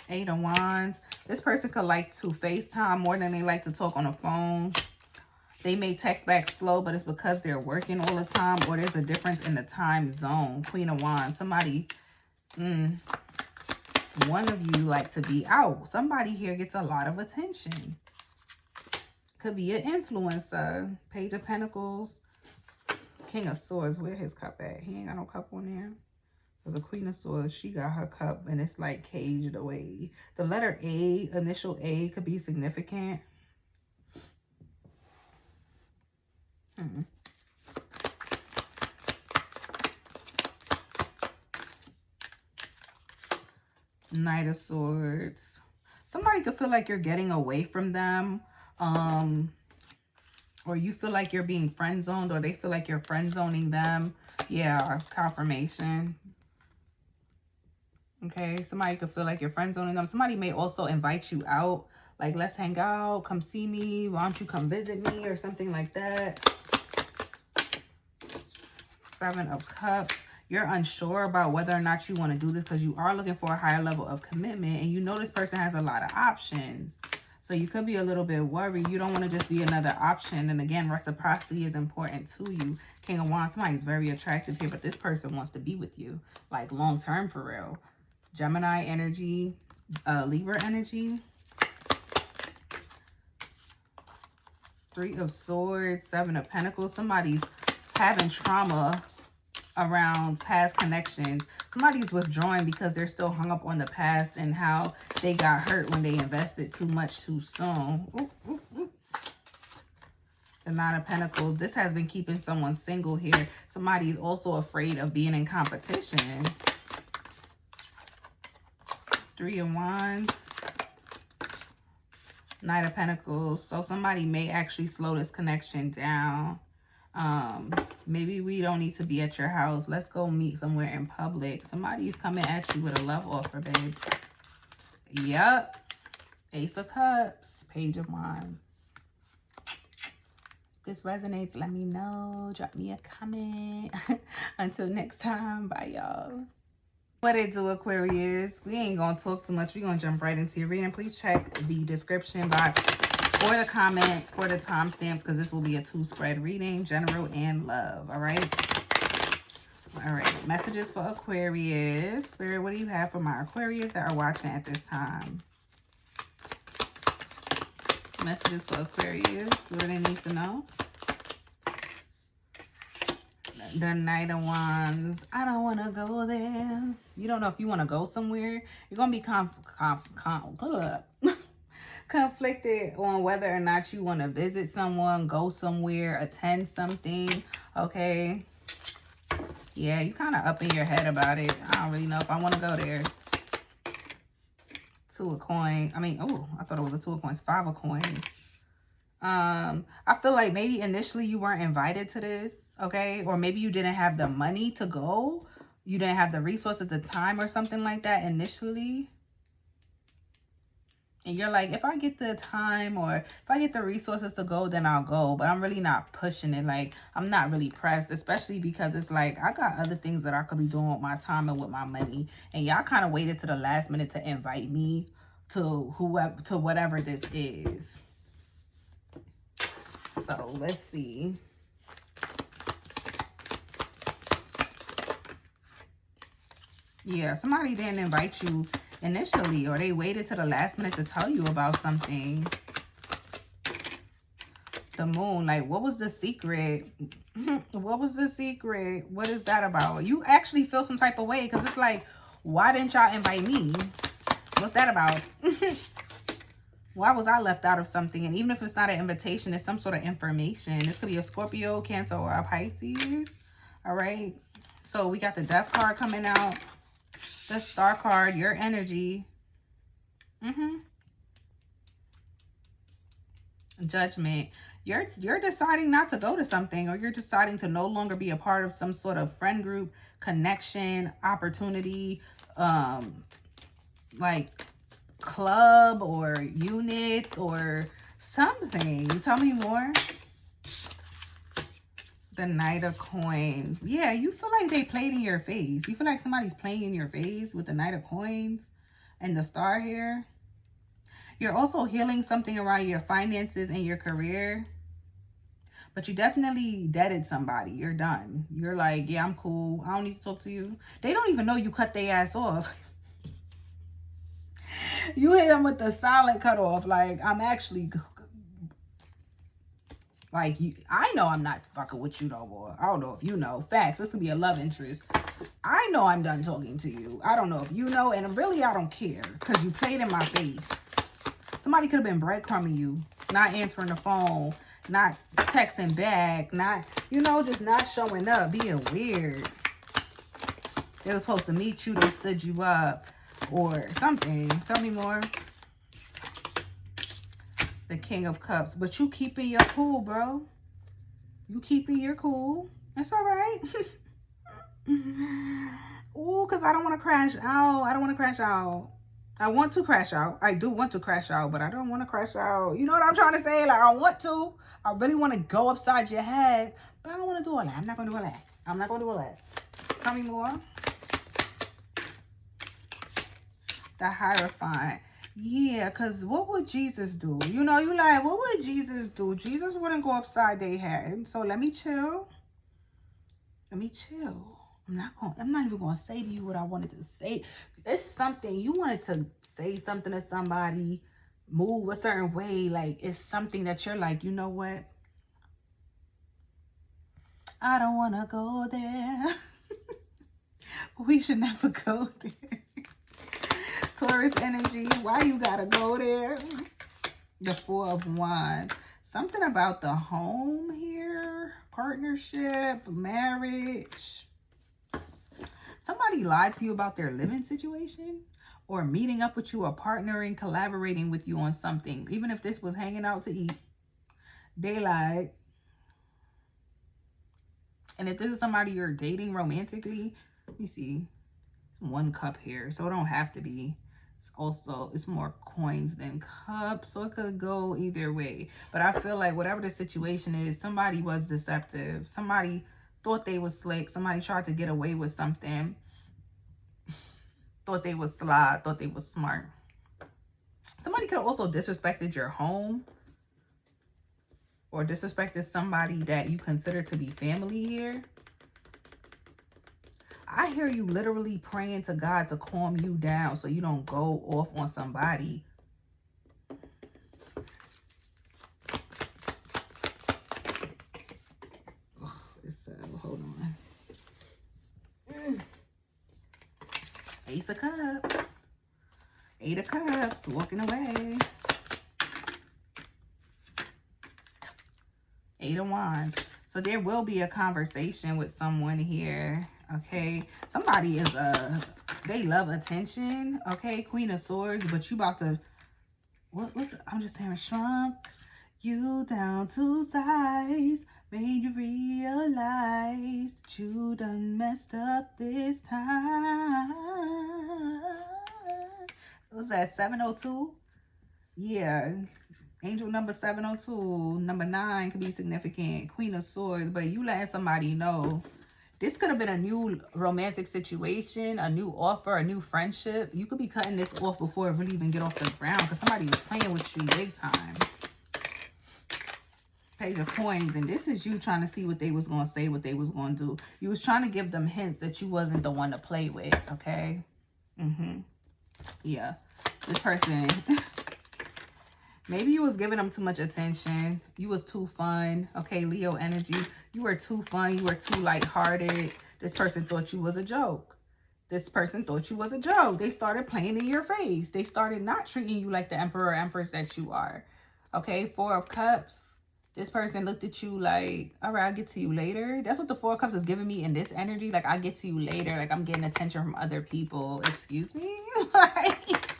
Eight of Wands. This person could like to FaceTime more than they like to talk on the phone. They may text back slow, but it's because they're working all the time, or there's a difference in the time zone. Queen of Wands. Somebody, one of you like to be out. Somebody here gets a lot of attention. Could be an influencer. Page of Pentacles. King of Swords. Where his cup at? He ain't got no cup on there. The Queen of Swords, she got her cup, and it's like caged away. The letter A, initial A, could be significant. Knight of Swords. Somebody could feel like you're getting away from them. Or you feel like you're being friend zoned, or they feel like you're friend zoning them. Yeah, confirmation. Okay, somebody could feel like you're friend zoning them. Somebody may also invite you out. Like, let's hang out, come see me. Why don't you come visit me or something like that. Seven of Cups. You're unsure about whether or not you want to do this, because you are looking for a higher level of commitment. And you know this person has a lot of options. So you could be a little bit worried. You don't want to just be another option. And again, reciprocity is important to you. King of Wands. Somebody's very attractive here, but this person wants to be with you. Like, long term for real. Gemini energy, Libra energy. Three of Swords, Seven of Pentacles. Somebody's having trauma around past connections. Somebody's withdrawing because they're still hung up on the past and how they got hurt when they invested too much too soon. Ooh, ooh, ooh. The Nine of Pentacles. This has been keeping someone single here. Somebody's also afraid of being in competition. Three of Wands. Knight of Pentacles. So somebody may actually slow this connection down. Maybe we don't need to be at your house. Let's go meet somewhere in public. Somebody's coming at you with a love offer, babe. Yep. Ace of Cups. Page of Wands. this resonates, let me know. Drop me a comment. Until next time, bye y'all. What it do, Aquarius? We ain't gonna talk too much. We're gonna jump right into your reading. Please check the description box or the comments for the timestamps, because this will be a 2-spread reading, general and love. All right. All right. Messages for Aquarius. Spirit, what do you have for my Aquarius that are watching at this time? Messages for Aquarius. What do they need to know? The Knight of Wands. I don't want to go there. You don't know if you want to go somewhere. You're going to be conflicted on whether or not you want to visit someone, go somewhere, attend something. Okay. Yeah, you kind of up in your head about it. I don't really know if I want to go there. 2 of coins. I mean, oh, I thought it was a 2 of coins. 5 of coins. I feel like maybe initially you weren't invited to this. Okay, or maybe you didn't have the money to go. You didn't have the resources, the time, or something like that initially. And you're like, if I get the time or if I get the resources to go, then I'll go. But I'm really not pushing it. Like, I'm not really pressed, especially because it's like I got other things that I could be doing with my time and with my money. And y'all kind of waited to the last minute to invite me to whoever, to whatever this is. So let's see. Yeah, somebody didn't invite you initially, or they waited to the last minute to tell you about something. The Moon, like, what was the secret? What was the secret? What is that about? You actually feel some type of way, because it's like, why didn't y'all invite me? What's that about? Why was I left out of something? And even if it's not an invitation, it's some sort of information. This could be a Scorpio, Cancer, or a Pisces. All right. So we got the Death card coming out. The Star card, your energy. Judgment. You're deciding not to go to something, or you're deciding to no longer be a part of some sort of friend group, connection, opportunity, like club or unit or something. Tell me more. The Knight of Coins. Yeah, you feel like they played in your face. You feel like somebody's playing in your face with the Knight of Coins and the Star here. You're also healing something around your finances and your career. But you definitely deaded somebody. You're done. You're like, yeah, I'm cool. I don't need to talk to you. They don't even know you cut their ass off. You hit them with the silent cutoff. Like, I'm actually... Like, I know I'm not fucking with you no more. I don't know if you know. Facts. This could be a love interest. I know I'm done talking to you. I don't know if you know. And really, I don't care. Because you played in my face. Somebody could have been breadcrumbing you. Not answering the phone. Not texting back. Not, you know, just not showing up. Being weird. They were supposed to meet you. They stood you up. Or something. Tell me more. The King of Cups. But you keeping your cool, bro. You keeping your cool. That's all right. Ooh, because I don't want to crash out. I don't want to crash out. I want to crash out. I do want to crash out, but I don't want to crash out. You know what I'm trying to say? Like, I want to. I really want to go upside your head, but I don't want to do all that. I'm not going to do all that. I'm not going to do all that. Tell me more. The Hierophant. Yeah, because what would Jesus do? You know, you like, what would Jesus do? Jesus wouldn't go upside their head. So let me chill. Let me chill. I'm not even going to say to you what I wanted to say. It's something. You wanted to say something to somebody, move a certain way. Like, it's something that you're like, you know what? I don't want to go there. We should never go there. Taurus energy, why you gotta go there? The Four of Wands. Something about the home here. Partnership, marriage. Somebody lied to you about their living situation. Or meeting up with you or partnering, collaborating with you on something. Even if this was hanging out to eat. They lied. And if this is somebody you're dating romantically, let me see. One cup here, so it don't have to be. It's more coins than cups, so it could go either way. But I feel like whatever the situation is, somebody was deceptive. Somebody thought they was slick. Somebody tried to get away with something. Thought they was sly. Thought they was smart. Somebody could have also disrespected your home, or disrespected somebody that you consider to be family here. I hear you literally praying to God to calm you down so you don't go off on somebody. Ugh, it fell. Hold on. Ace of Cups. 8 of Cups. Walking away. 8 of Wands. So there will be a conversation with someone here. Okay, somebody is they love attention. Okay, Queen of Swords, but you about to I'm just saying, shrunk you down to size, made you realize that you done messed up this time. What's that, 702? Yeah, angel number 702. Number 9 could be significant. Queen of Swords, but you letting somebody know. This could have been a new romantic situation, a new offer, a new friendship. You could be cutting this off before it really even get off the ground because somebody was playing with you big time. Page of Coins, and this is you trying to see what they was going to say, what they was going to do. You was trying to give them hints that you wasn't the one to play with, okay? Yeah. This person... Maybe you was giving them too much attention. You was too fun. Okay, Leo energy. You were too fun. You were too lighthearted. This person thought you was a joke. This person thought you was a joke. They started playing in your face. They started not treating you like the emperor or empress that you are. Okay, 4 of Cups. This person looked at you like, all right, I'll get to you later. That's what the 4 of Cups is giving me in this energy. Like, I'll get to you later. Like, I'm getting attention from other people. Excuse me? Like...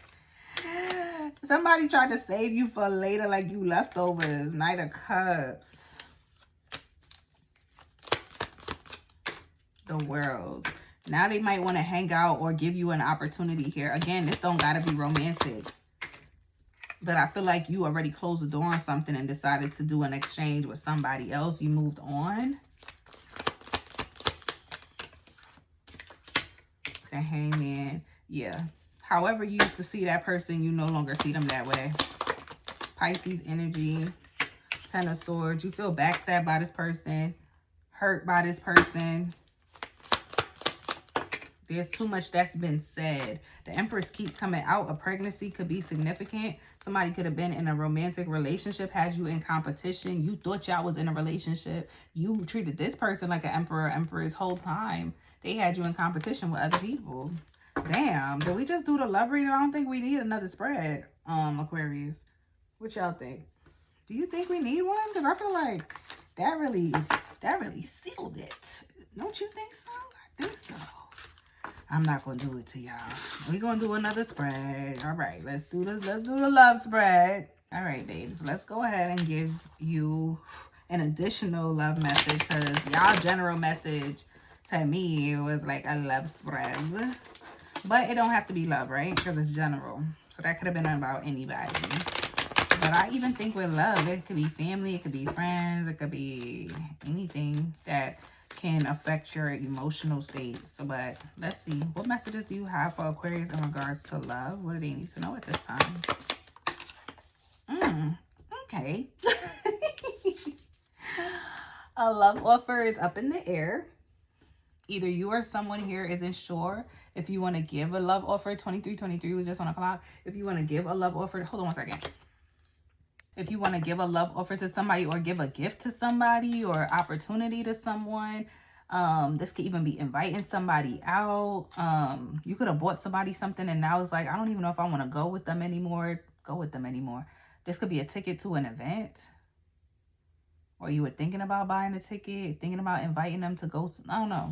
Somebody tried to save you for later, like you leftovers. Knight of Cups. The World. Now they might want to hang out or give you an opportunity here. Again, this don't gotta be romantic. But I feel like you already closed the door on something and decided to do an exchange with somebody else. You moved on. The Hangman. Yeah. However you used to see that person, you no longer see them that way. Pisces energy. 10 of Swords. You feel backstabbed by this person. Hurt by this person. There's too much that's been said. The Empress keeps coming out. A pregnancy could be significant. Somebody could have been in a romantic relationship, had you in competition. You thought y'all was in a relationship. You treated this person like an emperor or empress whole time. They had you in competition with other people. Damn, did we just do the love reading? I don't think we need another spread, Aquarius. What y'all think? Do you think we need one? Because I feel like that really sealed it. Don't you think so? I think so. I'm not going to do it to y'all. We're going to do another spread. All right, let's do this. Let's do the love spread. All right, babes, let's go ahead and give you an additional love message because y'all general message to me was like a love spread. But it don't have to be love, right? Because it's general. So that could have been about anybody. But I even think with love, it could be family, it could be friends, it could be anything that can affect your emotional state. So, but let's see. What messages do you have for Aquarius in regards to love? What do they need to know at this time? Okay. A love offer is up in the air. Either you or someone here isn't sure if you want to give a love offer. 2323 was just on a clock. If you want to give a love offer, hold on one second. If you want to give a love offer to somebody or give a gift to somebody or opportunity to someone, this could even be inviting somebody out. You could have bought somebody something and now it's like, I don't even know if I want to go with them anymore. This could be a ticket to an event. Or you were thinking about buying a ticket, thinking about inviting them to go. I don't know.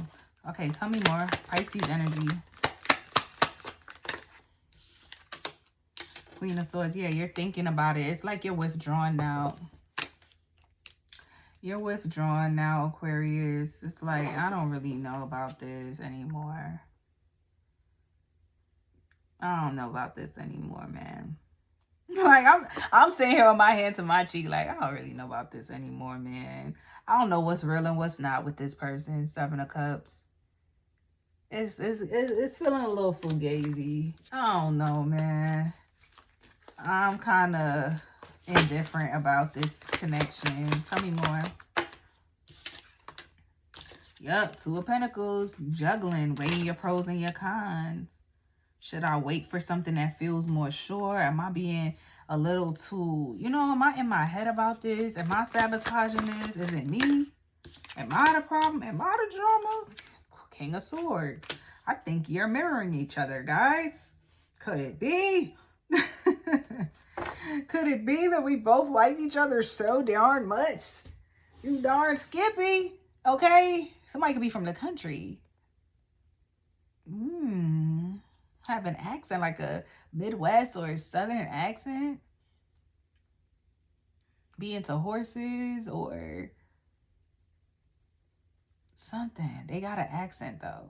Okay, tell me more. Pisces energy. Queen of Swords. Yeah, you're thinking about it. It's like you're withdrawn now. You're withdrawn now, Aquarius. It's like, I don't really know about this anymore. I don't know about this anymore, man. Like, I'm sitting here with my hand to my cheek, like, I don't really know about this anymore, man. I don't know what's real and what's not with this person. 7 of Cups. It's feeling a little fugazi. I don't know, man. I'm kind of indifferent about this connection. Tell me more. Yup, 2 of Pentacles. Juggling, weighing your pros and your cons. Should I wait for something that feels more sure? Am I being a little too, you know, am I in my head about this? Am I sabotaging this? Is it me? Am I the problem? Am I the drama? King of Swords. I think you're mirroring each other, guys. Could it be? Could it be that we both like each other so darn much? You darn Skippy. Okay? Somebody could be from the country. Have an accent, like a Midwest or a Southern accent. Be into horses or something. They got an accent though.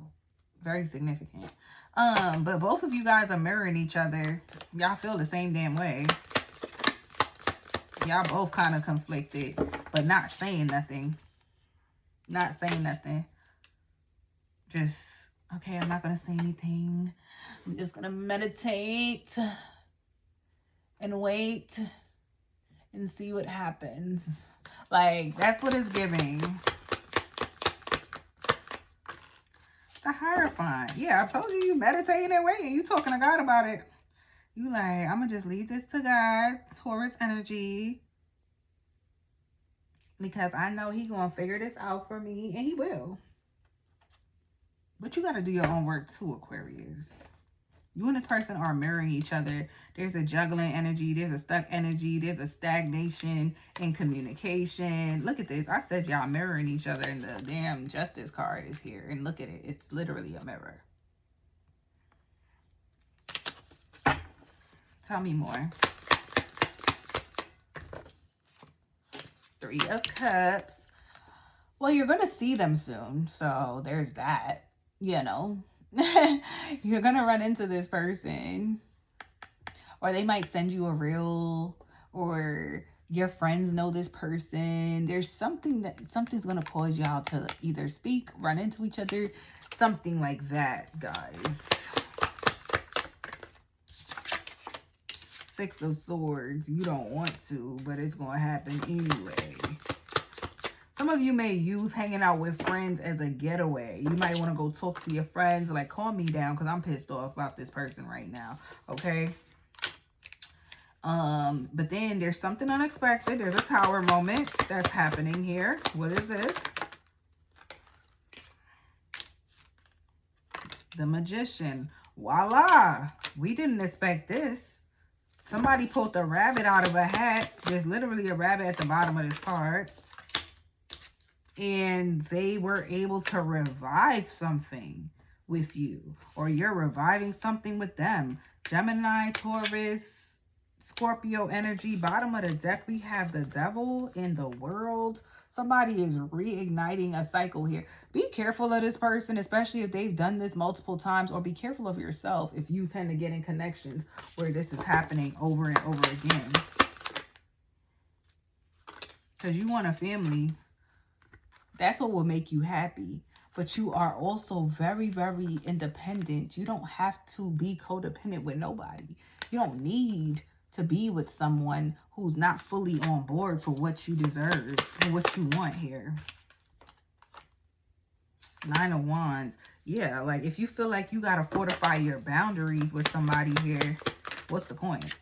Very significant. But both of you guys are mirroring each other. Y'all feel the same damn way. Y'all both kind of conflicted, but not saying nothing. Not saying nothing. Just, okay, I'm not going to say anything. I'm just going to meditate and wait and see what happens. Like, that's what it's giving. The Hierophant. Yeah, I told you meditating and waiting. You talking to God about it. You like, I'm going to just leave this to God. Taurus energy. Because I know He going to figure this out for me. And He will. But you got to do your own work too, Aquarius. You and this person are mirroring each other. There's a juggling energy. There's a stuck energy. There's a stagnation in communication. Look at this. I said y'all mirroring each other, and the damn Justice card is here. And look at it. It's literally a mirror. Tell me more. 3 of Cups. Well, you're going to see them soon. So there's that. You know. You're gonna run into this person, or they might send you a reel, or your friends know this person. There's something's gonna cause y'all to either speak, run into each other, something like that, guys. 6 of Swords. You don't want to, but it's gonna happen anyway. Some of you may use hanging out with friends as a getaway. You might want to go talk to your friends, like, calm me down because I'm pissed off about this person right now, okay? But then there's something unexpected. There's a Tower moment that's happening here. What is this? The Magician. Voila! We didn't expect this. Somebody pulled a rabbit out of a hat. There's literally a rabbit at the bottom of this card. And they were able to revive something with you. Or you're reviving something with them. Gemini, Taurus, Scorpio energy. Bottom of the deck, we have the Devil in the World. Somebody is reigniting a cycle here. Be careful of this person, especially if they've done this multiple times. Or be careful of yourself if you tend to get in connections where this is happening over and over again. Because you want a family. That's what will make you happy. But you are also very, very independent. You don't have to be codependent with nobody. You don't need to be with someone who's not fully on board for what you deserve and what you want here. 9 of Wands. Yeah, like if you feel like you got to fortify your boundaries with somebody here, what's the point?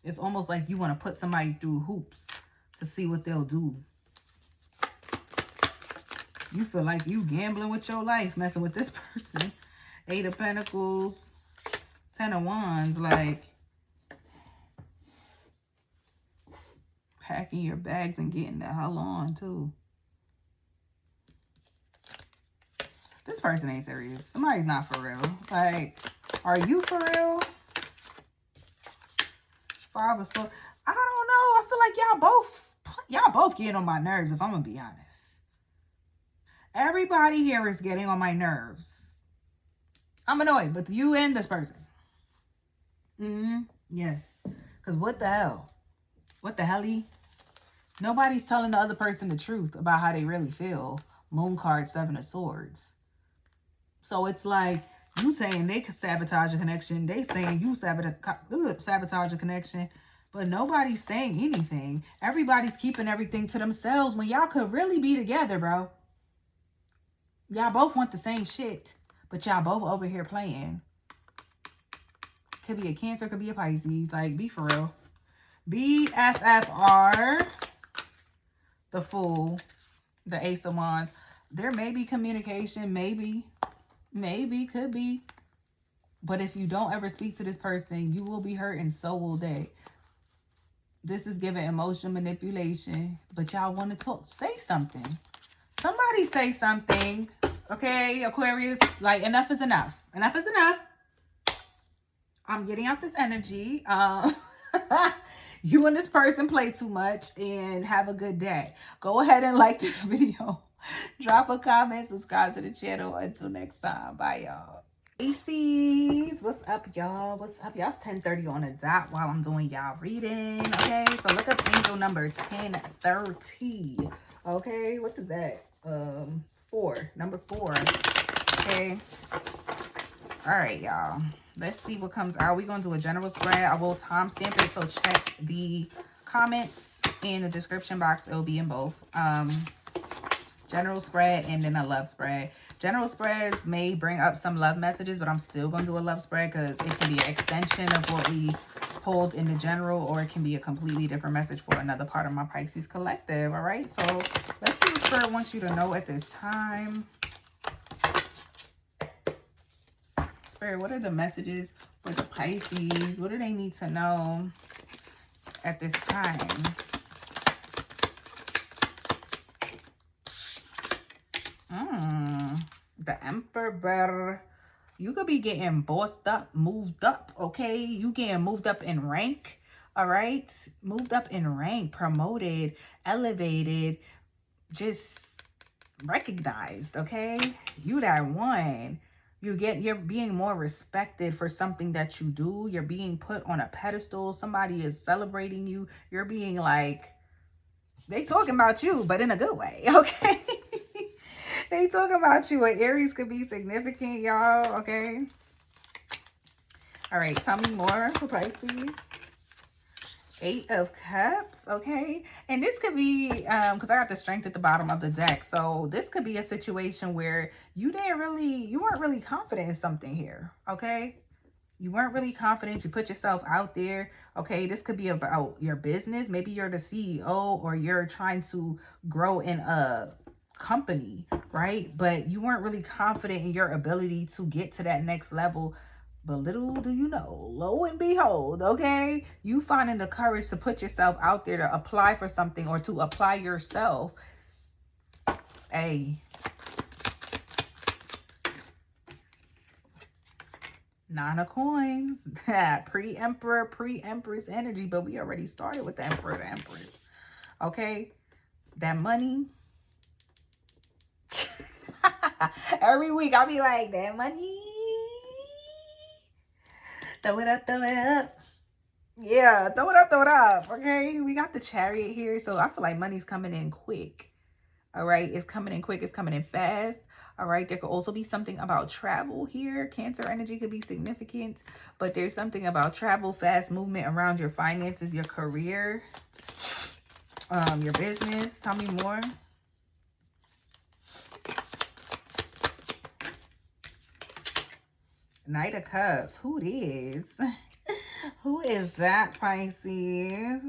It's almost like you want to put somebody through hoops to see what they'll do. You feel like you gambling with your life, messing with this person. 8 of Pentacles, 10 of Wands, like packing your bags and getting the hell on too. This person ain't serious. Somebody's not for real. Like, are you for real? 5 of Swords. I don't know. I feel like y'all both getting on my nerves, if I'm gonna be honest. Everybody here is getting on my nerves. I'm annoyed with you and this person. Yes. Because what the hell? What the helly? Nobody's telling the other person the truth about how they really feel. Moon card, 7 of Swords. So it's like you saying they could sabotage a connection. They saying you sabotage a connection. But nobody's saying anything. Everybody's keeping everything to themselves when y'all could really be together, bro. Y'all both want the same shit. But y'all both over here playing. Could be a Cancer, could be a Pisces. Like, be for real. BFFR. The Fool. The Ace of Wands. There may be communication. Maybe. Maybe. Could be. But if you don't ever speak to this person, you will be hurt and so will they. This is giving emotional manipulation. But y'all want to talk. Say something. Somebody say something. Okay, Aquarius. Like, enough is enough. Enough is enough. I'm getting out this energy. You and this person play too much and have a good day. Go ahead and like this video. Drop a comment. Subscribe to the channel. Until next time. Bye, y'all. Pisces, what's up, y'all? What's up, y'all? It's 10:30 on the dot while I'm doing y'all reading. Okay, so look up angel number 1030. Okay, what is that? 4, number 4. Okay, all right, y'all. Let's see what comes out. We're gonna do a general spread. I will timestamp it, so check the comments in the description box. It'll be in both. General spread and then a love spread. General spreads may bring up some love messages, but I'm still going to do a love spread because it can be an extension of what we pulled in the general, or it can be a completely different message for another part of my Pisces collective. All right, so let's see what Spirit wants you to know at this time. Spirit, what are the messages for the Pisces? What do they need to know at this time? The Emperor. You could be getting bossed up, moved up, okay? You getting moved up in rank, all right? Moved up in rank, promoted, elevated, just recognized, okay? You that one. You're being more respected for something that you do. You're being put on a pedestal. Somebody is celebrating you. You're being like, they talking about you, but in a good way, okay? They talk about you. An Aries could be significant, y'all. Okay. All right. Tell me more for Pisces. 8 of Cups. Okay. And this could be, because I got the Strength at the bottom of the deck. So this could be a situation where you weren't really confident in something here. Okay. You weren't really confident. You put yourself out there. Okay. This could be about your business. Maybe you're the CEO or you're trying to grow in a company, right? But you weren't really confident in your ability to get to that next level. But little do you know, lo and behold, okay, you finding the courage to put yourself out there to apply for something or to apply yourself. Hey, 9 of Coins. That pre-emperor, pre-empress energy, but we already started with the emperor, the empress. Okay, that money. Every week I'll be like, that money. Throw it up, throw it up. Yeah, throw it up. Okay, we got the Chariot here. So I feel like money's coming in quick. All right, it's coming in quick. It's coming in fast. All right, there could also be something about travel here. Cancer energy could be significant. But there's something about travel, fast movement around your finances, your career, your business. Tell me more. Knight of Cups. Who is? Who is that, Pisces?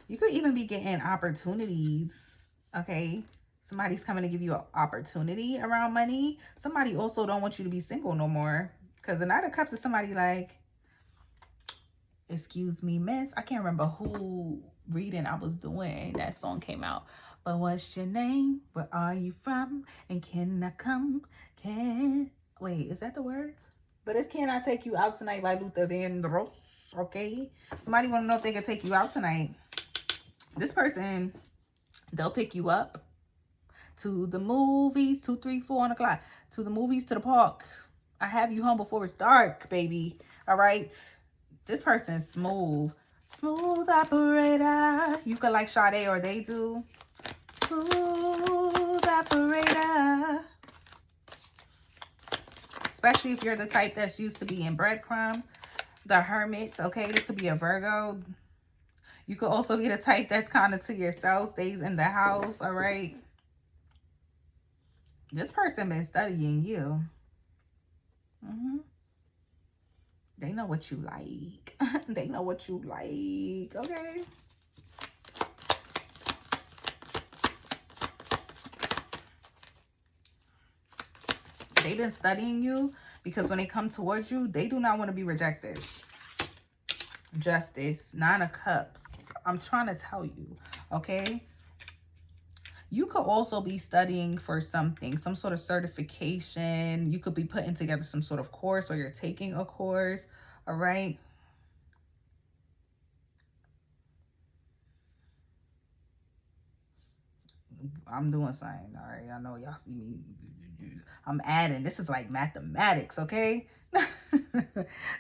You could even be getting opportunities. Okay. Somebody's coming to give you an opportunity around money. Somebody also don't want you to be single no more. Because the Knight of Cups is somebody like, excuse me, miss. I can't remember who reading I was doing. That song came out. But what's your name? Where are you from? And can I come? Wait, is that the words? But it's Can I Take You Out Tonight by Luther Vandross. Okay. Somebody want to know if they can take you out tonight. This person, they'll pick you up to the movies, 2, 3, 4 o'clock. to the movies, to the park. I have you home before it's dark, baby. All right. This person is smooth. Smooth operator. You could like Sade or they do. Smooth operator. Especially if you're the type that's used to being breadcrumbs. The hermits, okay? This could be a Virgo. You could also be the type that's kind of to yourself, stays in the house, all right? This person been studying you. They know what you like. They know what you like, okay? They've been studying you because when they come towards you, they do not want to be rejected. Justice, 9 of Cups. I'm trying to tell you, okay? You could also be studying for something, some sort of certification. You could be putting together some sort of course, or you're taking a course, all right? I'm doing something, all right? I know y'all see me. I'm adding. This is like mathematics, okay?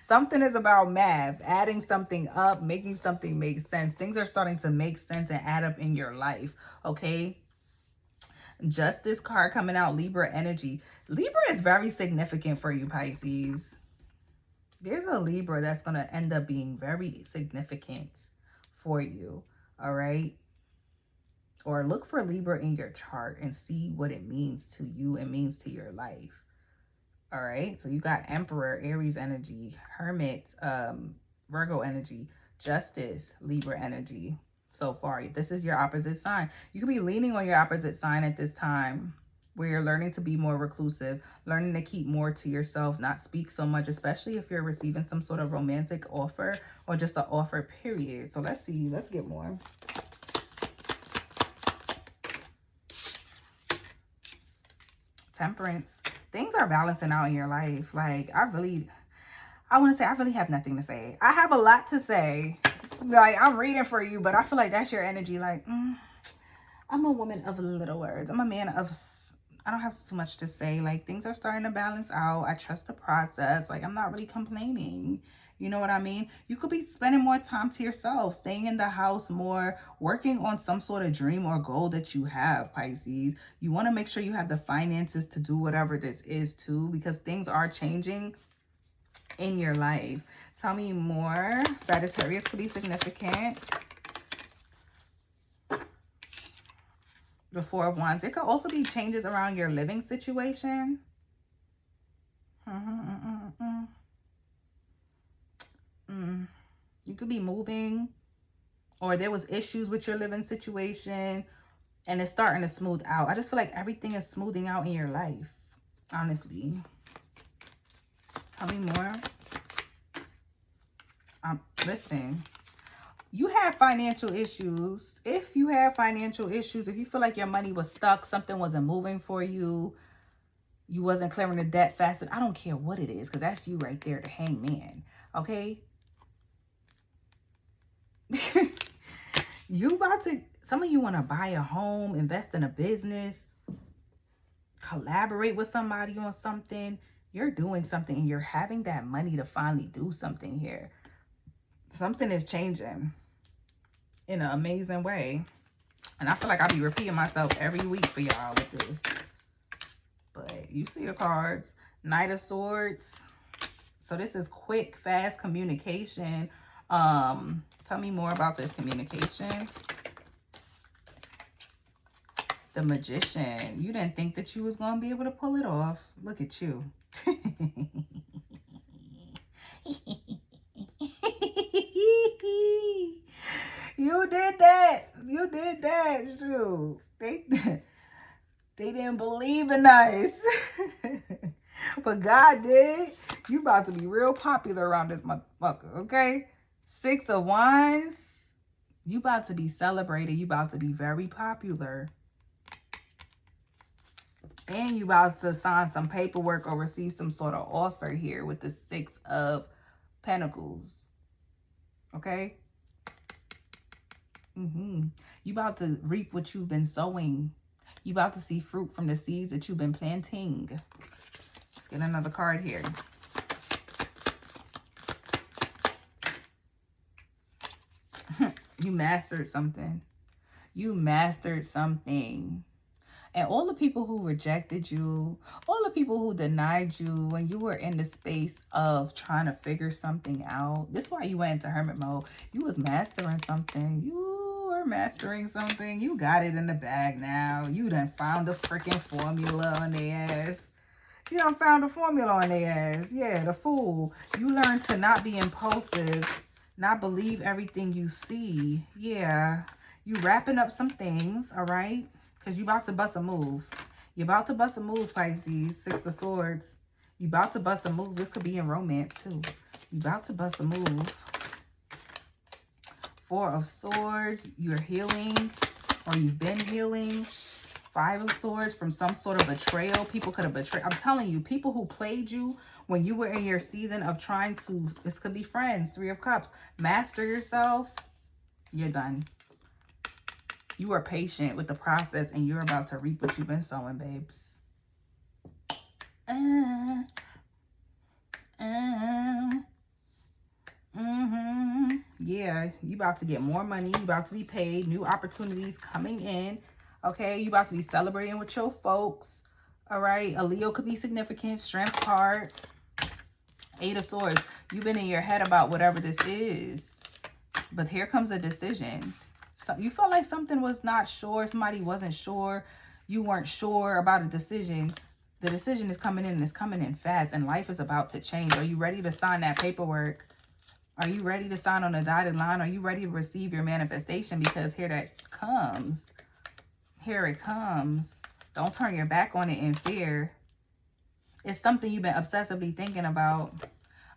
Something is about math, adding something up, making something make sense. Things are starting to make sense and add up in your life, okay? Justice card coming out, Libra energy. Libra is very significant for you, Pisces. There's a Libra that's going to end up being very significant for you, all right? Or look for Libra in your chart and see what it means to you and means to your life. All right, so you got Emperor, Aries energy, Hermit, Virgo energy, Justice, Libra energy so far. This is your opposite sign. You could be leaning on your opposite sign at this time, where you're learning to be more reclusive, learning to keep more to yourself, not speak so much, especially if you're receiving some sort of romantic offer or just an offer, period. So let's see. Let's get more. Temperance. Things are balancing out in your life. Like, I really have nothing to say. I have a lot to say. Like, I'm reading for you, but I feel like that's your energy. Like, I'm a woman of little words. I'm a man of, I don't have so much to say. Like, things are starting to balance out. I trust the process. Like, I'm not really complaining. You know what I mean? You could be spending more time to yourself, staying in the house more, working on some sort of dream or goal that you have, Pisces. You want to make sure you have the finances to do whatever this is too, because things are changing in your life. Tell me more. Sagittarius could be significant. The 4 of Wands. It could also be changes around your living situation. You could be moving, or there was issues with your living situation and it's starting to smooth out. I just feel like everything is smoothing out in your life, honestly. Tell me more. Listen, you have financial issues. If you have financial issues, if you feel like your money was stuck, something wasn't moving for you, you wasn't clearing the debt fast, I don't care what it is, because that's you right there, the hangman, okay? Some of you want to buy a home, invest in a business, collaborate with somebody on something. You're doing something and you're having that money to finally do something here. Something is changing in an amazing way. And I feel like I'll be repeating myself every week for y'all with this. But you see the cards. Knight of Swords. So this is quick, fast communication. Tell me more about this communication. The Magician. You didn't think that you was going to be able to pull it off. Look at you. You did that. You did that. Shoot. They didn't believe in us. But God did. You about to be real popular around this motherfucker, okay? 6 of Wands. You about to be celebrated. You about to be very popular. And you about to sign some paperwork or receive some sort of offer here with the 6 of Pentacles. Okay? You about to reap what you've been sowing. You about to see fruit from the seeds that you've been planting. Let's get another card here. You mastered something. You mastered something. And all the people who rejected you, all the people who denied you when you were in the space of trying to figure something out. This is why you went into hermit mode. You was mastering something. You were mastering something. You got it in the bag now. You done found the freaking formula on their ass. You done found the formula on their ass. Yeah, the Fool. You learned to not be impulsive, not believe everything you see. Yeah, you wrapping up some things, all right? Because you about to bust a move. You're about to bust a move, Pisces. Six of Swords. You about to bust a move. This could be in romance, too. You about to bust a move. Four of Swords. You're healing. Or you've been healing. Five of Swords from some sort of betrayal. People could have betrayed. I'm telling you, people who played you when you were in your season of trying to, this could be friends. Three of Cups. Master yourself. You're done. You are patient with the process and you're about to reap what you've been sowing, babes. Yeah, you about to get more money. You about to be paid. New opportunities coming in. Okay, you about to be celebrating with your folks. All right, a Leo could be significant. Strength card. Eight of Swords. You've been in your head about whatever this is. But here comes a decision. So you felt like something was not sure. Somebody wasn't sure. You weren't sure about a decision. The decision is coming in and it's coming in fast. And life is about to change. Are you ready to sign that paperwork? Are you ready to sign on a dotted line? Are you ready to receive your manifestation? Because here that comes. Here it comes. Don't turn your back on it in fear. It's something you've been obsessively thinking about.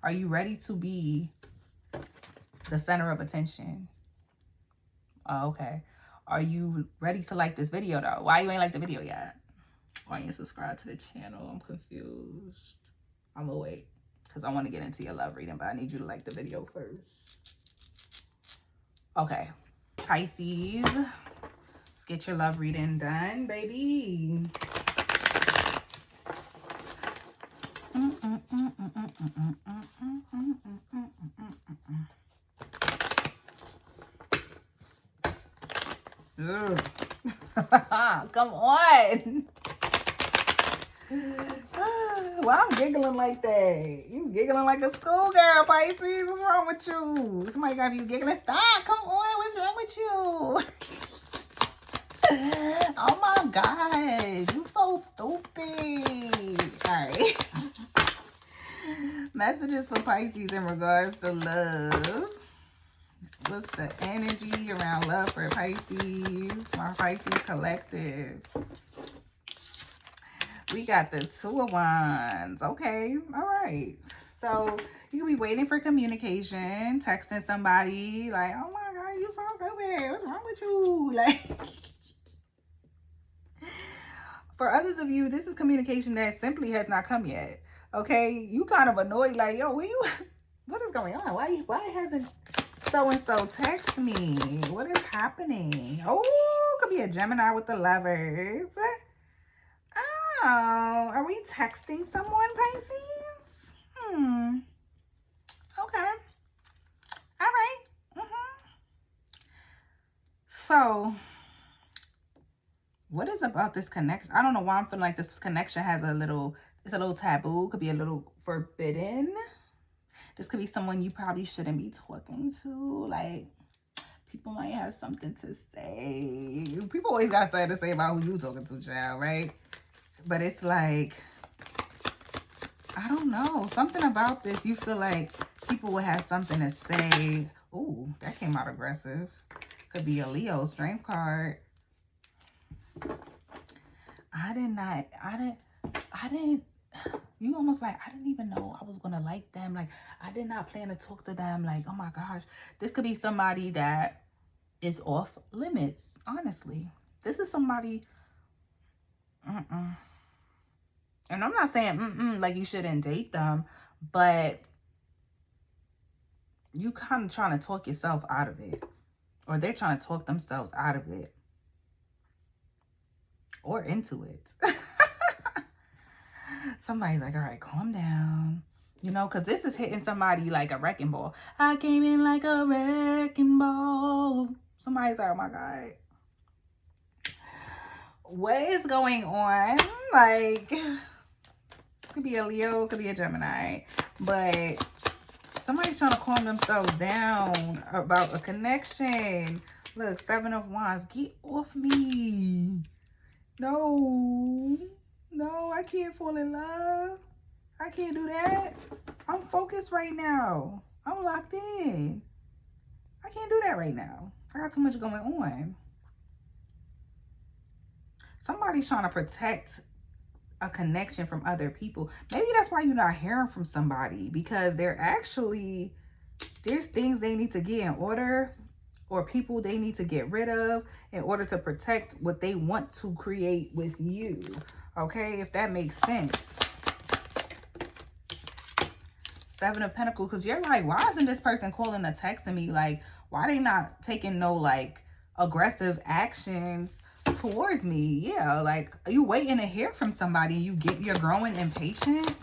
Are you ready to be the center of attention? Oh, okay. Are you ready to like this video though? Why you ain't like the video yet? Why you ain't subscribe to the channel? I'm confused. I'm gonna wait because I want to get into your love reading, but I need you to like the video first. Okay, Pisces, let's get your love reading done, baby. Come on. Why I'm giggling like that? You giggling like a schoolgirl, Pisces. What's wrong with you? Somebody got you giggling. Stop. Come on. What's wrong with you? Oh my God. You so stupid. All right. Messages for Pisces in regards to love. What's the energy around love for Pisces? My Pisces collective. We got the Two of Wands. Okay. All right. So you can be waiting for communication, texting somebody like, oh my God, you so stupid. What's wrong with you? Like, for others of you, this is communication that simply has not come yet. Okay. You kind of annoyed like, yo, what is going on? Why hasn't so-and-so text me? What is happening? Oh, could be a Gemini with the Lovers. Oh, are we texting someone, Pisces? Okay. All right. So, what is about this connection? I don't know why I'm feeling like this connection has it's a little taboo. Could be a little forbidden. This could be someone you probably shouldn't be talking to. Like, people might have something to say. People always got something to say about who you talking to, child, right? But it's like, I don't know. Something about this, you feel like people will have something to say. Ooh, that came out aggressive. Could be a Leo strength card. You almost like, I didn't even know I was going to like them. Like, I did not plan to talk to them. Like, oh my gosh. This could be somebody that is off limits, honestly. This is somebody, and I'm not saying, like you shouldn't date them, but you kind of trying to talk yourself out of it. Or they're trying to talk themselves out of it. Or into it. Somebody's like, all right, calm down. You know, because this is hitting somebody like a wrecking ball. I came in like a wrecking ball. Somebody's like, oh my God. What is going on? Like, could be a Leo, could be a Gemini. But somebody's trying to calm themselves down about a connection. Look, 7 of Wands. Get off me. No. No, I can't fall in love. I can't do that. I'm focused right now. I'm locked in. I can't do that right now. I got too much going on. Somebody's trying to protect a connection from other people. Maybe that's why you're not hearing from somebody, because they're actually, there's things they need to get in order, or people they need to get rid of in order to protect what they want to create with you. Okay, if that makes sense. 7 of Pentacles, because you're like, why isn't this person calling or texting me? Like, why they not taking no like aggressive actions towards me? Yeah, like, are you waiting to hear from somebody? You're growing impatient.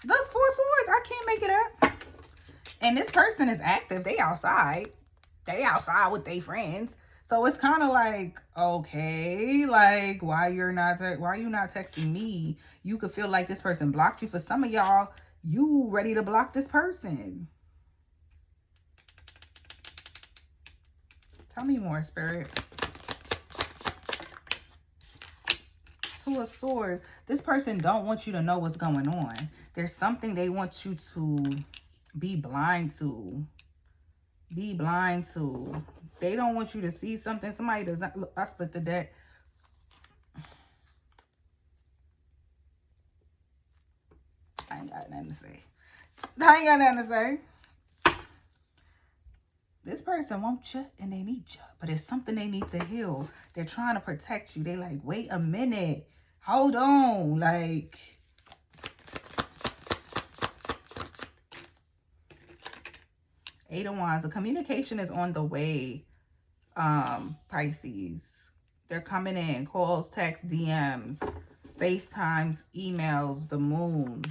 The 4 Swords, I can't make it up. And this person is active. They outside. They outside with their friends. So it's kind of like, okay, like, why are you not texting me? You could feel like this person blocked you. For some of y'all, you ready to block this person. Tell me more, Spirit. 2 of Swords. This person don't want you to know what's going on. There's something they want you to be blind to. Be blind to. They don't want you to see something. Somebody doesn't. Look, I split the deck. I ain't got nothing to say. I ain't got nothing to say. This person wants you and they need you, but it's something they need to heal. They're trying to protect you. They like, wait a minute. Hold on. Like, Eight of Wands. The communication is on the way, Pisces. They're coming in. Calls, texts, DMs, FaceTimes, emails, the moon.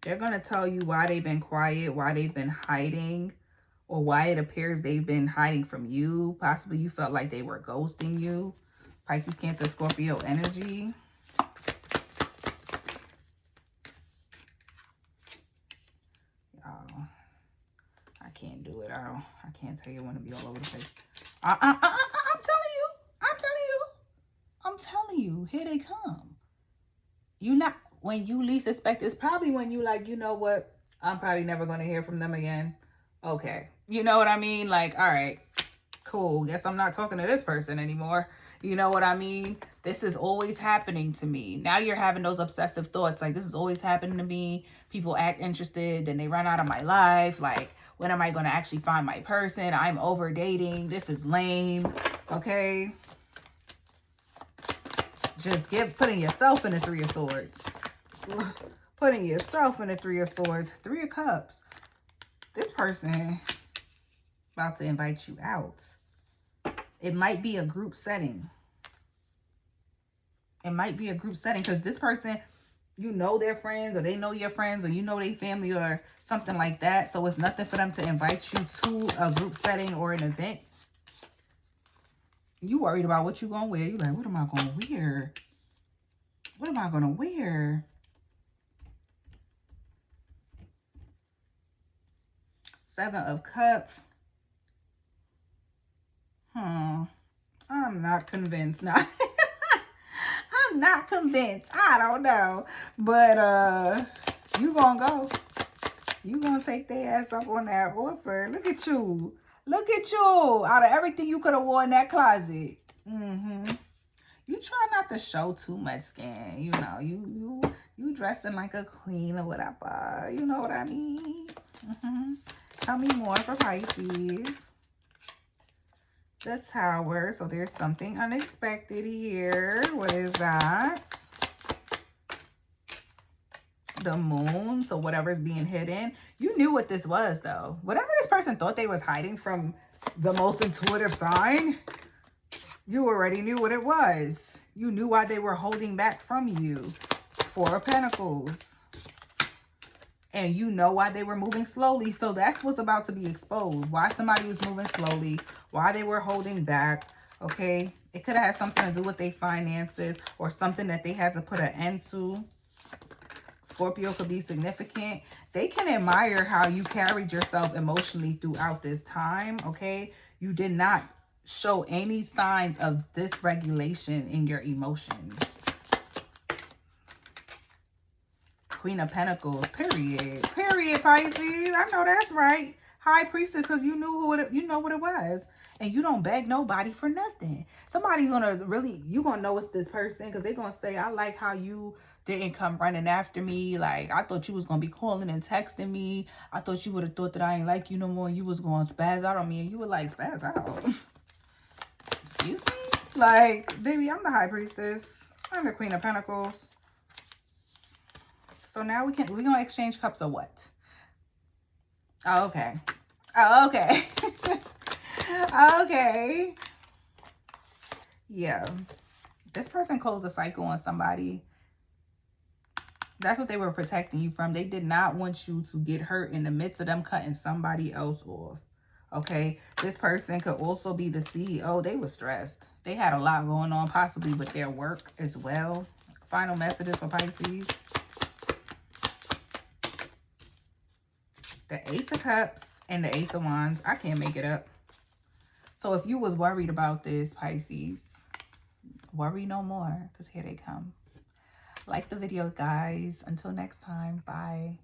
They're going to tell you why they've been quiet, why they've been hiding, or why it appears they've been hiding from you. Possibly you felt like they were ghosting you. Pisces, Cancer, Scorpio energy. I can't do it. I can't tell you when to be all over the place. I'm telling you. I'm telling you. Here they come. When you least expect, it's probably when you like, you know what? I'm probably never going to hear from them again. Okay. You know what I mean? Like, all right, cool. Guess I'm not talking to this person anymore. You know what I mean? This is always happening to me. Now you're having those obsessive thoughts. Like, this is always happening to me. People act interested. Then they run out of my life. Like, when am I going to actually find my person? I'm over dating. This is lame. Okay. Just putting yourself in the 3 of Swords. Putting yourself in the 3 of Swords. 3 of Cups. This person about to invite you out. It might be a group setting. It might be a group setting because this person, you know their friends, or they know your friends, or you know their family, or something like that. So it's nothing for them to invite you to a group setting or an event. You worried about what you gonna wear. You like, what am I gonna wear? What am I gonna wear? 7 of Cups. I'm not convinced now. I'm not convinced. I don't know. But you gonna go. You gonna take their ass up on that offer. Look at you. Look at you. Out of everything you could have worn in that closet. You try not to show too much skin. You know, you dressing like a queen or whatever. You know what I mean? Tell me more for Pisces. The Tower. So there's something unexpected here. What is that? The Moon. So whatever's being hidden. You knew what this was, though. Whatever this person thought they was hiding from the most intuitive sign, You already knew what it was. You knew why they were holding back from you. Four of Pentacles. And you know why they were moving slowly. So that's what's about to be exposed. Why somebody was moving slowly. Why they were holding back. Okay. It could have had something to do with their finances. Or something that they had to put an end to. Scorpio could be significant. They can admire how you carried yourself emotionally throughout this time. Okay. You did not show any signs of dysregulation in your emotions. Queen of Pentacles, period. Period, Pisces. I know that's right. High Priestess, because you knew who it, you know what it was. And you don't beg nobody for nothing. Somebody's going to really, you going to know it's this person because they're going to say, I like how you didn't come running after me. Like, I thought you was going to be calling and texting me. I thought you would have thought that I ain't like you no more. And you was going to spaz out on me. And you were like, spaz out? Excuse me? Like, baby, I'm the High Priestess. I'm the Queen of Pentacles. So now we're gonna exchange cups or what? Oh, okay. Oh, okay. Okay. Yeah. This person closed a cycle on somebody. That's what they were protecting you from. They did not want you to get hurt in the midst of them cutting somebody else off. Okay. This person could also be the CEO. They were stressed. They had a lot going on, possibly with their work as well. Final messages for Pisces. The Ace of Cups and the Ace of Wands. I can't make it up. So if you was worried about this, Pisces, worry no more, because here they come. Like the video, guys. Until next time, bye.